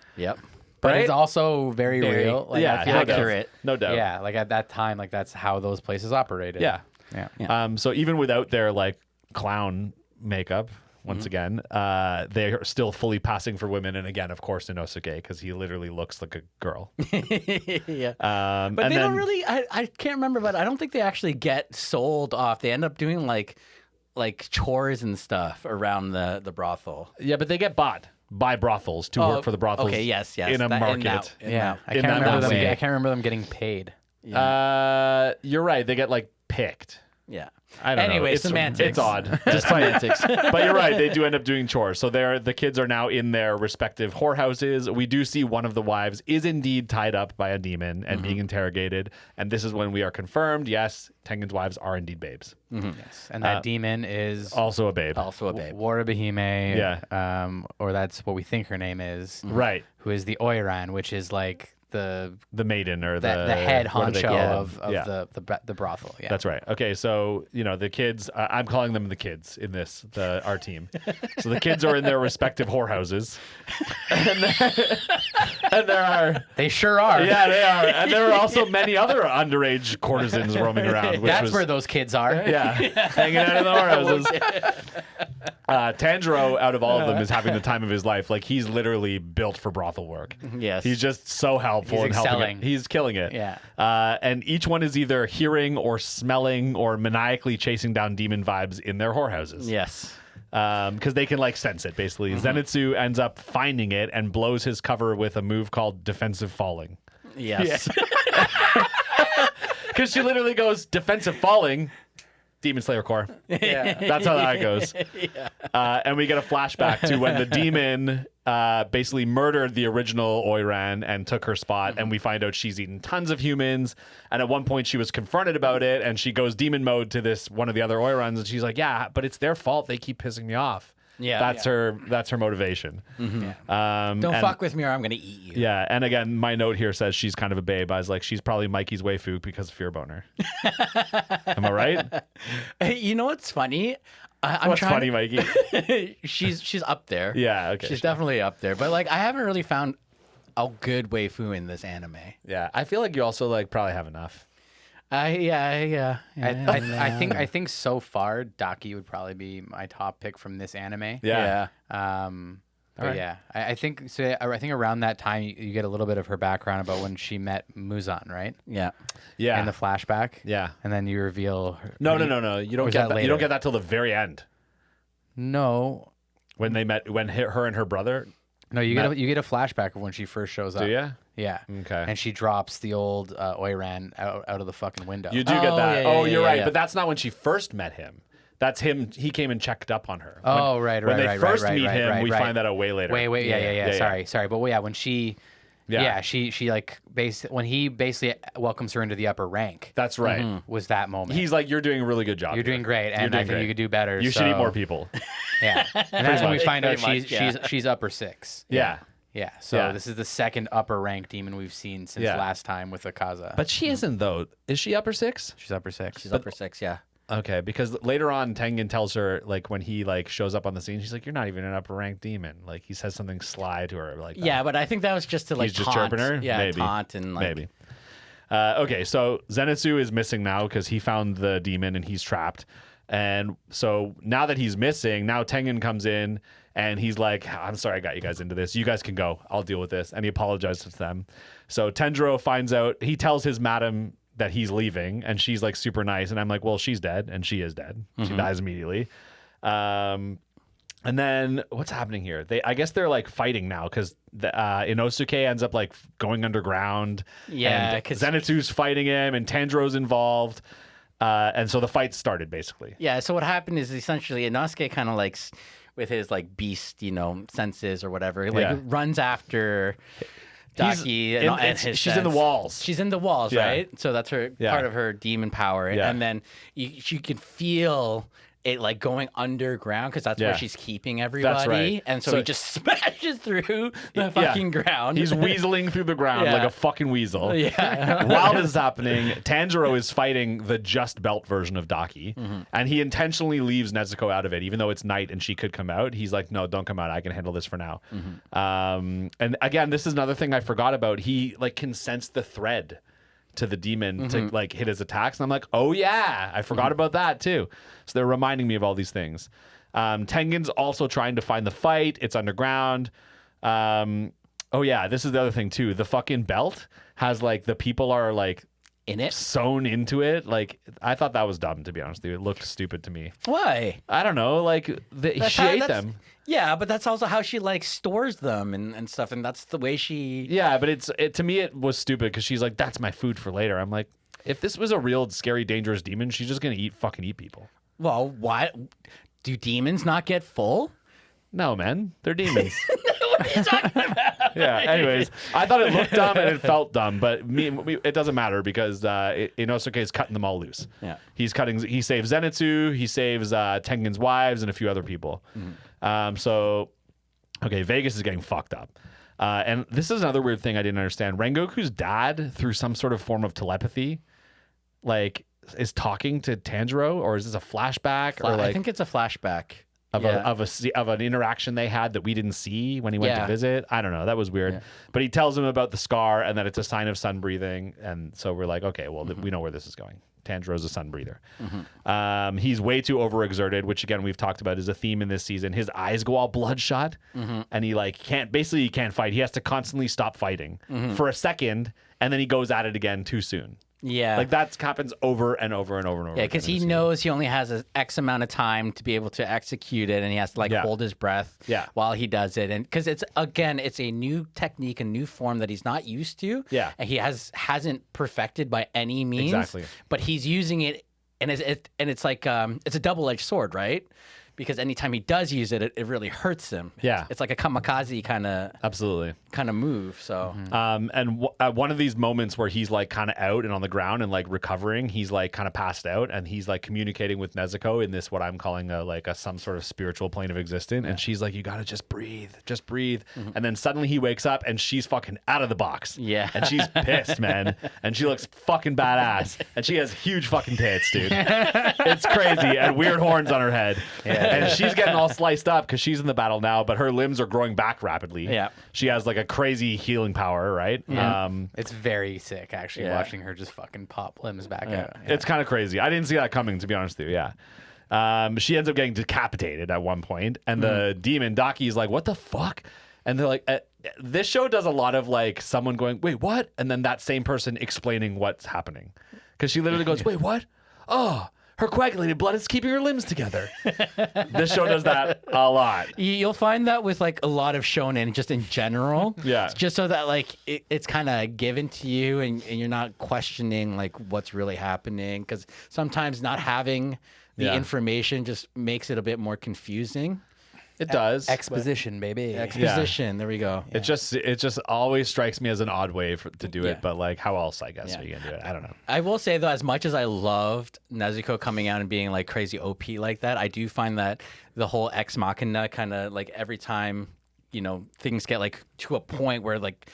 [SPEAKER 3] But
[SPEAKER 1] Right?
[SPEAKER 3] it's also very real. Like,
[SPEAKER 1] yeah,
[SPEAKER 3] I feel
[SPEAKER 1] no
[SPEAKER 3] like
[SPEAKER 1] doubt.
[SPEAKER 2] accurate.
[SPEAKER 1] No doubt.
[SPEAKER 3] Yeah, like at that time, like that's how those places operated.
[SPEAKER 1] Yeah.
[SPEAKER 3] Yeah.
[SPEAKER 1] So even without their like clown makeup, once again, they're still fully passing for women. And again, of course, Inosuke, because he literally looks like a girl.
[SPEAKER 2] Yeah.
[SPEAKER 1] But
[SPEAKER 2] But they don't really. I can't remember, but I don't think they actually get sold off. They end up doing like chores and stuff around the brothel.
[SPEAKER 1] Yeah, but they get bought by brothels to work for the brothels.
[SPEAKER 2] Okay, yes.
[SPEAKER 1] In a market.
[SPEAKER 3] Yeah. I
[SPEAKER 1] in
[SPEAKER 3] can't
[SPEAKER 1] that
[SPEAKER 3] remember them.
[SPEAKER 1] way.
[SPEAKER 3] I can't remember them getting paid.
[SPEAKER 1] You're right. They get like picked.
[SPEAKER 2] Yeah.
[SPEAKER 1] I don't know.
[SPEAKER 2] Anyway,
[SPEAKER 1] It's
[SPEAKER 2] semantics.
[SPEAKER 1] It's odd. Just semantics. But you're right. They do end up doing chores. So the kids are now in their respective whorehouses. We do see one of the wives is indeed tied up by a demon and being interrogated. And this is when we are confirmed. Yes, Tengen's wives are indeed babes.
[SPEAKER 3] Yes. And that demon is
[SPEAKER 1] Also a babe.
[SPEAKER 2] Also a babe.
[SPEAKER 3] Warabahime.
[SPEAKER 1] Yeah.
[SPEAKER 3] Or that's what we think her name is.
[SPEAKER 1] Right.
[SPEAKER 3] Who is the Oiran, which is like the
[SPEAKER 1] maiden or
[SPEAKER 3] the head
[SPEAKER 1] what do they
[SPEAKER 3] honcho
[SPEAKER 1] call
[SPEAKER 3] of
[SPEAKER 1] them? Yeah.
[SPEAKER 3] the brothel. Yeah.
[SPEAKER 1] That's right. Okay, so the kids. I'm calling them the kids in this our team. So the kids are in their respective whorehouses, and there are.
[SPEAKER 3] They sure are.
[SPEAKER 1] Yeah, they are, and there are also many other underage courtesans roaming around. Which
[SPEAKER 3] That's
[SPEAKER 1] was,
[SPEAKER 3] where those kids are.
[SPEAKER 1] yeah, hanging out in the whorehouses. Tanjiro, out of all of them, is having the time of his life. Like he's literally built for brothel work.
[SPEAKER 2] Yes.
[SPEAKER 1] He's just so helpful
[SPEAKER 3] He's
[SPEAKER 1] and helping.
[SPEAKER 3] excelling.
[SPEAKER 1] He's killing it.
[SPEAKER 3] Yeah.
[SPEAKER 1] And each one is either hearing or smelling or maniacally chasing down demon vibes in their whorehouses.
[SPEAKER 2] Yes.
[SPEAKER 1] Because they can like sense it basically. Zenitsu ends up finding it and blows his cover with a move called defensive falling.
[SPEAKER 2] Yes.
[SPEAKER 1] Because she literally goes defensive falling. Demon Slayer core.
[SPEAKER 3] Yeah.
[SPEAKER 1] That's how that goes. And we get a flashback to when the demon basically murdered the original Oiran and took her spot. And we find out she's eaten tons of humans. And at one point she was confronted about it. And she goes demon mode to one of the other Oirans. And she's like, yeah, but it's their fault. They keep pissing me off.
[SPEAKER 2] Yeah.
[SPEAKER 1] That's her motivation.
[SPEAKER 2] Don't fuck with me or I'm gonna eat you.
[SPEAKER 1] Yeah. And again, my note here says she's kind of a babe. I was like, she's probably Mikey's waifu because of fear boner. Am I right?
[SPEAKER 2] Hey, you know what's funny? I'm
[SPEAKER 1] What's funny, Mikey?
[SPEAKER 2] she's up there.
[SPEAKER 1] Yeah. Okay.
[SPEAKER 2] She's definitely up there. But like I haven't really found a good waifu in this anime.
[SPEAKER 1] Yeah. I feel like you also like probably have enough.
[SPEAKER 2] Yeah.
[SPEAKER 3] I think so far Daki would probably be my top pick from this anime.
[SPEAKER 1] Yeah.
[SPEAKER 3] But
[SPEAKER 1] right.
[SPEAKER 3] yeah, I think so. I think around that time you get a little bit of her background about when she met Muzan, right?
[SPEAKER 2] Yeah.
[SPEAKER 1] Yeah.
[SPEAKER 3] In the flashback.
[SPEAKER 1] Yeah.
[SPEAKER 3] And then you reveal.
[SPEAKER 1] No. You don't
[SPEAKER 3] is
[SPEAKER 1] get
[SPEAKER 3] that
[SPEAKER 1] that. You don't
[SPEAKER 3] later?
[SPEAKER 1] get that till the very end
[SPEAKER 3] No,
[SPEAKER 1] when they met. When her and her brother.
[SPEAKER 3] no, you get a flashback of when she first shows up.
[SPEAKER 1] Do you?
[SPEAKER 3] Yeah.
[SPEAKER 1] Okay.
[SPEAKER 3] And she drops the old Oiran out of the fucking window.
[SPEAKER 1] You do
[SPEAKER 2] Oh,
[SPEAKER 1] get that.
[SPEAKER 2] yeah,
[SPEAKER 1] Oh,
[SPEAKER 2] yeah,
[SPEAKER 1] you're
[SPEAKER 2] yeah,
[SPEAKER 1] right.
[SPEAKER 2] yeah.
[SPEAKER 1] But that's not when she first met him. That's him. He came and checked up on her.
[SPEAKER 3] Oh,
[SPEAKER 1] When-
[SPEAKER 3] right,
[SPEAKER 1] When
[SPEAKER 3] right,
[SPEAKER 1] they
[SPEAKER 3] right,
[SPEAKER 1] first
[SPEAKER 3] right,
[SPEAKER 1] meet
[SPEAKER 3] right,
[SPEAKER 1] him,
[SPEAKER 3] right,
[SPEAKER 1] we
[SPEAKER 3] right.
[SPEAKER 1] find that out way later.
[SPEAKER 3] Wait, yeah. Sorry, but yeah, when she, she like when he basically welcomes her into the upper rank,
[SPEAKER 1] That's right.
[SPEAKER 3] was that moment.
[SPEAKER 1] He's like, you're doing a really good job.
[SPEAKER 3] You're doing great, and I think you could do better.
[SPEAKER 1] You should eat more people.
[SPEAKER 3] Yeah, and that's when we
[SPEAKER 1] much.
[SPEAKER 3] find out
[SPEAKER 2] Pretty much,
[SPEAKER 3] she's upper 6.
[SPEAKER 1] Yeah.
[SPEAKER 3] Yeah, so
[SPEAKER 1] Yeah.
[SPEAKER 3] this is the second upper rank demon we've seen since
[SPEAKER 1] Yeah.
[SPEAKER 3] last time with Akaza.
[SPEAKER 1] But she isn't though. Is she upper 6?
[SPEAKER 3] she's upper 6.
[SPEAKER 2] She's upper 6, yeah.
[SPEAKER 1] Okay, because later on, Tengen tells her, like, when he, like, shows up on the scene, she's like, you're not even an upper-ranked demon. Like, he says something sly to her, like that.
[SPEAKER 2] Yeah, but I think that was just to like
[SPEAKER 1] He's just
[SPEAKER 2] taunt.
[SPEAKER 1] chirping her?
[SPEAKER 2] Yeah,
[SPEAKER 1] Maybe.
[SPEAKER 2] taunt and like
[SPEAKER 1] Maybe. Okay, so Zenitsu is missing now because he found the demon and he's trapped. And so now that he's missing, now Tengen comes in and he's like, I'm sorry I got you guys into this. You guys can go. I'll deal with this. And he apologizes to them. So Tenjiro finds out, he tells his madam that he's leaving and she's like super nice. And I'm like, well, she's dead. And she is dead. She dies immediately. And then what's happening here? I guess they're like fighting now because Inosuke ends up like going underground.
[SPEAKER 2] Yeah,
[SPEAKER 1] and
[SPEAKER 2] 'cause-
[SPEAKER 1] Zenitsu's fighting him and Tanjiro's involved. And so the fight started basically.
[SPEAKER 2] Yeah, so what happened is essentially Inosuke kind of like with his like beast, senses or whatever, like
[SPEAKER 1] Yeah.
[SPEAKER 2] runs after Daki his
[SPEAKER 1] she's in the
[SPEAKER 2] sense.
[SPEAKER 1] walls.
[SPEAKER 2] She's in the walls,
[SPEAKER 1] Yeah.
[SPEAKER 2] right? So that's her
[SPEAKER 1] Yeah.
[SPEAKER 2] part of her demon power.
[SPEAKER 1] Yeah.
[SPEAKER 2] And then you can feel it like going underground because that's where
[SPEAKER 1] Yeah.
[SPEAKER 2] she's keeping everybody.
[SPEAKER 1] right.
[SPEAKER 2] And so,
[SPEAKER 1] So-
[SPEAKER 2] he just smashes through the fucking ground.
[SPEAKER 1] He's weaseling through the ground
[SPEAKER 2] Yeah.
[SPEAKER 1] like a fucking weasel.
[SPEAKER 2] Yeah.
[SPEAKER 1] While this is happening, Tanjiro is fighting the just belt version of Daki, and he intentionally leaves Nezuko out of it, even though it's night and she could come out. He's like, no, don't come out. I can handle this for now. And again, this is another thing I forgot about. He like can sense the thread to the demon to like hit his attacks, and I'm like, oh yeah, I forgot about that too. So they're reminding me of all these things. Tengen's also trying to find the fight. It's underground. Oh yeah, this is the other thing too. The fucking belt has like the people are like
[SPEAKER 2] In it?
[SPEAKER 1] sewn into it. Like I thought that was dumb, to be honest with you. It looked stupid to me.
[SPEAKER 2] Why?
[SPEAKER 1] I don't know. Like she ate them.
[SPEAKER 2] Yeah, but that's also how she like stores them and stuff, and that's the way she.
[SPEAKER 1] Yeah, but to me it was stupid because she's like, that's my food for later. I'm like, if this was a real scary, dangerous demon, she's just gonna eat people.
[SPEAKER 2] Well, why do demons not get full?
[SPEAKER 1] No, man, they're demons. Yeah. Anyways, I thought it looked dumb and it felt dumb, but it doesn't matter because Inosuke is cutting them all loose.
[SPEAKER 2] Yeah.
[SPEAKER 1] He saves Zenitsu, he saves Tengen's wives and a few other people. So, okay, Vegas is getting fucked up. And this is another weird thing I didn't understand. Rengoku's dad, through some sort of form of telepathy, like is talking to Tanjiro, or is this a flashback? Or like
[SPEAKER 2] I think it's a flashback.
[SPEAKER 1] of an interaction they had that we didn't see when he went to visit. I don't know. That was weird.
[SPEAKER 2] Yeah.
[SPEAKER 1] But he tells him about the scar and that it's a sign of sun breathing. And so we're like, okay, well, we know where this is going. Tanjiro's a sun breather. He's way too overexerted, which again we've talked about is a theme in this season. His eyes go all bloodshot, and he like can't fight. He has to constantly stop fighting for a second, and then he goes at it again too soon.
[SPEAKER 2] Yeah.
[SPEAKER 1] Like that happens over and over and over and over.
[SPEAKER 2] Yeah, because he knows he only has an X amount of time to be able to execute it, and he has to like hold his breath while he does it. And because it's a new technique, a new form that he's not used to.
[SPEAKER 1] Yeah.
[SPEAKER 2] And he hasn't perfected by any means.
[SPEAKER 1] Exactly.
[SPEAKER 2] But he's using it, and it's like it's a double-edged sword, right? Because anytime he does use it, it really hurts him.
[SPEAKER 1] Yeah.
[SPEAKER 2] It's like a kamikaze kind of move. So
[SPEAKER 1] And at one of these moments where he's like kind of out and on the ground and like recovering, he's like kind of passed out and he's like communicating with Nezuko in this what I'm calling some sort of spiritual plane of existence. And she's like, you gotta just breathe. And then suddenly he wakes up and she's fucking out of the box.
[SPEAKER 2] Yeah.
[SPEAKER 1] And she's pissed, man. And she looks fucking badass. And she has huge fucking tits, dude. It's crazy. And weird horns on her head.
[SPEAKER 3] Yeah.
[SPEAKER 1] And she's getting all sliced up because she's in the battle now, but her limbs are growing back rapidly.
[SPEAKER 2] Yeah.
[SPEAKER 1] She has like a crazy healing power, right?
[SPEAKER 2] Yeah.
[SPEAKER 3] It's very sick, actually, watching her just fucking pop limbs back out. Yeah.
[SPEAKER 1] It's kind of crazy. I didn't see that coming, to be honest with you. Yeah. She ends up getting decapitated at one point, and the demon Daki is like, "What the fuck?" And they're like, "This show does a lot of like someone going, wait, what?" And then that same person explaining what's happening, because she literally goes, "Wait, what? Oh." Her coagulated blood is keeping her limbs together. This show does that a lot.
[SPEAKER 2] you'll find that with like a lot of shonen just in general.
[SPEAKER 1] Yeah.
[SPEAKER 2] Just so that like it's kind of given to you and you're not questioning like what's really happening. Because sometimes not having the information just makes it a bit more confusing.
[SPEAKER 1] It does.
[SPEAKER 3] Exposition, baby.
[SPEAKER 2] Exposition. There we go.
[SPEAKER 1] It just always strikes me as an odd way to do it, but like how else I guess are you gonna do it? I don't know.
[SPEAKER 2] I will say though, as much as I loved Nezuko coming out and being like crazy OP like that, I do find that the whole Ex Machina kind of like every time, things get like to a point where like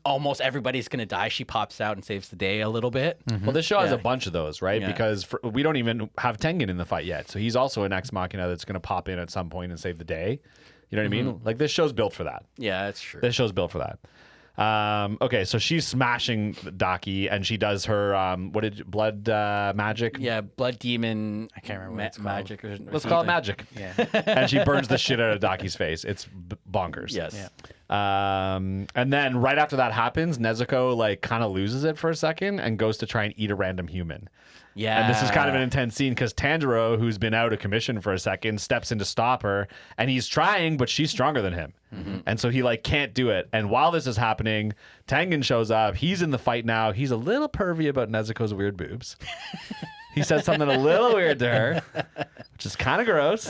[SPEAKER 2] almost everybody's gonna die, she pops out and saves the day a little bit.
[SPEAKER 1] Well, this show has a bunch of those, right?
[SPEAKER 2] Yeah.
[SPEAKER 1] Because we don't even have Tengen in the fight yet, so he's also an Ex Machina that's going to pop in at some point and save the day. You know what I mean? Like this show's built for that.
[SPEAKER 2] Yeah, that's true.
[SPEAKER 1] This show's built for that. Okay, so she's smashing Daki, and she does her blood magic?
[SPEAKER 2] Yeah, blood demon.
[SPEAKER 3] I can't remember what it's called.
[SPEAKER 2] Magic.
[SPEAKER 1] Let's call it magic.
[SPEAKER 3] Yeah.
[SPEAKER 1] And she burns the shit out of Daki's face. It's bonkers.
[SPEAKER 2] Yes.
[SPEAKER 3] Yeah.
[SPEAKER 1] And then right after that happens, Nezuko like kind of loses it for a second and goes to try and eat a random human.
[SPEAKER 2] Yeah.
[SPEAKER 1] And this is kind of an intense scene because Tanjiro, who's been out of commission for a second, steps in to stop her, and he's trying, but she's stronger than him. And so he like can't do it. And while this is happening, Tengen shows up. He's in the fight now. He's a little pervy about Nezuko's weird boobs. He said something a little weird to her. which is kind of gross.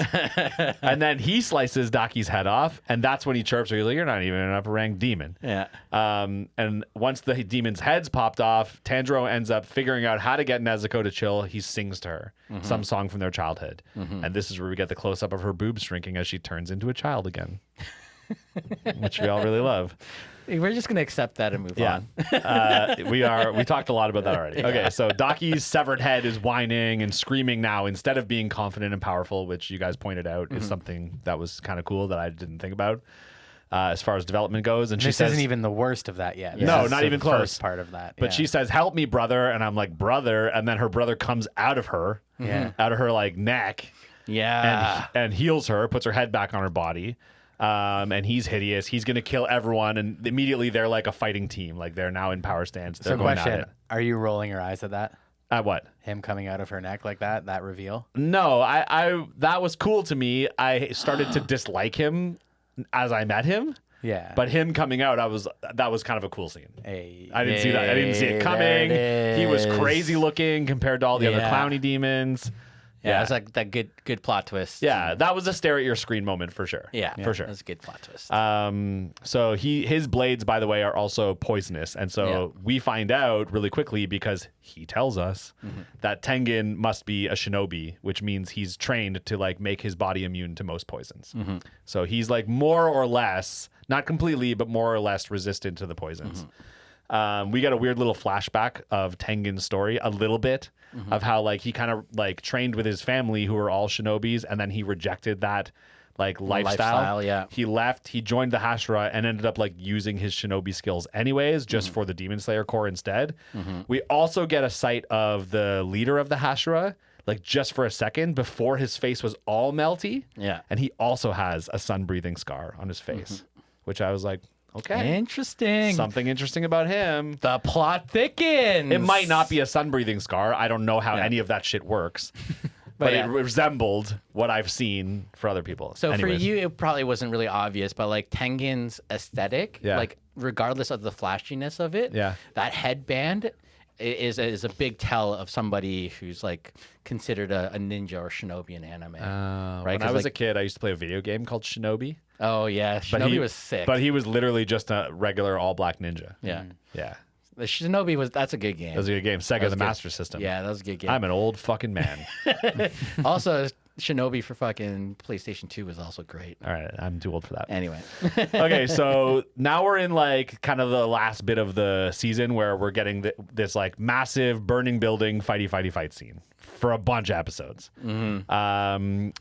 [SPEAKER 1] And then he slices Daki's head off, and that's when he chirps her. He's like, "You're not even an upper rank demon."
[SPEAKER 2] Yeah.
[SPEAKER 1] And once the demon's head's popped off, Tanjiro ends up figuring out how to get Nezuko to chill. He sings to her some song from their childhood. And this is where we get the close-up of her boobs shrinking as she turns into a child again, which we all really love.
[SPEAKER 2] We're just gonna accept that and move on.
[SPEAKER 1] We talked a lot about that already. Okay, so Daki's severed head is whining and screaming now instead of being confident and powerful, which you guys pointed out is something that was kind of cool that I didn't think about as far as development goes. And she
[SPEAKER 3] This
[SPEAKER 1] says,
[SPEAKER 3] isn't even the worst of that yet. This
[SPEAKER 1] No,
[SPEAKER 3] is
[SPEAKER 1] not
[SPEAKER 3] the
[SPEAKER 1] even close.
[SPEAKER 3] First part of that.
[SPEAKER 1] but she says, "Help me, brother," and I'm like, "Brother," and then her brother comes out of her, out of her like neck,
[SPEAKER 2] Yeah.
[SPEAKER 1] and heals her, puts her head back on her body. And he's hideous. He's going to kill everyone. And immediately they're like a fighting team. Like they're now in power stance. They're
[SPEAKER 3] So,
[SPEAKER 1] going at
[SPEAKER 3] question:
[SPEAKER 1] it.
[SPEAKER 3] Are you rolling your eyes at that?
[SPEAKER 1] At what?
[SPEAKER 3] Him coming out of her neck like that? That reveal?
[SPEAKER 1] No, I that was cool to me. I started to dislike him as I met him.
[SPEAKER 3] Yeah.
[SPEAKER 1] But him coming out, that was kind of a cool scene.
[SPEAKER 3] Hey.
[SPEAKER 1] I didn't see that. I didn't see it coming. He was crazy looking compared to all the other
[SPEAKER 2] Yeah.
[SPEAKER 1] clowny demons.
[SPEAKER 2] Yeah, it's like that good plot twist.
[SPEAKER 1] Yeah, that was a stare at your screen moment for sure.
[SPEAKER 2] Yeah,
[SPEAKER 1] for sure.
[SPEAKER 2] That's a good plot twist.
[SPEAKER 1] So his blades, by the way, are also poisonous, and so we find out really quickly because he tells us that Tengen must be a shinobi, which means he's trained to like make his body immune to most poisons. So he's like more or less, not completely, but more or less resistant to the poisons. We got a weird little flashback of Tengen's story, a little bit of how like he kind of like trained with his family who were all shinobis, and then he rejected that like lifestyle.
[SPEAKER 2] Yeah.
[SPEAKER 1] He left, he joined the Hashira and ended up like using his shinobi skills anyways, just for the Demon Slayer Corps instead. We also get a sight of the leader of the Hashira, like just for a second before his face was all melty.
[SPEAKER 2] Yeah.
[SPEAKER 1] And he also has a sun breathing scar on his face, which I was like, okay.
[SPEAKER 2] Interesting.
[SPEAKER 1] Something interesting about him.
[SPEAKER 2] The plot thickens.
[SPEAKER 1] It might not be a sun breathing scar. I don't know how any of that shit works. But
[SPEAKER 2] yeah.
[SPEAKER 1] it resembled what I've seen for other people.
[SPEAKER 2] So
[SPEAKER 1] Anyways.
[SPEAKER 2] for you, it probably wasn't really obvious, but like Tengen's aesthetic, like regardless of the flashiness of it, that headband is a big tell of somebody who's like considered a ninja or shinobi in anime. Right?
[SPEAKER 1] When I was a kid, I used to play a video game called Shinobi.
[SPEAKER 2] Oh yeah, Shinobi was sick.
[SPEAKER 1] But he was literally just a regular all black ninja.
[SPEAKER 2] Yeah.
[SPEAKER 1] Yeah.
[SPEAKER 2] The Shinobi that's a good game.
[SPEAKER 1] That was a good game. Sega, the Master System.
[SPEAKER 2] Yeah, that was a good game.
[SPEAKER 1] I'm an old fucking man.
[SPEAKER 2] Also, Shinobi for fucking PlayStation 2 was also great.
[SPEAKER 1] All right, I'm too old for that.
[SPEAKER 2] Anyway.
[SPEAKER 1] Okay, so now we're in like kind of the last bit of the season where we're getting this like massive burning building fight scene for a bunch of episodes.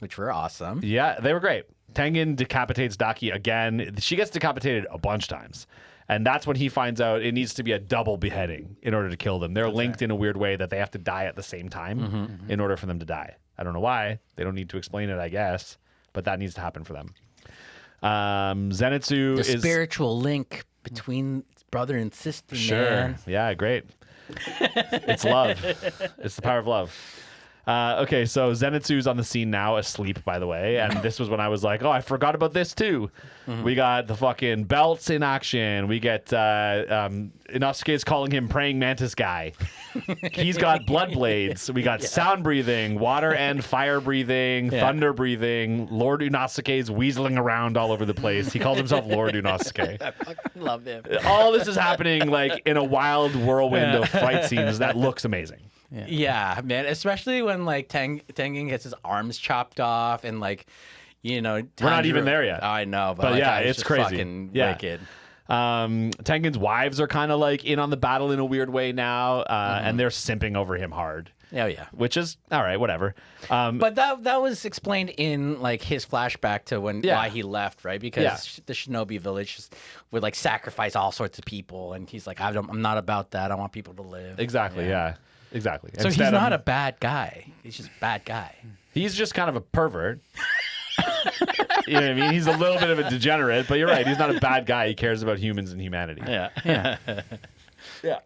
[SPEAKER 2] Which were awesome.
[SPEAKER 1] Yeah, they were great. Tengen decapitates Daki again. She gets decapitated a bunch of times. And that's when he finds out it needs to be a double beheading in order to kill them. They're linked in a weird way that they have to die at the same time in order for them to die. I don't know why. They don't need to explain it, I guess. But that needs to happen for them. Zenitsu
[SPEAKER 2] The
[SPEAKER 1] is...
[SPEAKER 2] spiritual link between brother and sister, man.
[SPEAKER 1] Yeah, great. It's love. It's the power of love. Okay, so Zenitsu's on the scene now, asleep, by the way. And this was when I was like, oh, I forgot about this, too. We got the fucking belts in action. We get Inosuke's calling him praying mantis guy. He's got blood blades. We got sound breathing, water and fire breathing, thunder breathing. Lord Inosuke's weaseling around all over the place. He calls himself Lord Inosuke.
[SPEAKER 2] I fucking love him.
[SPEAKER 1] All this is happening like in a wild whirlwind of fight scenes that looks amazing.
[SPEAKER 2] Yeah, man. Especially when like Tengen gets his arms chopped off and like, you know,
[SPEAKER 1] We're not even there yet.
[SPEAKER 2] I know, but
[SPEAKER 1] But
[SPEAKER 2] like,
[SPEAKER 1] yeah,
[SPEAKER 2] I was
[SPEAKER 1] it's
[SPEAKER 2] just
[SPEAKER 1] crazy.
[SPEAKER 2] Fucking
[SPEAKER 1] Yeah.
[SPEAKER 2] wicked.
[SPEAKER 1] Tengen's wives are kind of like in on the battle in a weird way now, and they're simping over him hard.
[SPEAKER 2] Oh yeah.
[SPEAKER 1] Which is all right, whatever.
[SPEAKER 2] But that was explained in like his flashback to why he left, right? Because the Shinobi Village just would like sacrifice all sorts of people, and he's like, I'm not about that. I want people to live.
[SPEAKER 1] Exactly. Yeah. Exactly.
[SPEAKER 2] So he's not a bad guy. He's just a bad guy.
[SPEAKER 1] He's just kind of a pervert. You know what I mean? He's a little bit of a degenerate, but you're right. He's not a bad guy. He cares about humans and humanity.
[SPEAKER 2] Yeah.
[SPEAKER 1] Yeah.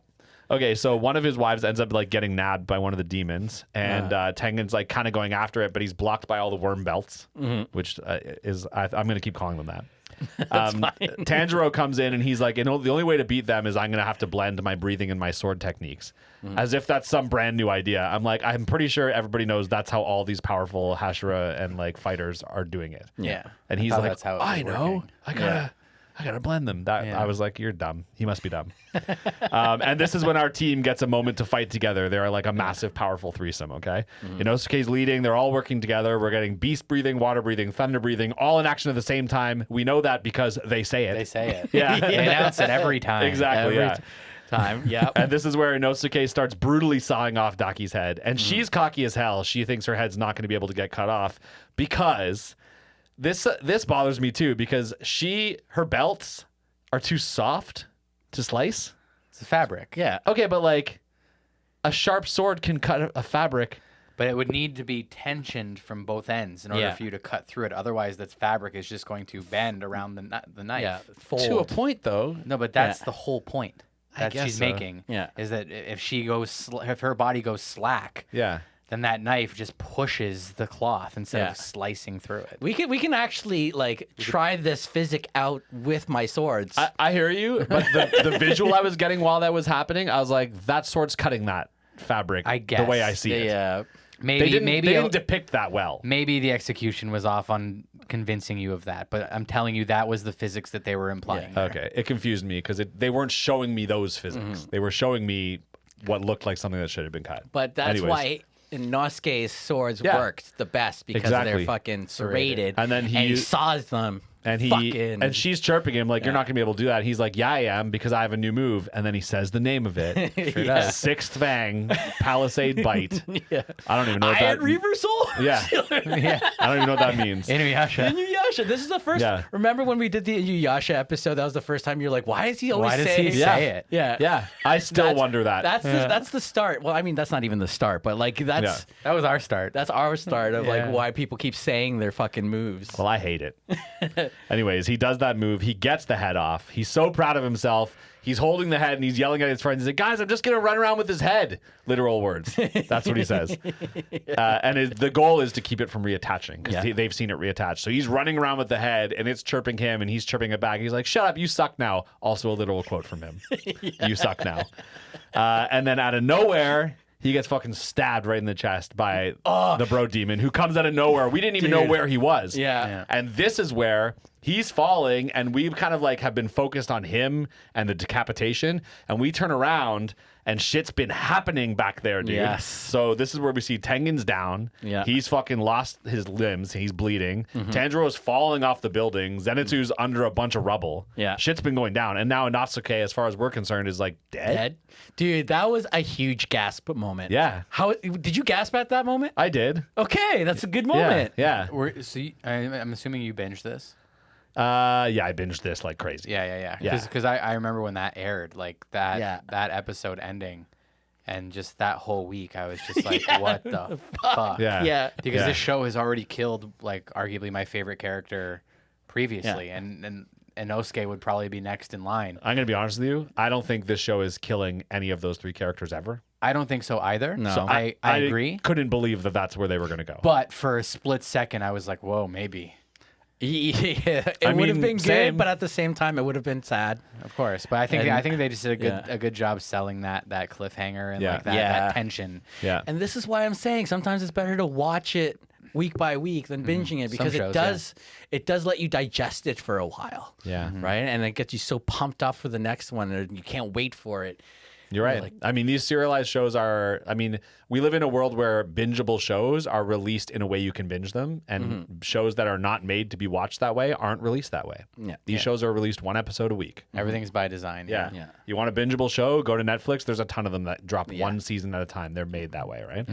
[SPEAKER 1] Okay, so one of his wives ends up like getting nabbed by one of the demons, and Tengen's like kind of going after it, but he's blocked by all the worm belts, which is I'm going to keep calling them that. Tanjiro comes in and he's like, the only way to beat them is I'm going to have to blend my breathing and my sword techniques. As if that's some brand new idea. I'm like, I'm pretty sure everybody knows that's how all these powerful Hashira and like fighters are doing it.
[SPEAKER 2] Yeah.
[SPEAKER 1] And he's like,
[SPEAKER 3] that's how it was
[SPEAKER 1] I know.
[SPEAKER 3] working.
[SPEAKER 1] I gotta blend them. I was like, you're dumb. He must be dumb. And this is when our team gets a moment to fight together. They're like a massive, powerful threesome. Okay, Inosuke's leading. They're all working together. We're getting beast breathing, water breathing, thunder breathing, all in action at the same time. We know that because they say it.
[SPEAKER 3] They say it.
[SPEAKER 1] Yeah.
[SPEAKER 3] They announce it every time.
[SPEAKER 1] Exactly.
[SPEAKER 2] Every
[SPEAKER 1] Yeah.
[SPEAKER 2] time. Yeah.
[SPEAKER 1] And this is where Inosuke starts brutally sawing off Daki's head. And she's cocky as hell. She thinks her head's not going to be able to get cut off because this bothers me too, because her belts are too soft to slice.
[SPEAKER 3] It's a fabric.
[SPEAKER 2] Yeah.
[SPEAKER 1] Okay, but like a sharp sword can cut a fabric.
[SPEAKER 3] But it would need to be tensioned from both ends in order
[SPEAKER 2] Yeah.
[SPEAKER 3] for you to cut through it. Otherwise, that fabric is just going to bend around the knife.
[SPEAKER 2] Yeah.
[SPEAKER 1] To a point, though.
[SPEAKER 3] No, but that's the whole point that
[SPEAKER 1] guess
[SPEAKER 3] she's
[SPEAKER 1] so.
[SPEAKER 3] making.
[SPEAKER 2] Yeah.
[SPEAKER 3] Is that if she goes, if her body goes slack,
[SPEAKER 1] Yeah.
[SPEAKER 3] then that knife just pushes the cloth instead
[SPEAKER 2] Yeah.
[SPEAKER 3] of slicing through it.
[SPEAKER 2] We can actually like try this physic out with my swords.
[SPEAKER 1] I hear you, but the visual I was getting while that was happening, I was like, that sword's cutting that fabric
[SPEAKER 3] I
[SPEAKER 1] the way I
[SPEAKER 3] guess.
[SPEAKER 1] see it.
[SPEAKER 2] yeah.
[SPEAKER 3] Maybe
[SPEAKER 1] They didn't depict that well.
[SPEAKER 3] maybe the execution was off on convincing you of that, but I'm telling you that was the physics that they were implying. there.
[SPEAKER 1] Okay, it confused me because they weren't showing me those physics. They were showing me what looked like something that should have been cut.
[SPEAKER 2] But that's
[SPEAKER 1] Anyways.
[SPEAKER 2] why Inosuke's swords
[SPEAKER 1] Yeah.
[SPEAKER 2] worked the best because
[SPEAKER 1] Exactly.
[SPEAKER 2] they're fucking serrated.
[SPEAKER 1] And then he
[SPEAKER 2] saws them.
[SPEAKER 1] And
[SPEAKER 2] fucking,
[SPEAKER 1] and she's chirping him like, you're not gonna be able to do that. He's like, yeah, I am, because I have a new move. And then he says the name of it.
[SPEAKER 3] Sure does.
[SPEAKER 1] Sixth Fang Palisade Bite.
[SPEAKER 2] yeah.
[SPEAKER 1] I don't even know what
[SPEAKER 2] Iron
[SPEAKER 1] that.
[SPEAKER 2] Reversal.
[SPEAKER 1] Yeah,
[SPEAKER 3] Yeah.
[SPEAKER 1] I don't even know what that means.
[SPEAKER 3] Inuyasha.
[SPEAKER 2] Inuyasha. This is the first.
[SPEAKER 1] Yeah.
[SPEAKER 2] Remember when we did the Inuyasha episode? That was the first time you're like, why is he always
[SPEAKER 3] Why does
[SPEAKER 2] saying?
[SPEAKER 3] he
[SPEAKER 1] Yeah.
[SPEAKER 3] say it?
[SPEAKER 2] Yeah.
[SPEAKER 1] Yeah, I still
[SPEAKER 2] That's-
[SPEAKER 1] wonder that.
[SPEAKER 2] That's the start. Well, I mean, that's not even the start, but like that's
[SPEAKER 3] That was our start.
[SPEAKER 2] that's our start of
[SPEAKER 3] Yeah.
[SPEAKER 2] like why people keep saying their fucking moves.
[SPEAKER 1] Well, I hate it. Anyways, he does that move. He gets the head off. He's so proud of himself. He's holding the head and he's yelling at his friends. He's like, guys, I'm just going to run around with his head. Literal words. That's what he says. And the goal is to keep it from reattaching because they've seen it reattach. So he's running around with the head and it's chirping him and he's chirping it back. He's like, shut up, you suck now. Also a literal quote from him. You suck now. And then out of nowhere, he gets fucking stabbed right in the chest by the bro demon who comes out of nowhere. We didn't even know where he was.
[SPEAKER 2] Yeah.
[SPEAKER 1] And this is where he's falling, and we kind of like have been focused on him and the decapitation, and we turn around and shit's been happening back there, dude.
[SPEAKER 2] Yes.
[SPEAKER 1] So this is where we see Tengen's down.
[SPEAKER 2] Yeah.
[SPEAKER 1] He's fucking lost his limbs. He's bleeding. Tanjiro's falling off the building. Zenitsu's under a bunch of rubble.
[SPEAKER 2] Yeah.
[SPEAKER 1] Shit's been going down. And now Inosuke, as far as we're concerned, is like dead.
[SPEAKER 2] Dead. Dude, that was a huge gasp moment.
[SPEAKER 1] Yeah.
[SPEAKER 2] How did you gasp at that moment?
[SPEAKER 1] I did.
[SPEAKER 2] Okay, that's a good moment.
[SPEAKER 1] Yeah.
[SPEAKER 3] I'm assuming you binged this.
[SPEAKER 1] Yeah, I binged this like crazy.
[SPEAKER 3] Yeah.
[SPEAKER 1] Yeah.
[SPEAKER 3] Because I remember when that aired, like that
[SPEAKER 2] Yeah.
[SPEAKER 3] that episode ending, and just that whole week, I was just like, what the fuck?
[SPEAKER 1] Yeah.
[SPEAKER 2] Yeah.
[SPEAKER 3] Because
[SPEAKER 1] Yeah.
[SPEAKER 3] this show has already killed like arguably my favorite character previously, and Inosuke would probably be next in line.
[SPEAKER 1] I'm going to be honest with you. I don't think this show is killing any of those three characters ever.
[SPEAKER 3] I don't think so either.
[SPEAKER 2] No.
[SPEAKER 3] So I agree.
[SPEAKER 1] Couldn't believe that that's where they were going to go.
[SPEAKER 3] But for a split second, I was like, whoa, maybe.
[SPEAKER 2] Yeah, it
[SPEAKER 1] I
[SPEAKER 2] would have
[SPEAKER 1] mean,
[SPEAKER 2] been
[SPEAKER 1] same.
[SPEAKER 2] good, but at the same time, it would have been sad.
[SPEAKER 3] Of course, but I think they just did
[SPEAKER 2] Yeah.
[SPEAKER 3] a good job selling that cliffhanger and
[SPEAKER 1] Yeah.
[SPEAKER 3] like that,
[SPEAKER 2] Yeah.
[SPEAKER 3] that tension.
[SPEAKER 1] yeah.
[SPEAKER 2] And this is why I'm saying sometimes it's better to watch it week by week than binging it because
[SPEAKER 3] shows,
[SPEAKER 2] it does let you digest it for a while.
[SPEAKER 1] Yeah.
[SPEAKER 2] Right? And it gets you so pumped up for the next one and you can't wait for it.
[SPEAKER 1] You're right.
[SPEAKER 2] Like-
[SPEAKER 1] I mean, these serialized shows are, we live in a world where bingeable shows are released in a way you can binge them, and shows that are not made to be watched that way aren't released that way.
[SPEAKER 2] Yeah.
[SPEAKER 1] These shows are released one episode a week.
[SPEAKER 3] Everything's by design.
[SPEAKER 1] Yeah.
[SPEAKER 2] Yeah.
[SPEAKER 1] You want a bingeable show? Go to Netflix. There's a ton of them that drop one season at a time. They're made that way, right?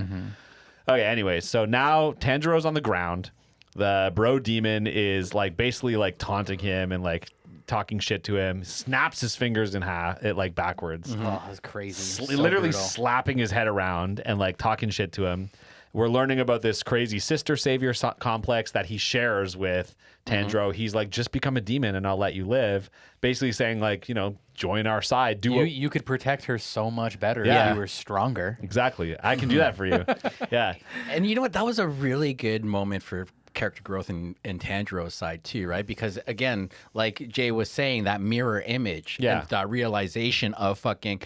[SPEAKER 1] Okay, anyways, so now Tanjiro's on the ground. The bro demon is like basically like taunting him and like talking shit to him, snaps his fingers in half, like backwards.
[SPEAKER 3] Oh, that's crazy. So
[SPEAKER 1] Literally
[SPEAKER 3] brutal.
[SPEAKER 1] slapping his head around and like talking shit to him. We're learning about this crazy sister savior complex that he shares with Tanjiro. He's like, just become a demon and I'll let you live. Basically saying like, join our side. Do what
[SPEAKER 3] You could protect her so much better
[SPEAKER 1] Yeah.
[SPEAKER 3] if you were stronger.
[SPEAKER 1] exactly. I can do that for you. Yeah.
[SPEAKER 2] And you know what? That was a really good moment for character growth in Tanjiro's side too, right? Because again, like Jay was saying, that mirror image,
[SPEAKER 1] Yeah.
[SPEAKER 2] and that realization of fucking,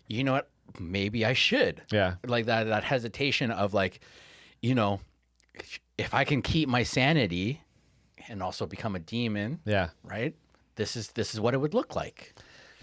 [SPEAKER 2] you know what, maybe I should,
[SPEAKER 1] Yeah.
[SPEAKER 2] like that hesitation of like, you know, if I can keep my sanity and also become a demon,
[SPEAKER 1] Yeah.
[SPEAKER 2] right? This is what it would look like.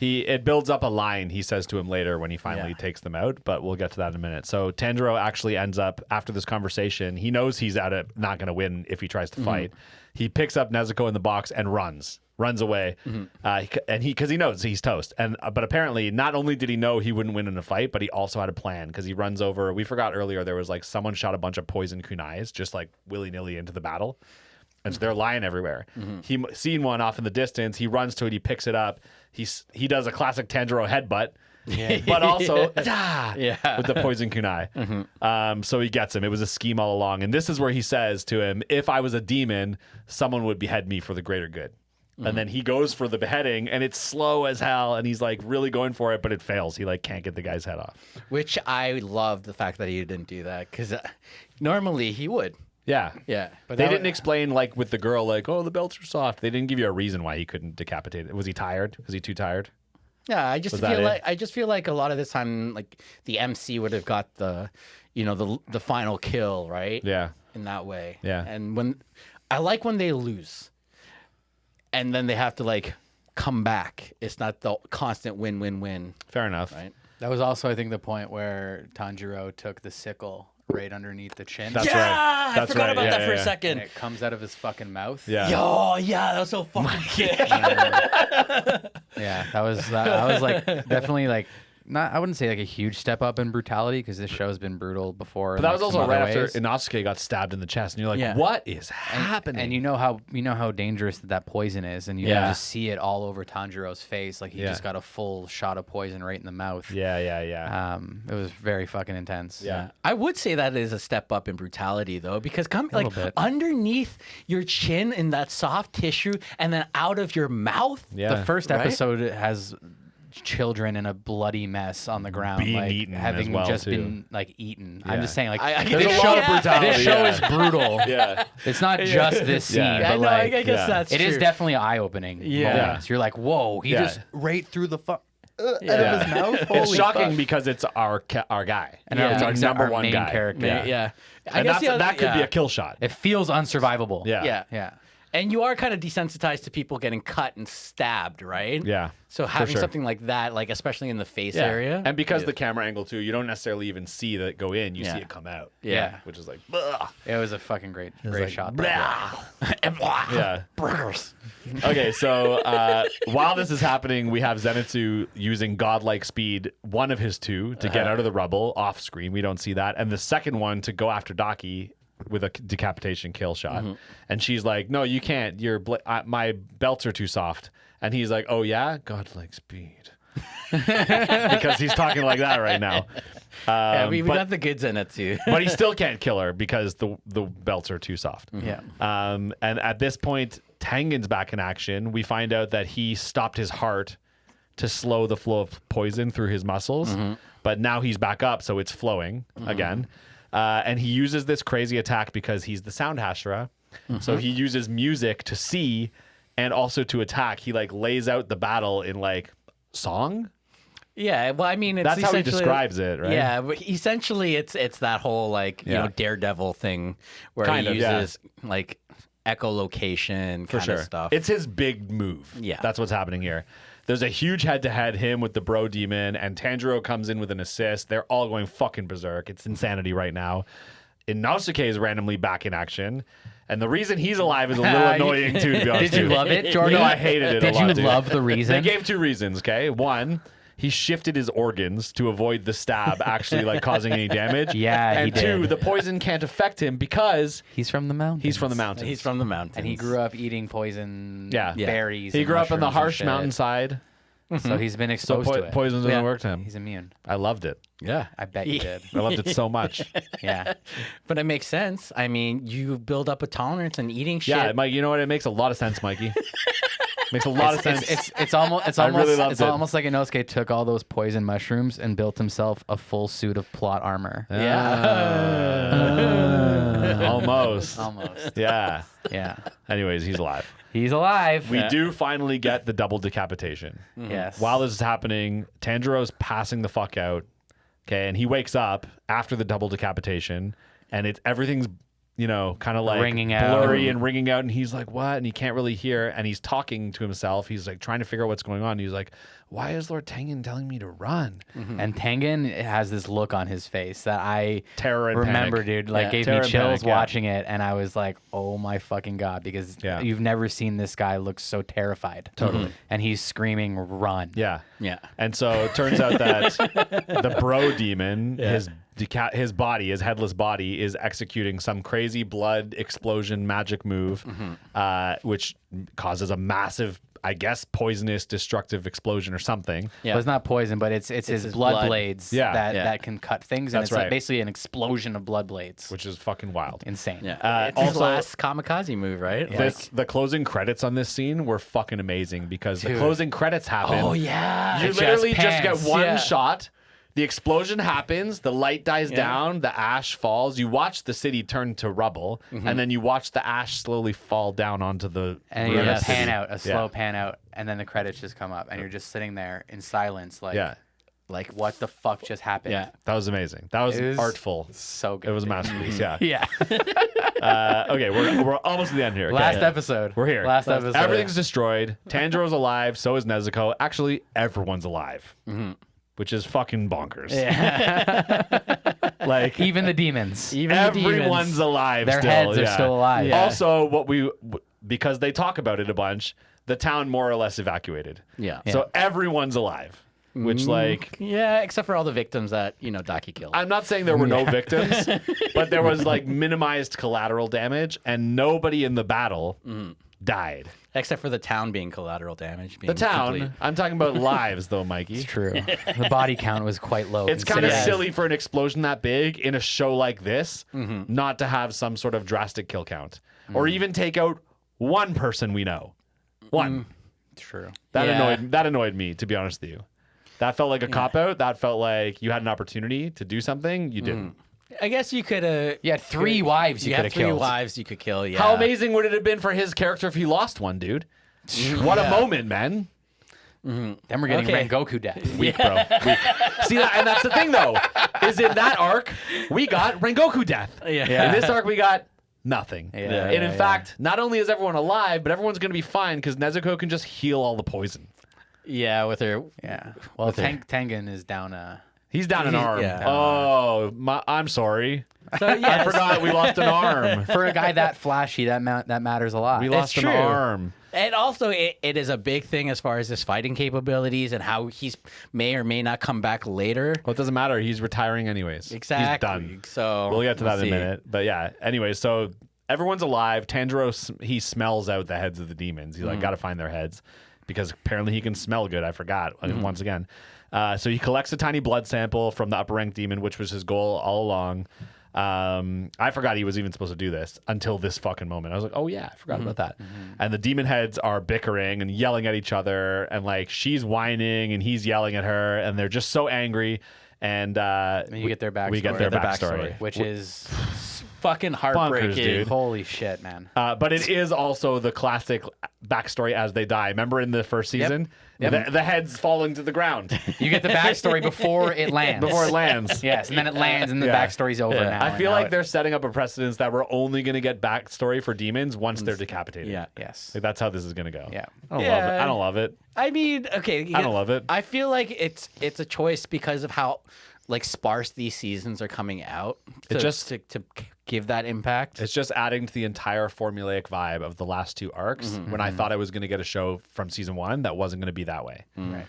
[SPEAKER 1] It builds up a line he says to him later when he finally
[SPEAKER 2] Yeah.
[SPEAKER 1] takes them out, but we'll get to that in a minute. So Tanjiro actually ends up, after this conversation, he knows he's not going to win if he tries to fight. He picks up Nezuko in the box and runs away, and because he knows he's toast. And but apparently, not only did he know he wouldn't win in a fight, but he also had a plan because he runs over. We forgot earlier there was like someone shot a bunch of poison kunais just like willy nilly into the battle. And so they're lying everywhere. He seen one off in the distance. He runs to it. He picks it up. He does a classic Tanjiro headbutt, but also with the poison kunai. So he gets him. It was a scheme all along. And this is where he says to him, if I was a demon, someone would behead me for the greater good. And then he goes for the beheading, and it's slow as hell. And he's like really going for it, but it fails. He like can't get the guy's head off.
[SPEAKER 2] Which I love the fact that he didn't do that, because normally he would.
[SPEAKER 1] Yeah.
[SPEAKER 2] Yeah.
[SPEAKER 1] But they didn't explain, like, with the girl, like, oh, the belts are soft. They didn't give you a reason why he couldn't decapitate it. Was he tired? Was he too tired?
[SPEAKER 2] Yeah, I just feel like a lot of this time, like the MC would have got the, you know, the final kill, right?
[SPEAKER 1] Yeah.
[SPEAKER 2] In that way.
[SPEAKER 1] Yeah.
[SPEAKER 2] And when they lose, and then they have to like come back. It's not the constant win-win-win.
[SPEAKER 1] Fair enough.
[SPEAKER 2] Right.
[SPEAKER 3] That was also, I think, the point where Tanjiro took the sickle right underneath the chin.
[SPEAKER 1] That's right.
[SPEAKER 2] I forgot about that for a second.
[SPEAKER 3] And it comes out of his fucking mouth.
[SPEAKER 1] Yeah.
[SPEAKER 2] Yo, yeah, that was so fucking sick.
[SPEAKER 3] Yeah, that was like definitely like not. I wouldn't say like a huge step up in brutality because this show has been brutal before.
[SPEAKER 1] But that was also right after Inosuke got stabbed in the chest, and you're like, what is happening?
[SPEAKER 3] And you know how dangerous that poison is, and you can just see it all over Tanjiro's face. Like he just got a full shot of poison right in the mouth.
[SPEAKER 1] Yeah.
[SPEAKER 3] It was very fucking intense.
[SPEAKER 2] Yeah. I would say that is a step up in brutality, though, because underneath your chin in that soft tissue and then out of your mouth.
[SPEAKER 1] Yeah.
[SPEAKER 3] The first episode has children in a bloody mess on the ground,
[SPEAKER 1] Being
[SPEAKER 3] like
[SPEAKER 1] eaten
[SPEAKER 3] having
[SPEAKER 1] as well,
[SPEAKER 3] just
[SPEAKER 1] too.
[SPEAKER 3] been like eaten.
[SPEAKER 1] Yeah.
[SPEAKER 3] I'm just saying, like
[SPEAKER 1] There's a lot of brutality.
[SPEAKER 3] This show is brutal.
[SPEAKER 1] Yeah.
[SPEAKER 3] It's not just this scene,
[SPEAKER 1] Yeah.
[SPEAKER 3] but like
[SPEAKER 2] I guess that's
[SPEAKER 3] it
[SPEAKER 2] true.
[SPEAKER 3] is definitely eye-opening.
[SPEAKER 2] Yeah.
[SPEAKER 3] moments. You're like, whoa, he just right through the out of his mouth.
[SPEAKER 1] It's
[SPEAKER 3] Holy
[SPEAKER 1] shocking
[SPEAKER 3] fuck.
[SPEAKER 1] because it's our guy.
[SPEAKER 3] And
[SPEAKER 2] Yeah.
[SPEAKER 1] It's our number one
[SPEAKER 3] main
[SPEAKER 1] guy.
[SPEAKER 3] character.
[SPEAKER 1] Yeah.
[SPEAKER 2] I
[SPEAKER 1] And
[SPEAKER 2] guess
[SPEAKER 1] that could be a kill shot.
[SPEAKER 3] It feels unsurvivable.
[SPEAKER 1] Yeah.
[SPEAKER 2] Yeah. And you are kind of desensitized to people getting cut and stabbed, right?
[SPEAKER 1] Yeah.
[SPEAKER 2] So having
[SPEAKER 1] sure.
[SPEAKER 2] something like that, like especially in the face
[SPEAKER 1] Yeah.
[SPEAKER 2] area.
[SPEAKER 1] And because the camera angle too, you don't necessarily even see that go in. You see it come out.
[SPEAKER 2] Yeah.
[SPEAKER 1] Which is like, ugh.
[SPEAKER 3] It was a fucking great
[SPEAKER 1] like,
[SPEAKER 3] shot.
[SPEAKER 1] Yeah.
[SPEAKER 2] Burgers.
[SPEAKER 1] Okay, so while this is happening, we have Zenitsu using godlike speed, one of his two, to get out of the rubble off screen. We don't see that. And the second one to go after Daki with a decapitation kill shot. And she's like, no, you can't. My belts are too soft. And he's like, oh, yeah? Godlike speed. Because he's talking like that right now.
[SPEAKER 2] Yeah, we got the goods in it too.
[SPEAKER 1] But he still can't kill her because the belts are too soft.
[SPEAKER 3] Yeah.
[SPEAKER 1] And at this point, Tengen's back in action. We find out that he stopped his heart to slow the flow of poison through his muscles. But now he's back up, so it's flowing again. And he uses this crazy attack because he's the sound Hashira. So he uses music to see and also to attack. He like lays out the battle in like song.
[SPEAKER 2] Yeah, well, I mean, it's
[SPEAKER 1] That's how he
[SPEAKER 2] essentially-
[SPEAKER 1] describes it, right?
[SPEAKER 2] Yeah, but essentially, it's that whole like you know Daredevil thing where
[SPEAKER 1] Kind
[SPEAKER 2] he
[SPEAKER 1] of, yeah.
[SPEAKER 2] uses like echolocation
[SPEAKER 1] For
[SPEAKER 2] kind
[SPEAKER 1] sure.
[SPEAKER 2] of stuff.
[SPEAKER 1] It's his big move.
[SPEAKER 2] Yeah.
[SPEAKER 1] That's what's happening here. There's a huge head-to-head him with the bro demon, and Tanjiro comes in with an assist. They're all going fucking berserk. It's insanity right now. Inosuke is randomly back in action. And the reason he's alive is a little annoying too, to be honest.
[SPEAKER 3] Did you love it, Jordy?
[SPEAKER 1] No, I hated it a
[SPEAKER 3] Did
[SPEAKER 1] lot,
[SPEAKER 3] you
[SPEAKER 1] dude.
[SPEAKER 3] love the reason?
[SPEAKER 1] They gave two reasons, okay? One, he shifted his organs to avoid the stab actually like causing any damage.
[SPEAKER 3] Yeah, he
[SPEAKER 1] and two,
[SPEAKER 3] did.
[SPEAKER 1] the poison can't affect him because
[SPEAKER 3] He's from the mountains.
[SPEAKER 1] he's from the mountains.
[SPEAKER 2] He's from the mountains,
[SPEAKER 3] And he grew up eating poison berries.
[SPEAKER 1] He
[SPEAKER 3] and
[SPEAKER 1] grew up on the
[SPEAKER 3] mushrooms and
[SPEAKER 1] harsh
[SPEAKER 3] shit.
[SPEAKER 1] mountainside.
[SPEAKER 3] So he's been
[SPEAKER 1] So
[SPEAKER 3] exposed to it.
[SPEAKER 1] poison doesn't work to him.
[SPEAKER 3] He's immune.
[SPEAKER 1] I loved it.
[SPEAKER 2] Yeah,
[SPEAKER 3] I bet you did.
[SPEAKER 1] I loved it so much.
[SPEAKER 3] Yeah.
[SPEAKER 2] but it makes sense. I mean, you build up a tolerance and eating shit.
[SPEAKER 1] Yeah, Mike, you know what? It makes a lot of sense, Mikey. Makes a lot of sense.
[SPEAKER 3] It's almost
[SPEAKER 1] I really loved it.
[SPEAKER 3] almost like Inosuke took all those poison mushrooms and built himself a full suit of plot armor.
[SPEAKER 1] Almost. Yeah.
[SPEAKER 3] Yeah.
[SPEAKER 1] Anyways, he's alive.
[SPEAKER 3] He's alive.
[SPEAKER 1] We do finally get the double decapitation.
[SPEAKER 3] Yes.
[SPEAKER 1] While this is happening, Tanjiro's passing the fuck out. Okay, and he wakes up after the double decapitation, and everything's, kind of like
[SPEAKER 3] Ringing out.
[SPEAKER 1] blurry and ringing out, and he's like, what? And he can't really hear, and he's talking to himself. He's like trying to figure out what's going on. He's like, why is Lord Tengen telling me to run?
[SPEAKER 3] And Tengen has this look on his face that I
[SPEAKER 1] Terror and
[SPEAKER 3] remember,
[SPEAKER 1] panic.
[SPEAKER 3] dude. Like, gave
[SPEAKER 1] Terror
[SPEAKER 3] me
[SPEAKER 1] and
[SPEAKER 3] chills
[SPEAKER 1] panic, yeah.
[SPEAKER 3] watching it, and I was like, "Oh my fucking god!" Because you've never seen this guy look so terrified. Totally. And he's screaming, "Run!"
[SPEAKER 1] Yeah.
[SPEAKER 2] Yeah.
[SPEAKER 1] And so it turns out that the bro demon, his body, his headless body, is executing some crazy blood explosion magic move, which causes a massive, I guess, poisonous, destructive explosion or something.
[SPEAKER 2] Yeah.
[SPEAKER 3] Well, it's not poison, but it's his blood blades that can cut things, and
[SPEAKER 1] That's
[SPEAKER 3] it's like
[SPEAKER 1] right.
[SPEAKER 3] basically an explosion of blood blades.
[SPEAKER 1] Which is fucking wild.
[SPEAKER 3] Insane.
[SPEAKER 2] Yeah. It's his
[SPEAKER 1] also-
[SPEAKER 2] last kamikaze move, right?
[SPEAKER 1] The closing credits on this scene were fucking amazing because the closing credits happen.
[SPEAKER 2] Oh yeah.
[SPEAKER 1] You
[SPEAKER 3] It
[SPEAKER 1] literally
[SPEAKER 3] just
[SPEAKER 1] just get
[SPEAKER 3] pans.
[SPEAKER 1] one
[SPEAKER 2] Yeah.
[SPEAKER 1] shot. The explosion happens, the light dies down, the ash falls. You watch the city turn to rubble, and then you watch the ash slowly fall down onto the
[SPEAKER 3] And you
[SPEAKER 1] ruined
[SPEAKER 3] have a
[SPEAKER 1] city.
[SPEAKER 3] pan out, a slow pan out, and then the credits just come up, and you're just sitting there in silence, like what the fuck just happened?
[SPEAKER 2] Yeah.
[SPEAKER 1] That was amazing. That was
[SPEAKER 3] It was
[SPEAKER 1] artful.
[SPEAKER 3] So good.
[SPEAKER 1] It was a
[SPEAKER 3] dude.
[SPEAKER 1] masterpiece. Yeah.
[SPEAKER 3] Yeah.
[SPEAKER 1] Okay, we're almost at the end here. Okay.
[SPEAKER 3] Last episode.
[SPEAKER 1] We're here.
[SPEAKER 3] Last episode.
[SPEAKER 1] Everything's destroyed. Tanjiro's alive. So is Nezuko. Actually, everyone's alive, which is fucking bonkers. Like
[SPEAKER 3] Even the demons.
[SPEAKER 2] Even the
[SPEAKER 1] everyone's
[SPEAKER 2] demons.
[SPEAKER 1] alive.
[SPEAKER 3] Their
[SPEAKER 1] still,
[SPEAKER 3] heads are
[SPEAKER 1] yeah.
[SPEAKER 3] still alive.
[SPEAKER 2] Yeah.
[SPEAKER 1] Also, because they talk about it a bunch, the town more or less evacuated.
[SPEAKER 2] Yeah.
[SPEAKER 1] So everyone's alive, which like.
[SPEAKER 2] Yeah, except for all the victims that Daki killed.
[SPEAKER 1] I'm not saying there were no victims, but there was like minimized collateral damage, and nobody in the battle died.
[SPEAKER 2] Except for the town being collateral damage.
[SPEAKER 1] The town. I'm talking about lives, though, Mikey.
[SPEAKER 3] It's true. The body count was quite low.
[SPEAKER 1] It's kind of
[SPEAKER 3] considering-
[SPEAKER 1] silly for an explosion that big in a show like this not to have some sort of drastic kill count, or even take out one person we know. One.
[SPEAKER 3] True.
[SPEAKER 1] That annoyed me, to be honest with you. That felt like a cop out. That felt like you had an opportunity to do something, you didn't.
[SPEAKER 2] I guess you could have.
[SPEAKER 3] You had 3 wives you
[SPEAKER 2] You
[SPEAKER 3] could
[SPEAKER 2] had
[SPEAKER 3] have killed.
[SPEAKER 2] 3 wives you could kill. Yeah.
[SPEAKER 1] How amazing would it have been for his character if he lost one, dude? What a moment, man.
[SPEAKER 3] Then we're getting
[SPEAKER 2] Okay.
[SPEAKER 3] Rengoku death.
[SPEAKER 1] Weak, bro. Weak. See that, and that's the thing, though, is in that arc we got Rengoku death.
[SPEAKER 2] Yeah.
[SPEAKER 1] In this arc we got nothing.
[SPEAKER 3] Yeah,
[SPEAKER 1] And in fact, not only is everyone alive, but everyone's going to be fine because Nezuko can just heal all the poison.
[SPEAKER 2] Yeah, with her.
[SPEAKER 3] Yeah. Well, Tengen is down
[SPEAKER 1] He's down an arm.
[SPEAKER 2] yeah.
[SPEAKER 1] Oh, I'm sorry.
[SPEAKER 2] So yeah,
[SPEAKER 1] I forgot we lost an arm.
[SPEAKER 3] for a guy that flashy, that matters a lot.
[SPEAKER 1] We lost an
[SPEAKER 2] true.
[SPEAKER 1] arm.
[SPEAKER 2] And also, it is a big thing as far as his fighting capabilities and how he's may or may not come back later.
[SPEAKER 1] Well, it doesn't matter. He's retiring anyways.
[SPEAKER 2] Exactly.
[SPEAKER 1] He's done.
[SPEAKER 2] So
[SPEAKER 1] We'll get to that
[SPEAKER 2] we'll
[SPEAKER 1] in a
[SPEAKER 2] see.
[SPEAKER 1] minute. But yeah, anyway, so everyone's alive. Tanjiro, he smells out the heads of the demons. He's like, got to find their heads because apparently he can smell good. I forgot once again. So he collects a tiny blood sample from the upper rank demon, which was his goal all along. I forgot he was even supposed to do this until this fucking moment. I was like, oh yeah, I forgot about that. And the demon heads are bickering and yelling at each other, and like she's whining and he's yelling at her, and they're just so angry. And
[SPEAKER 3] you get their backstory.
[SPEAKER 1] we get their
[SPEAKER 2] Their
[SPEAKER 1] backstory.
[SPEAKER 3] which is
[SPEAKER 2] Fucking heartbreaking.
[SPEAKER 1] dude.
[SPEAKER 3] holy shit, man.
[SPEAKER 1] But it is also the classic backstory as they die. Remember in the first season? The heads falling to the ground
[SPEAKER 3] You get the backstory before it lands.
[SPEAKER 1] before it lands.
[SPEAKER 3] Yes, and then it lands, and the
[SPEAKER 1] Yeah.
[SPEAKER 3] backstory's over now.
[SPEAKER 1] I
[SPEAKER 3] and
[SPEAKER 1] feel
[SPEAKER 3] now
[SPEAKER 1] like
[SPEAKER 3] it-
[SPEAKER 1] they're setting up a precedence that we're only going to get backstory for demons once they're decapitated.
[SPEAKER 2] Yeah.
[SPEAKER 3] Yes.
[SPEAKER 1] Like, that's how this is going to go.
[SPEAKER 3] Yeah.
[SPEAKER 1] I don't love it. I don't love it.
[SPEAKER 2] I mean, okay.
[SPEAKER 1] I don't love it.
[SPEAKER 2] I feel like it's a choice because of how like sparse these seasons are coming out.
[SPEAKER 1] It
[SPEAKER 2] To,
[SPEAKER 1] just-
[SPEAKER 2] to give that impact.
[SPEAKER 1] It's just adding to the entire formulaic vibe of the last 2 arcs when I thought I was going to get a show from season 1 that wasn't going to be that way.
[SPEAKER 3] Right.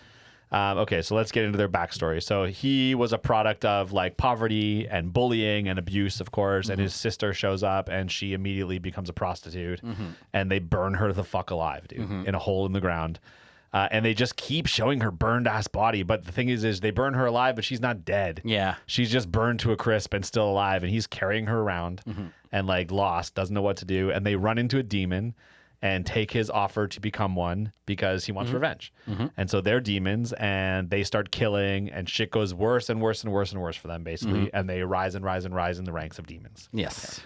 [SPEAKER 1] Okay, so let's get into their backstory. So he was a product of like poverty and bullying and abuse, of course, and his sister shows up and she immediately becomes a prostitute and they burn her the fuck alive, dude, in a hole in the ground. And they just keep showing her burned ass body. But the thing is they burn her alive, but she's not dead.
[SPEAKER 2] Yeah.
[SPEAKER 1] She's just burned to a crisp and still alive. And he's carrying her around and like lost, doesn't know what to do. And they run into a demon. and take his offer to become one because he wants revenge. And so they're demons and they start killing and shit goes worse and worse and worse and worse for them basically. And they rise and rise and rise in the ranks of demons.
[SPEAKER 2] Yes.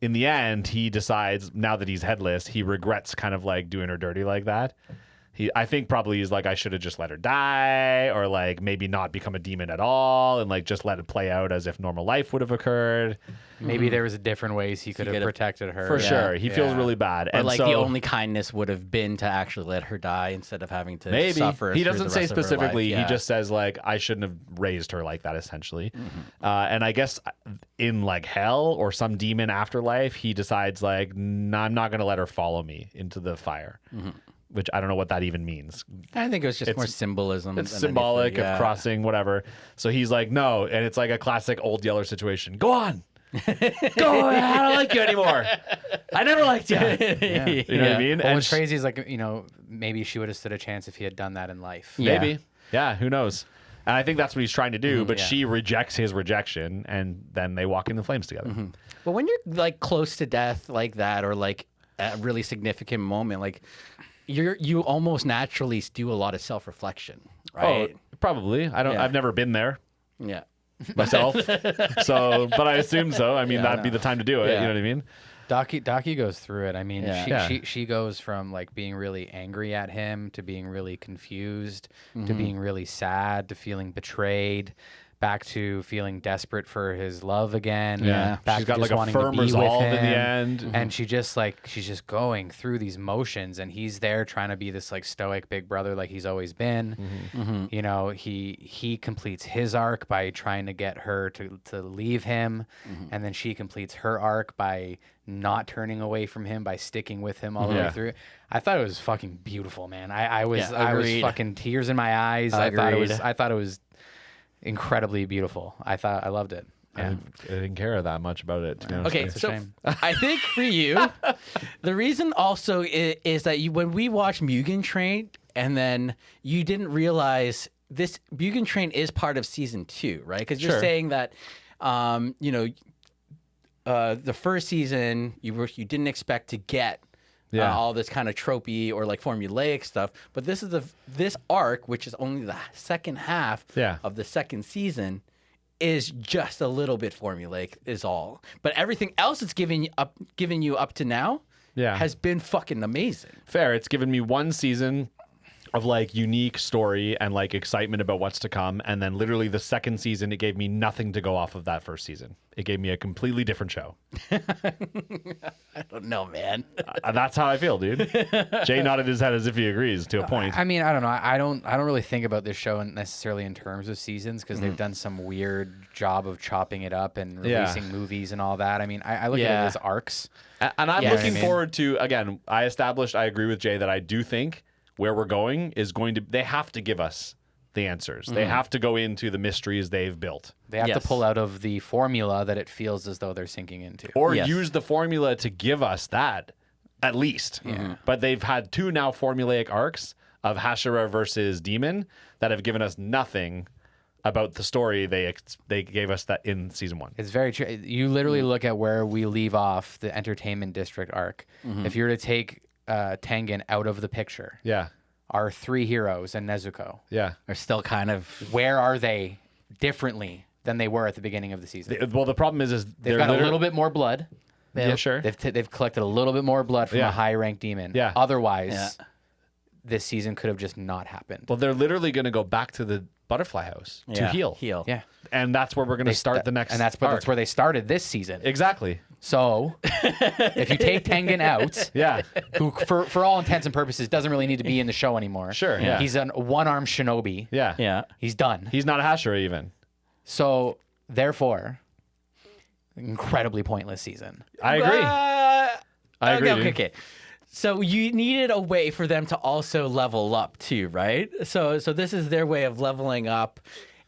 [SPEAKER 1] In the end, he decides now that he's headless, he regrets kind of like doing her dirty like that. I think probably he's like, I should have just let her die, or like maybe not become a demon at all and like just let it play out as if normal life would have occurred.
[SPEAKER 3] Maybe there was different ways he could have protected her.
[SPEAKER 1] For sure. He feels really bad.
[SPEAKER 2] Or
[SPEAKER 1] And
[SPEAKER 2] like
[SPEAKER 1] so,
[SPEAKER 2] the only kindness would have been to actually let her die instead of having to suffer.
[SPEAKER 1] He
[SPEAKER 2] through
[SPEAKER 1] doesn't
[SPEAKER 2] the
[SPEAKER 1] say
[SPEAKER 2] rest of her life.
[SPEAKER 1] specifically.
[SPEAKER 2] Yeah.
[SPEAKER 1] He just says like, I shouldn't have raised her like that essentially. And I guess in like hell or some demon afterlife, he decides like, nah, I'm not going to let her follow me into the fire. Which I don't know what that even means.
[SPEAKER 2] I think it was just more symbolism.
[SPEAKER 1] It's
[SPEAKER 2] than
[SPEAKER 1] symbolic
[SPEAKER 2] anything,
[SPEAKER 1] of crossing, whatever. So he's like, no. And it's like a classic old Yeller situation. Go on. Go on. I don't like you anymore. I never liked you. You know what I mean?
[SPEAKER 3] Well,
[SPEAKER 1] And
[SPEAKER 3] what's crazy is like, maybe she would have stood a chance if he had done that in life.
[SPEAKER 1] maybe. Yeah, who knows? And I think that's what he's trying to do. But
[SPEAKER 3] yeah.
[SPEAKER 1] she rejects his rejection. And then they walk in the flames together.
[SPEAKER 2] But when you're like close to death like that, or like a really significant moment, like you almost naturally do a lot of self-reflection, right?
[SPEAKER 1] Oh, probably. I've never been there
[SPEAKER 2] Yeah.
[SPEAKER 1] myself. But I assume so. I mean, that'd be the time to do it.
[SPEAKER 2] Yeah.
[SPEAKER 1] You know what I mean?
[SPEAKER 3] Daki goes through it. I mean,
[SPEAKER 2] Yeah.
[SPEAKER 3] she goes from like being really angry at him to being really confused to being really sad to feeling betrayed, back to feeling desperate for his love again.
[SPEAKER 2] Yeah.
[SPEAKER 3] Back
[SPEAKER 1] She's
[SPEAKER 3] to
[SPEAKER 1] got
[SPEAKER 3] just
[SPEAKER 1] like a
[SPEAKER 3] wanting to
[SPEAKER 1] firm
[SPEAKER 3] be with
[SPEAKER 1] resolve in the
[SPEAKER 3] him.
[SPEAKER 1] end.
[SPEAKER 3] And she's just going through these motions, and he's there trying to be this like stoic big brother like he's always been. He completes his arc by trying to get her to leave him, and then she completes her arc by not turning away from him, by sticking with him all the way through. I thought it was fucking beautiful, man. I was
[SPEAKER 2] agreed.
[SPEAKER 3] fucking tears in my eyes. I thought it was incredibly beautiful. I loved it. Yeah.
[SPEAKER 1] I didn't care that much about it, to be honest
[SPEAKER 2] Okay,
[SPEAKER 1] with you.
[SPEAKER 2] so
[SPEAKER 3] shame.
[SPEAKER 2] I think for you, the reason also is that when we watched Mugen Train, and then you didn't realize this Mugen Train is part of season 2, right? Because you're
[SPEAKER 1] Sure.
[SPEAKER 2] saying that, the first season you didn't expect to get all this kind of tropey or like formulaic stuff, but this is this arc, which is only the second half of the second season, is just a little bit formulaic is all. But everything else it's given you up to now has been fucking amazing.
[SPEAKER 1] Fair. It's given me one season of like unique story and like excitement about what's to come, and then literally the second season it gave me nothing to go off of that first season. It gave me a completely different show.
[SPEAKER 2] I don't know, man.
[SPEAKER 1] That's how I feel, dude. Jay nodded his head as if he agrees to a point.
[SPEAKER 3] I mean, I don't know. I don't really think about this show necessarily in terms of seasons, because they've done some weird job of chopping it up and releasing movies and all that. I mean, I look at it as arcs.
[SPEAKER 1] And I'm
[SPEAKER 2] Yeah,
[SPEAKER 1] looking
[SPEAKER 2] I mean-
[SPEAKER 1] forward to, again, I agree with Jay that I do think where we're going is they have to give us the answers. They have to go into the mysteries they've built.
[SPEAKER 3] They have to pull out of the formula that it feels as though they're sinking into.
[SPEAKER 1] Or use the formula to give us that, at least. But they've had 2 now formulaic arcs of Hashira versus Demon that have given us nothing about the story they gave us that in season 1.
[SPEAKER 3] It's very true. You literally look at where we leave off the Entertainment District arc. If you were to take Tengen out of the picture, our 3 heroes and Nezuko,
[SPEAKER 2] Are still kind of
[SPEAKER 3] where are they differently than they were at the beginning of the season?
[SPEAKER 1] Well, the problem is
[SPEAKER 3] They've got a little bit more blood.
[SPEAKER 1] Yeah, sure.
[SPEAKER 3] They've collected a little bit more blood from a high-ranked demon.
[SPEAKER 1] Yeah.
[SPEAKER 3] Otherwise, this season could have just not happened.
[SPEAKER 1] Well, they're literally going to go back to the butterfly house to heal.
[SPEAKER 3] Yeah.
[SPEAKER 1] And that's where we're going to start the next
[SPEAKER 3] And that's
[SPEAKER 1] arc.
[SPEAKER 3] where they started this season.
[SPEAKER 1] Exactly.
[SPEAKER 3] So, if you take Tengen out, who for all intents and purposes doesn't really need to be in the show anymore.
[SPEAKER 1] Sure, yeah.
[SPEAKER 3] He's a one-armed shinobi.
[SPEAKER 1] Yeah.
[SPEAKER 3] He's done.
[SPEAKER 1] He's not a Hashira even.
[SPEAKER 3] So, therefore, incredibly pointless season.
[SPEAKER 1] I agree. I agree.
[SPEAKER 2] Okay. So you needed a way for them to also level up too, right? So this is their way of leveling up,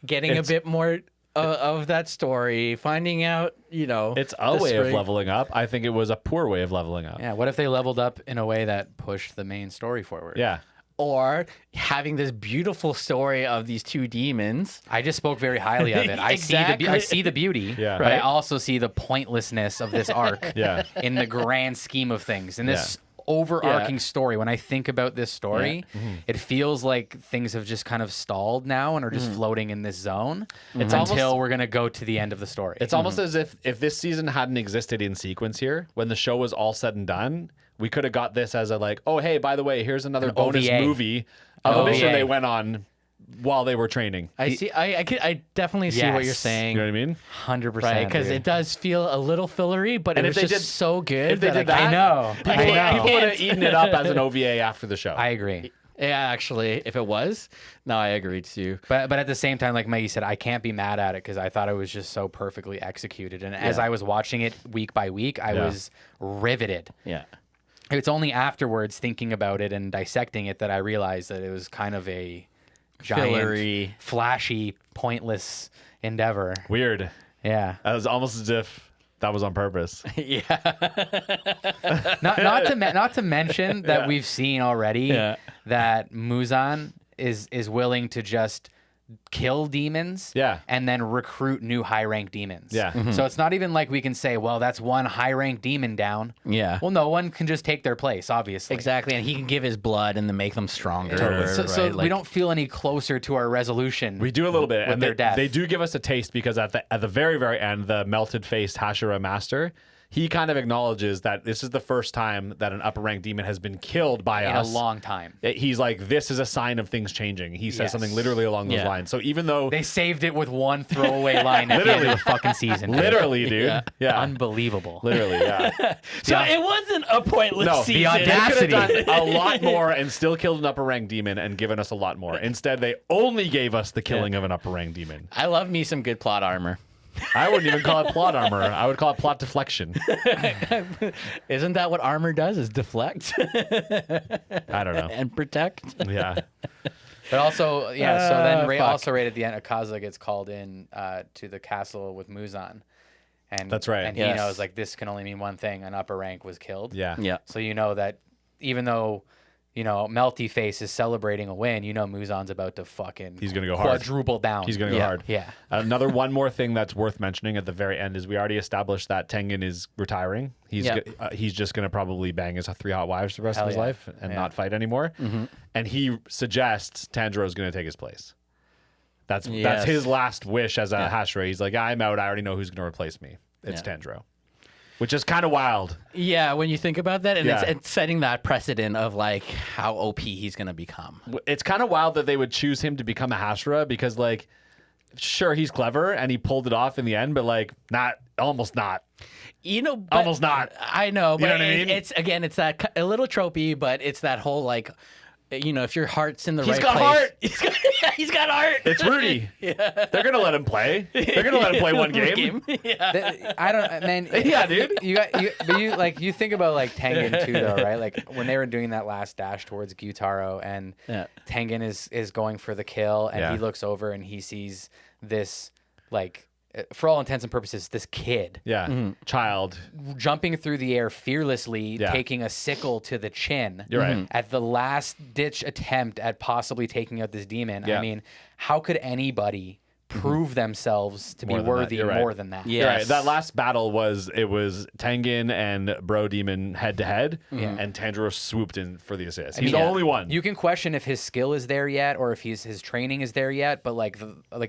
[SPEAKER 2] getting a bit more of that story, finding out,
[SPEAKER 1] It's a way of leveling up. I think it was a poor way of leveling up.
[SPEAKER 3] Yeah, what if they leveled up in a way that pushed the main story forward?
[SPEAKER 1] Yeah.
[SPEAKER 2] or having this beautiful story of these two demons.
[SPEAKER 3] I just spoke very highly of it. I
[SPEAKER 2] Exactly.
[SPEAKER 3] see the beauty,
[SPEAKER 1] Yeah.
[SPEAKER 3] but I
[SPEAKER 2] Right.
[SPEAKER 3] also see the pointlessness of this arc
[SPEAKER 1] Yeah.
[SPEAKER 3] in the grand scheme of things. In this overarching story, when I think about this story, it feels like things have just kind of stalled now and are just floating in this zone
[SPEAKER 1] It's
[SPEAKER 3] until
[SPEAKER 1] almost-
[SPEAKER 3] we're going to go to the end of the story.
[SPEAKER 1] It's almost as if this season hadn't existed in sequence here, when the show was all said and done, we could have got this as a like, oh, hey, by the way, here's another
[SPEAKER 3] An
[SPEAKER 1] bonus
[SPEAKER 3] OVA.
[SPEAKER 1] movie of a mission
[SPEAKER 3] OVA.
[SPEAKER 1] they went on while they were training.
[SPEAKER 2] I definitely see what you're
[SPEAKER 3] Yes.
[SPEAKER 2] saying.
[SPEAKER 1] You know what I mean?
[SPEAKER 3] 100%.
[SPEAKER 2] Right, because it does feel a little fillery, but
[SPEAKER 1] And
[SPEAKER 2] it
[SPEAKER 1] if
[SPEAKER 2] was
[SPEAKER 1] they
[SPEAKER 2] just
[SPEAKER 1] did-
[SPEAKER 2] so good.
[SPEAKER 1] if they
[SPEAKER 2] that
[SPEAKER 1] did
[SPEAKER 2] I
[SPEAKER 1] that-
[SPEAKER 2] can't-
[SPEAKER 3] I know.
[SPEAKER 1] People would have eaten it up as an OVA after the show.
[SPEAKER 3] I agree.
[SPEAKER 2] Yeah, actually, if it was, no, I agree too.
[SPEAKER 3] But at the same time, like Mikey said, I can't be mad at it because I thought it was just so perfectly executed. And as I was watching it week by week, I was riveted.
[SPEAKER 2] Yeah.
[SPEAKER 3] It's only afterwards thinking about it and dissecting it that I realized that it was kind of a giant,
[SPEAKER 2] Fillery.
[SPEAKER 3] flashy, pointless endeavor.
[SPEAKER 1] Weird.
[SPEAKER 3] Yeah.
[SPEAKER 1] It was almost as if that was on purpose.
[SPEAKER 2] Yeah.
[SPEAKER 3] Not to mention that we've seen already
[SPEAKER 2] Yeah.
[SPEAKER 3] that Muzan is willing to just kill demons
[SPEAKER 1] Yeah.
[SPEAKER 3] and then recruit new high rank demons.
[SPEAKER 1] Yeah.
[SPEAKER 3] So it's not even like we can say, well, that's one high rank demon down.
[SPEAKER 2] Yeah.
[SPEAKER 3] Well, no one can just take their place, obviously.
[SPEAKER 2] Exactly, and he can give his blood and then make them stronger.
[SPEAKER 3] So
[SPEAKER 2] right?
[SPEAKER 3] we don't feel any closer to our resolution.
[SPEAKER 1] We do a little bit,
[SPEAKER 3] with
[SPEAKER 1] and
[SPEAKER 3] their death.
[SPEAKER 1] they do give us a taste because at the very very end, the melted faced Hashira master, he kind of acknowledges that this is the first time that an upper rank demon has been killed by
[SPEAKER 3] in
[SPEAKER 1] us.
[SPEAKER 3] a long time.
[SPEAKER 1] He's like, this is a sign of things changing. He says
[SPEAKER 3] Yes.
[SPEAKER 1] something literally along those
[SPEAKER 2] Yeah.
[SPEAKER 1] lines. So even though
[SPEAKER 3] They saved it with one throwaway line at the end of the fucking season.
[SPEAKER 1] literally, dude, yeah,
[SPEAKER 3] Unbelievable.
[SPEAKER 1] literally, yeah.
[SPEAKER 2] So it wasn't a pointless
[SPEAKER 1] No,
[SPEAKER 2] season.
[SPEAKER 1] they could
[SPEAKER 3] audacity.
[SPEAKER 1] have done a lot more and still killed an upper rank demon and given us a lot more. Instead, they only gave us the killing of an upper rank demon.
[SPEAKER 2] I love me some good plot armor.
[SPEAKER 1] I wouldn't even call it plot armor. I would call it plot deflection.
[SPEAKER 2] Isn't that what armor does? Is deflect
[SPEAKER 1] I don't know.
[SPEAKER 2] and protect?
[SPEAKER 1] Yeah.
[SPEAKER 3] But also, yeah, so then
[SPEAKER 2] Fuck.
[SPEAKER 3] also right at the end, Akaza gets called in to the castle with Muzan. And
[SPEAKER 1] That's right.
[SPEAKER 3] And he
[SPEAKER 2] Yes.
[SPEAKER 3] knows, like, this can only mean one thing. An upper rank was killed.
[SPEAKER 1] Yeah.
[SPEAKER 2] Yeah.
[SPEAKER 3] So you know that even though, you know, Melty Face is celebrating a win, you know Muzan's about to fucking
[SPEAKER 1] He's gonna go hard.
[SPEAKER 3] quadruple down.
[SPEAKER 1] He's going to go
[SPEAKER 2] Yeah.
[SPEAKER 1] hard.
[SPEAKER 3] Yeah.
[SPEAKER 1] Another one more thing that's worth mentioning at the very end is we already established that Tengen is retiring. He's
[SPEAKER 2] Yeah.
[SPEAKER 1] he's just going to probably bang his 3 hot wives for the rest
[SPEAKER 3] Hell
[SPEAKER 1] of his
[SPEAKER 3] yeah.
[SPEAKER 1] life and
[SPEAKER 3] Yeah.
[SPEAKER 1] not fight anymore. And he suggests Tanjiro's going to take his place. That's
[SPEAKER 2] Yes.
[SPEAKER 1] his last wish as a Hashira. He's like, I'm out. I already know who's going to replace me. It's
[SPEAKER 2] Yeah.
[SPEAKER 1] Tanjiro, which is kind of wild.
[SPEAKER 2] Yeah, when you think about that, and
[SPEAKER 1] Yeah.
[SPEAKER 2] it's setting that precedent of like how OP he's gonna become.
[SPEAKER 1] It's kind of wild that they would choose him to become a Hashira because, like, sure, he's clever and he pulled it off in the end, but like, almost not.
[SPEAKER 2] You know, but
[SPEAKER 1] Almost not.
[SPEAKER 2] I know, but
[SPEAKER 1] know what I mean?
[SPEAKER 2] it's again, it's that a little tropey, but it's that whole like, you know, if your heart's in the
[SPEAKER 1] He's
[SPEAKER 2] right
[SPEAKER 1] got
[SPEAKER 2] place,
[SPEAKER 1] heart.
[SPEAKER 2] he's got heart.
[SPEAKER 1] It's Rudy. They're gonna let him play. They're gonna let him play one game.
[SPEAKER 2] Yeah.
[SPEAKER 3] I don't, man.
[SPEAKER 1] Yeah, dude.
[SPEAKER 3] But you think about like Tengen too, though, right? Like when they were doing that last dash towards Gyutaro, and
[SPEAKER 2] Yeah.
[SPEAKER 3] Tengen is going for the kill, and
[SPEAKER 1] Yeah.
[SPEAKER 3] he looks over and he sees this, like, for all intents and purposes, this kid
[SPEAKER 1] Yeah, child.
[SPEAKER 3] jumping through the air fearlessly,
[SPEAKER 1] Yeah.
[SPEAKER 3] taking a sickle to the chin.
[SPEAKER 1] You're right.
[SPEAKER 3] At the last ditch attempt at possibly taking out this demon.
[SPEAKER 1] Yeah.
[SPEAKER 3] I mean, how could anybody prove themselves to be
[SPEAKER 1] More than that.
[SPEAKER 3] worthy
[SPEAKER 1] You're right.
[SPEAKER 3] more than that?
[SPEAKER 2] Yeah.
[SPEAKER 1] You're right.
[SPEAKER 2] Yes.
[SPEAKER 1] That last battle was Tengen and Bro Demon head to head, and Tanjiro swooped in for the assist. He's
[SPEAKER 3] mean,
[SPEAKER 1] the only one.
[SPEAKER 3] You can question if his skill is there yet, or if his training is there yet. But like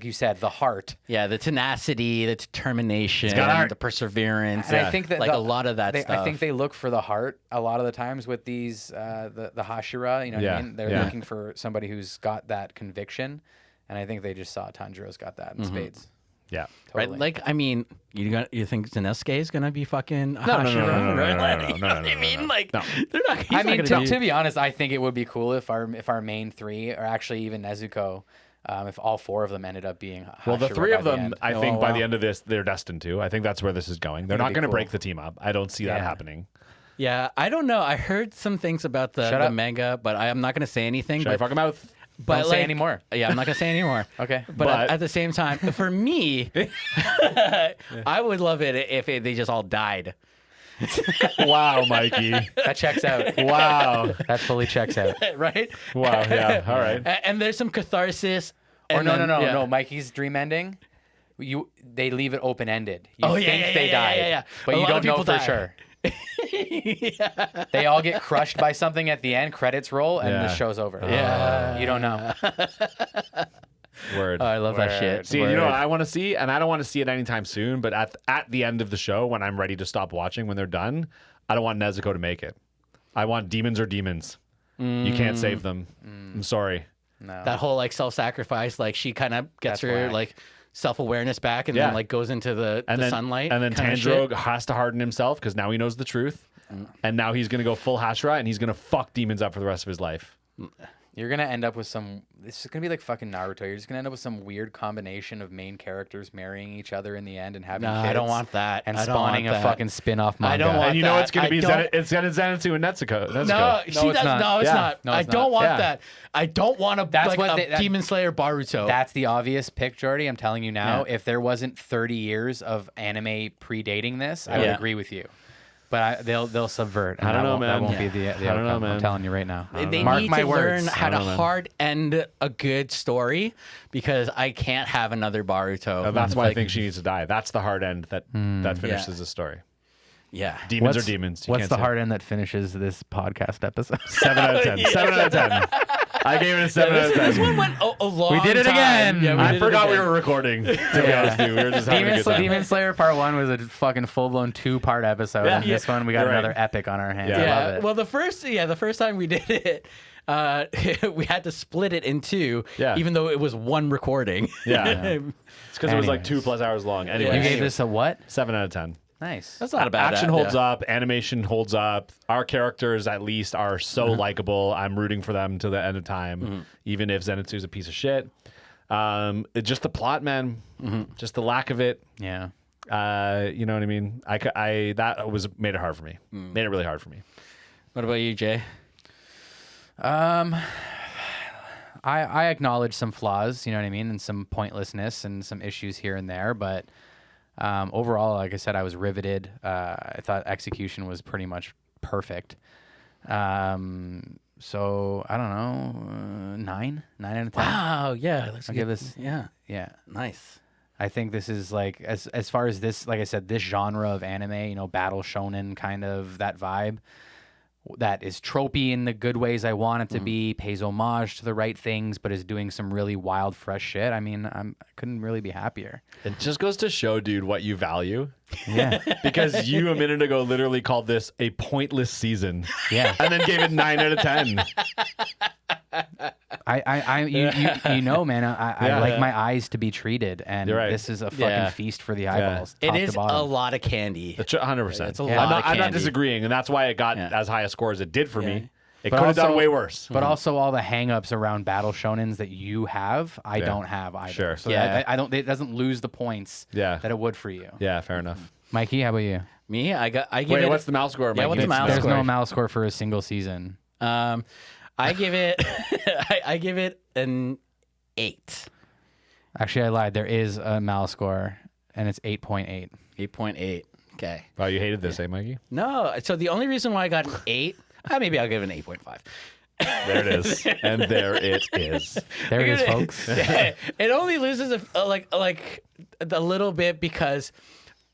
[SPEAKER 3] you said, the heart.
[SPEAKER 2] Yeah, the tenacity, the determination,
[SPEAKER 1] got heart.
[SPEAKER 2] the perseverance.
[SPEAKER 3] And I think that
[SPEAKER 2] like a lot of that
[SPEAKER 3] I
[SPEAKER 2] stuff.
[SPEAKER 3] think they look for the heart a lot of the times with these the Hashira. You know what
[SPEAKER 1] Yeah,
[SPEAKER 3] I mean? They're
[SPEAKER 1] yeah.
[SPEAKER 3] looking for somebody who's got that conviction, and I think they just saw Tanjiro's got that in spades.
[SPEAKER 1] yeah.
[SPEAKER 2] Right,
[SPEAKER 3] Totally.
[SPEAKER 2] like I mean, you think Zensuke is gonna be fucking
[SPEAKER 1] no, no,
[SPEAKER 2] Hashira?
[SPEAKER 1] no, no, no,
[SPEAKER 2] right?
[SPEAKER 1] no,
[SPEAKER 2] Like,
[SPEAKER 1] no,
[SPEAKER 2] you
[SPEAKER 1] no,
[SPEAKER 2] know
[SPEAKER 1] no,
[SPEAKER 2] what I
[SPEAKER 1] no,
[SPEAKER 2] mean?
[SPEAKER 1] no.
[SPEAKER 2] Like,
[SPEAKER 1] No.
[SPEAKER 2] they're not. He's
[SPEAKER 3] I
[SPEAKER 2] not
[SPEAKER 3] mean,
[SPEAKER 2] gonna
[SPEAKER 3] to
[SPEAKER 2] do-
[SPEAKER 3] be honest, I think it would be cool if our main three, or actually even Nezuko, if all 4 of them ended up being
[SPEAKER 1] Well, the
[SPEAKER 3] Hashira
[SPEAKER 1] 3
[SPEAKER 3] by
[SPEAKER 1] of
[SPEAKER 3] the
[SPEAKER 1] them,
[SPEAKER 3] end.
[SPEAKER 1] I think by
[SPEAKER 2] wow.
[SPEAKER 1] the end of this, they're destined to. I think that's where this is going. They're not
[SPEAKER 3] be
[SPEAKER 1] going to
[SPEAKER 3] cool.
[SPEAKER 1] break the team up. I don't see that
[SPEAKER 3] Yeah.
[SPEAKER 1] happening.
[SPEAKER 2] Yeah, I don't know. I heard some things about the
[SPEAKER 3] Shut up.
[SPEAKER 2] manga, but I'm not gonna say anything.
[SPEAKER 1] Should I
[SPEAKER 2] but
[SPEAKER 1] fuck him out?
[SPEAKER 2] but
[SPEAKER 3] Don't say anymore.
[SPEAKER 2] Yeah, I'm not gonna say anymore.
[SPEAKER 3] Okay.
[SPEAKER 2] But,
[SPEAKER 1] But-
[SPEAKER 2] at the same time, for me, I would love it if they just all died.
[SPEAKER 1] Wow, Mikey.
[SPEAKER 3] That checks out.
[SPEAKER 1] Wow.
[SPEAKER 3] That fully checks out.
[SPEAKER 2] right?
[SPEAKER 1] Wow. Yeah. All right.
[SPEAKER 2] And there's some catharsis.
[SPEAKER 3] Or
[SPEAKER 2] and
[SPEAKER 3] no,
[SPEAKER 2] then-
[SPEAKER 3] no, no,
[SPEAKER 2] yeah.
[SPEAKER 3] no. Mikey's dream ending. They leave it open ended. You
[SPEAKER 2] Oh,
[SPEAKER 3] think
[SPEAKER 2] yeah,
[SPEAKER 3] they died,
[SPEAKER 2] yeah.
[SPEAKER 3] but
[SPEAKER 2] A
[SPEAKER 3] you
[SPEAKER 2] lot
[SPEAKER 3] don't
[SPEAKER 2] of
[SPEAKER 3] know
[SPEAKER 2] people
[SPEAKER 3] for
[SPEAKER 2] die.
[SPEAKER 3] sure.
[SPEAKER 2] Yeah.
[SPEAKER 3] They all get crushed by something at the end. Credits roll, and
[SPEAKER 1] Yeah.
[SPEAKER 3] the show's over.
[SPEAKER 2] Yeah.
[SPEAKER 3] You don't know.
[SPEAKER 1] Word.
[SPEAKER 2] Oh, I love that shit.
[SPEAKER 3] Word.
[SPEAKER 1] See, you know what I want to see, and I don't want to see it anytime soon. But at the end of the show, when I'm ready to stop watching, when they're done, I don't want Nezuko to make it. I want demons or demons. You can't save them. I'm sorry.
[SPEAKER 3] No.
[SPEAKER 2] That whole like self-sacrifice, like she kind of gets
[SPEAKER 3] That's
[SPEAKER 2] her
[SPEAKER 3] whack.
[SPEAKER 2] like self-awareness back, and
[SPEAKER 1] Yeah.
[SPEAKER 2] then like goes into the
[SPEAKER 1] And then
[SPEAKER 2] sunlight.
[SPEAKER 1] and then
[SPEAKER 2] kinda shit.
[SPEAKER 1] Tanjiro has to harden himself because now he knows the truth, and now he's gonna go full Hashira, and he's gonna fuck demons up for the rest of his life.
[SPEAKER 3] You're gonna end up with some. This is gonna be like fucking Naruto. You're just gonna end up with some weird combination of main characters marrying each other in the end and having
[SPEAKER 2] No,
[SPEAKER 3] kids.
[SPEAKER 2] I don't want that.
[SPEAKER 3] And
[SPEAKER 2] I don't
[SPEAKER 3] spawning
[SPEAKER 2] want
[SPEAKER 3] a
[SPEAKER 2] that.
[SPEAKER 3] fucking spin-off manga.
[SPEAKER 2] I don't want
[SPEAKER 1] And you know
[SPEAKER 2] that.
[SPEAKER 1] it's gonna
[SPEAKER 2] I
[SPEAKER 1] be
[SPEAKER 2] don't-
[SPEAKER 1] it's gonna Zenitsu and Nezuko.
[SPEAKER 2] No,
[SPEAKER 3] No,
[SPEAKER 2] see,
[SPEAKER 3] it's
[SPEAKER 2] that's,
[SPEAKER 3] not.
[SPEAKER 2] no, it's
[SPEAKER 1] Yeah.
[SPEAKER 2] not.
[SPEAKER 3] No,
[SPEAKER 2] I
[SPEAKER 3] it's
[SPEAKER 2] don't
[SPEAKER 3] not.
[SPEAKER 2] want
[SPEAKER 1] Yeah.
[SPEAKER 2] that. I don't want a
[SPEAKER 3] That's
[SPEAKER 2] like
[SPEAKER 3] what
[SPEAKER 2] a
[SPEAKER 3] they-
[SPEAKER 2] Demon Slayer Baruto.
[SPEAKER 3] That's the obvious pick, Jordy. I'm telling you now.
[SPEAKER 2] Yeah.
[SPEAKER 3] If there wasn't 30 years of anime predating this, I would
[SPEAKER 2] Yeah.
[SPEAKER 3] agree with you. But they'll subvert. And
[SPEAKER 1] I don't
[SPEAKER 3] that
[SPEAKER 1] know,
[SPEAKER 3] won't-
[SPEAKER 1] man.
[SPEAKER 3] That won't be
[SPEAKER 1] Yeah.
[SPEAKER 3] the
[SPEAKER 1] I don't know,
[SPEAKER 3] outcome.
[SPEAKER 1] man.
[SPEAKER 3] I'm telling you right now.
[SPEAKER 2] They
[SPEAKER 3] Mark
[SPEAKER 2] need
[SPEAKER 3] my
[SPEAKER 2] to
[SPEAKER 3] words.
[SPEAKER 2] learn how to
[SPEAKER 1] I don't know, man.
[SPEAKER 2] hard end a good story because I can't have another Baruto.
[SPEAKER 1] That's why I
[SPEAKER 2] Like,
[SPEAKER 1] think she needs to die. That's the hard end that finishes the story.
[SPEAKER 2] yeah.
[SPEAKER 1] Demons are demons. You
[SPEAKER 3] What's
[SPEAKER 1] can't
[SPEAKER 3] the
[SPEAKER 1] say.
[SPEAKER 3] hard end that finishes this podcast episode?
[SPEAKER 1] 7 out of 10. 7 out of 10. I gave it a 7 out of 10.
[SPEAKER 2] This one went a long
[SPEAKER 3] We did it
[SPEAKER 2] time.
[SPEAKER 3] again.
[SPEAKER 2] Yeah,
[SPEAKER 1] I
[SPEAKER 2] did it
[SPEAKER 1] forgot we
[SPEAKER 2] again.
[SPEAKER 1] were recording. To be honest with you, we were just having a good time.
[SPEAKER 3] Demon Slayer Part 1 was a fucking full-blown 2-part episode.
[SPEAKER 1] Yeah.
[SPEAKER 3] And this one, we got
[SPEAKER 1] You're right.
[SPEAKER 3] another epic on our hands.
[SPEAKER 1] Yeah.
[SPEAKER 3] I
[SPEAKER 2] Yeah.
[SPEAKER 3] love it.
[SPEAKER 2] Well, the first time we did it, we had to split it in two,
[SPEAKER 1] Yeah.
[SPEAKER 2] even though it was one recording.
[SPEAKER 1] Yeah. It's because it was like
[SPEAKER 3] Anyways.
[SPEAKER 1] 2+ hours long.
[SPEAKER 3] you
[SPEAKER 1] Anyway,
[SPEAKER 3] gave this a what?
[SPEAKER 1] 7 out of 10.
[SPEAKER 3] Nice.
[SPEAKER 2] That's not a bad
[SPEAKER 1] Action holds
[SPEAKER 2] yeah.
[SPEAKER 1] up. Animation holds up. Our characters, at least, are so likable. I'm rooting for them to the end of time, even if Zenitsu's a piece of shit. Just the plot, man. Just the lack of it.
[SPEAKER 3] Yeah.
[SPEAKER 1] You know what I mean? Made it hard for me. Made it really hard for me.
[SPEAKER 2] What about you, Jay?
[SPEAKER 3] I acknowledge some flaws, you know what I mean, and some pointlessness and some issues here and there, but overall, like I said, I was riveted. I thought execution was pretty much perfect. So I don't know, 9 out of 10.
[SPEAKER 2] Wow, yeah.
[SPEAKER 3] I'll give this.
[SPEAKER 2] Yeah,
[SPEAKER 3] Yeah,
[SPEAKER 2] nice.
[SPEAKER 3] I think this is like as far as this, like I said, this genre of anime, you know, battle shonen kind of that vibe. That is tropey in the good ways I want it to be, pays homage to the right things, but is doing some really wild, fresh shit. I mean, I couldn't really be happier.
[SPEAKER 1] It just goes to show, dude, what you value.
[SPEAKER 3] Yeah,
[SPEAKER 1] Because you a minute ago literally called this a pointless season.
[SPEAKER 3] yeah.
[SPEAKER 1] And then gave it 9 out of 10.
[SPEAKER 3] You know, man, I
[SPEAKER 1] Yeah.
[SPEAKER 3] like my eyes to be treated, and
[SPEAKER 1] You're right.
[SPEAKER 3] this is a fucking
[SPEAKER 2] Yeah.
[SPEAKER 3] feast for the eyeballs.
[SPEAKER 2] It
[SPEAKER 3] top
[SPEAKER 2] is
[SPEAKER 3] to bottom.
[SPEAKER 2] a lot of candy.
[SPEAKER 1] 100%.
[SPEAKER 2] It's a
[SPEAKER 3] Yeah.
[SPEAKER 2] lot
[SPEAKER 1] I'm not,
[SPEAKER 2] of
[SPEAKER 1] I'm not
[SPEAKER 2] candy.
[SPEAKER 1] disagreeing, and that's why it got
[SPEAKER 2] Yeah.
[SPEAKER 1] as high a score as it did for me. It
[SPEAKER 3] But
[SPEAKER 1] could have done
[SPEAKER 3] also-
[SPEAKER 1] way worse.
[SPEAKER 3] But also all the hangups around battle shonens that you have, I
[SPEAKER 1] Yeah.
[SPEAKER 3] don't have either.
[SPEAKER 1] Sure.
[SPEAKER 3] So
[SPEAKER 2] Yeah.
[SPEAKER 3] that, I don't. It doesn't lose the points
[SPEAKER 1] Yeah.
[SPEAKER 3] that it would for you.
[SPEAKER 1] Yeah, fair enough.
[SPEAKER 3] Mikey, how about you?
[SPEAKER 2] Me, I give
[SPEAKER 1] Wait,
[SPEAKER 2] it.
[SPEAKER 1] what's the mouse score?
[SPEAKER 2] Yeah, what's the mouse
[SPEAKER 3] There's
[SPEAKER 2] score?
[SPEAKER 3] no mouse score for a single season.
[SPEAKER 2] I give it. I give it an 8.
[SPEAKER 3] Actually, I lied. There is a mal score, and it's 8.8.
[SPEAKER 2] 8.8. Okay.
[SPEAKER 1] Oh, you hated this, eh, Mikey?
[SPEAKER 2] No, so the only reason why I got an 8, maybe I'll give it an 8.5.
[SPEAKER 1] There it is. And there it is.
[SPEAKER 3] There it is, folks.
[SPEAKER 2] It only loses like a little bit because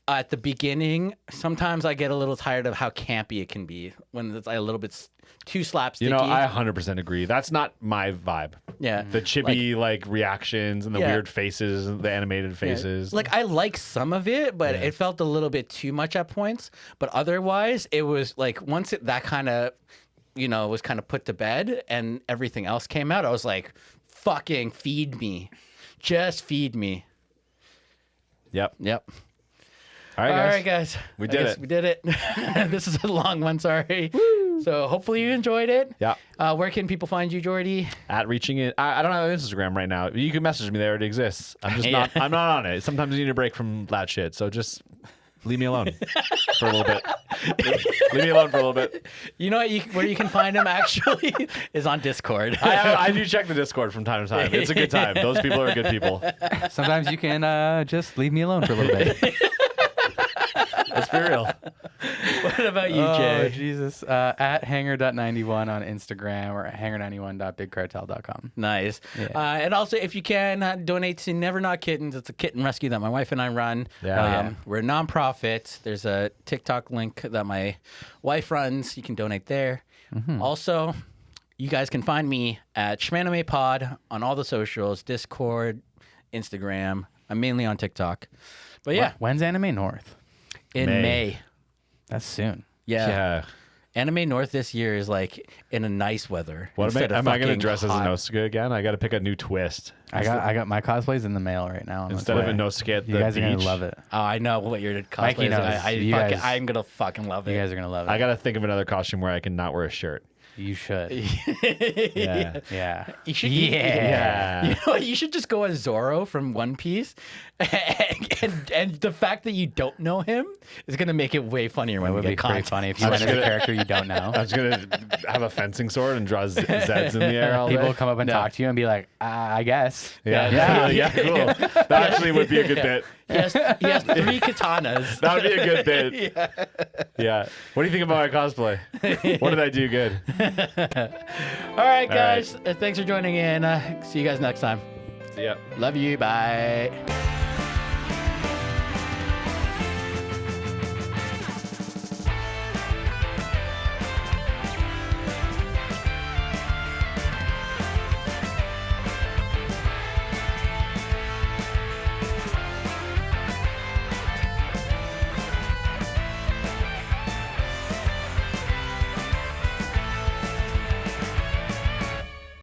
[SPEAKER 2] at the beginning, sometimes I get a little tired of how campy it can be when it's like a little bit too slapsticky.
[SPEAKER 1] You know, I 100% agree. That's not my vibe.
[SPEAKER 2] yeah,
[SPEAKER 1] The chibi like reactions and the
[SPEAKER 2] Yeah.
[SPEAKER 1] weird faces, and the animated faces.
[SPEAKER 2] Like I like some of it, but it felt a little bit too much at points. But otherwise, it was like once that kind of, was kind of put to bed and everything else came out, I was like, fucking feed me. Just feed me.
[SPEAKER 1] Yep.
[SPEAKER 2] Yep.
[SPEAKER 1] All right,
[SPEAKER 2] All
[SPEAKER 1] guys.
[SPEAKER 2] right, guys.
[SPEAKER 1] We
[SPEAKER 2] I
[SPEAKER 1] did
[SPEAKER 2] guess
[SPEAKER 1] it.
[SPEAKER 2] We did it. This is a long one, sorry. So hopefully you enjoyed it.
[SPEAKER 1] Yeah.
[SPEAKER 2] Where can people find you, Jordy?
[SPEAKER 1] At reaching it. I don't have Instagram right now. You can message me there. It exists. I'm just
[SPEAKER 2] Yeah.
[SPEAKER 1] I'm not on it. Sometimes you need a break from that shit. So just leave me alone for a little bit. Leave me alone for a little bit.
[SPEAKER 2] You know what where you can find him actually is on Discord.
[SPEAKER 1] I do check the Discord from time to time. It's a good time. Those people are good people.
[SPEAKER 3] Sometimes you can just leave me alone for a little bit.
[SPEAKER 1] Let's be real.
[SPEAKER 2] What about you,
[SPEAKER 3] Oh,
[SPEAKER 2] Jay?
[SPEAKER 3] Jesus. At hanger.91 on Instagram or hanger91.bigcartel.com.
[SPEAKER 2] Nice.
[SPEAKER 3] Yeah.
[SPEAKER 2] And also, if you can, donate to Never Not Kittens. It's a kitten rescue that my wife and I run.
[SPEAKER 1] Yeah.
[SPEAKER 2] We're a nonprofit. There's a TikTok link that my wife runs. You can donate there. Also, you guys can find me at Shmanime Pod on all the socials, Discord, Instagram. I'm mainly on TikTok. But yeah,
[SPEAKER 3] When's Anime North?
[SPEAKER 2] in May.
[SPEAKER 3] That's soon.
[SPEAKER 2] Yeah. Anime North this year is like in a nice weather.
[SPEAKER 1] What
[SPEAKER 2] instead of
[SPEAKER 1] am I going to
[SPEAKER 2] fucking
[SPEAKER 1] dress
[SPEAKER 2] hot.
[SPEAKER 1] as a Nezuko again? I got to pick a new twist.
[SPEAKER 3] I got my cosplay's in the mail right now.
[SPEAKER 1] Instead of a Nezuko at the
[SPEAKER 3] You guys
[SPEAKER 1] beach,
[SPEAKER 3] are gonna love it.
[SPEAKER 2] Oh, I know what your cosplay
[SPEAKER 3] Mikey
[SPEAKER 2] is.
[SPEAKER 3] knows.
[SPEAKER 2] I'm gonna fucking love it.
[SPEAKER 3] You guys are gonna love it.
[SPEAKER 1] I got to think of another costume where I can not wear a shirt.
[SPEAKER 3] You should.
[SPEAKER 1] Yeah.
[SPEAKER 3] Yeah.
[SPEAKER 2] You should.
[SPEAKER 1] Yeah.
[SPEAKER 2] You know what? You should just go as Zoro from One Piece, and the fact that you don't know him is gonna make it way funnier when
[SPEAKER 3] It
[SPEAKER 2] we
[SPEAKER 3] would
[SPEAKER 2] get
[SPEAKER 3] be pretty
[SPEAKER 2] content.
[SPEAKER 3] funny if you went as a character you don't know.
[SPEAKER 1] I was going to have a fencing sword and draw Zeds in the air all
[SPEAKER 3] People
[SPEAKER 1] day.
[SPEAKER 3] will come up and talk to you and be like, I guess.
[SPEAKER 1] Yeah, cool. That actually would be a good bit.
[SPEAKER 2] He has 3 katanas.
[SPEAKER 1] That would be a good bit. Yeah. What do you think about my cosplay? What did I do good?
[SPEAKER 2] All right, guys. Thanks for joining in. See you guys next time.
[SPEAKER 1] See ya.
[SPEAKER 2] Love you. Bye.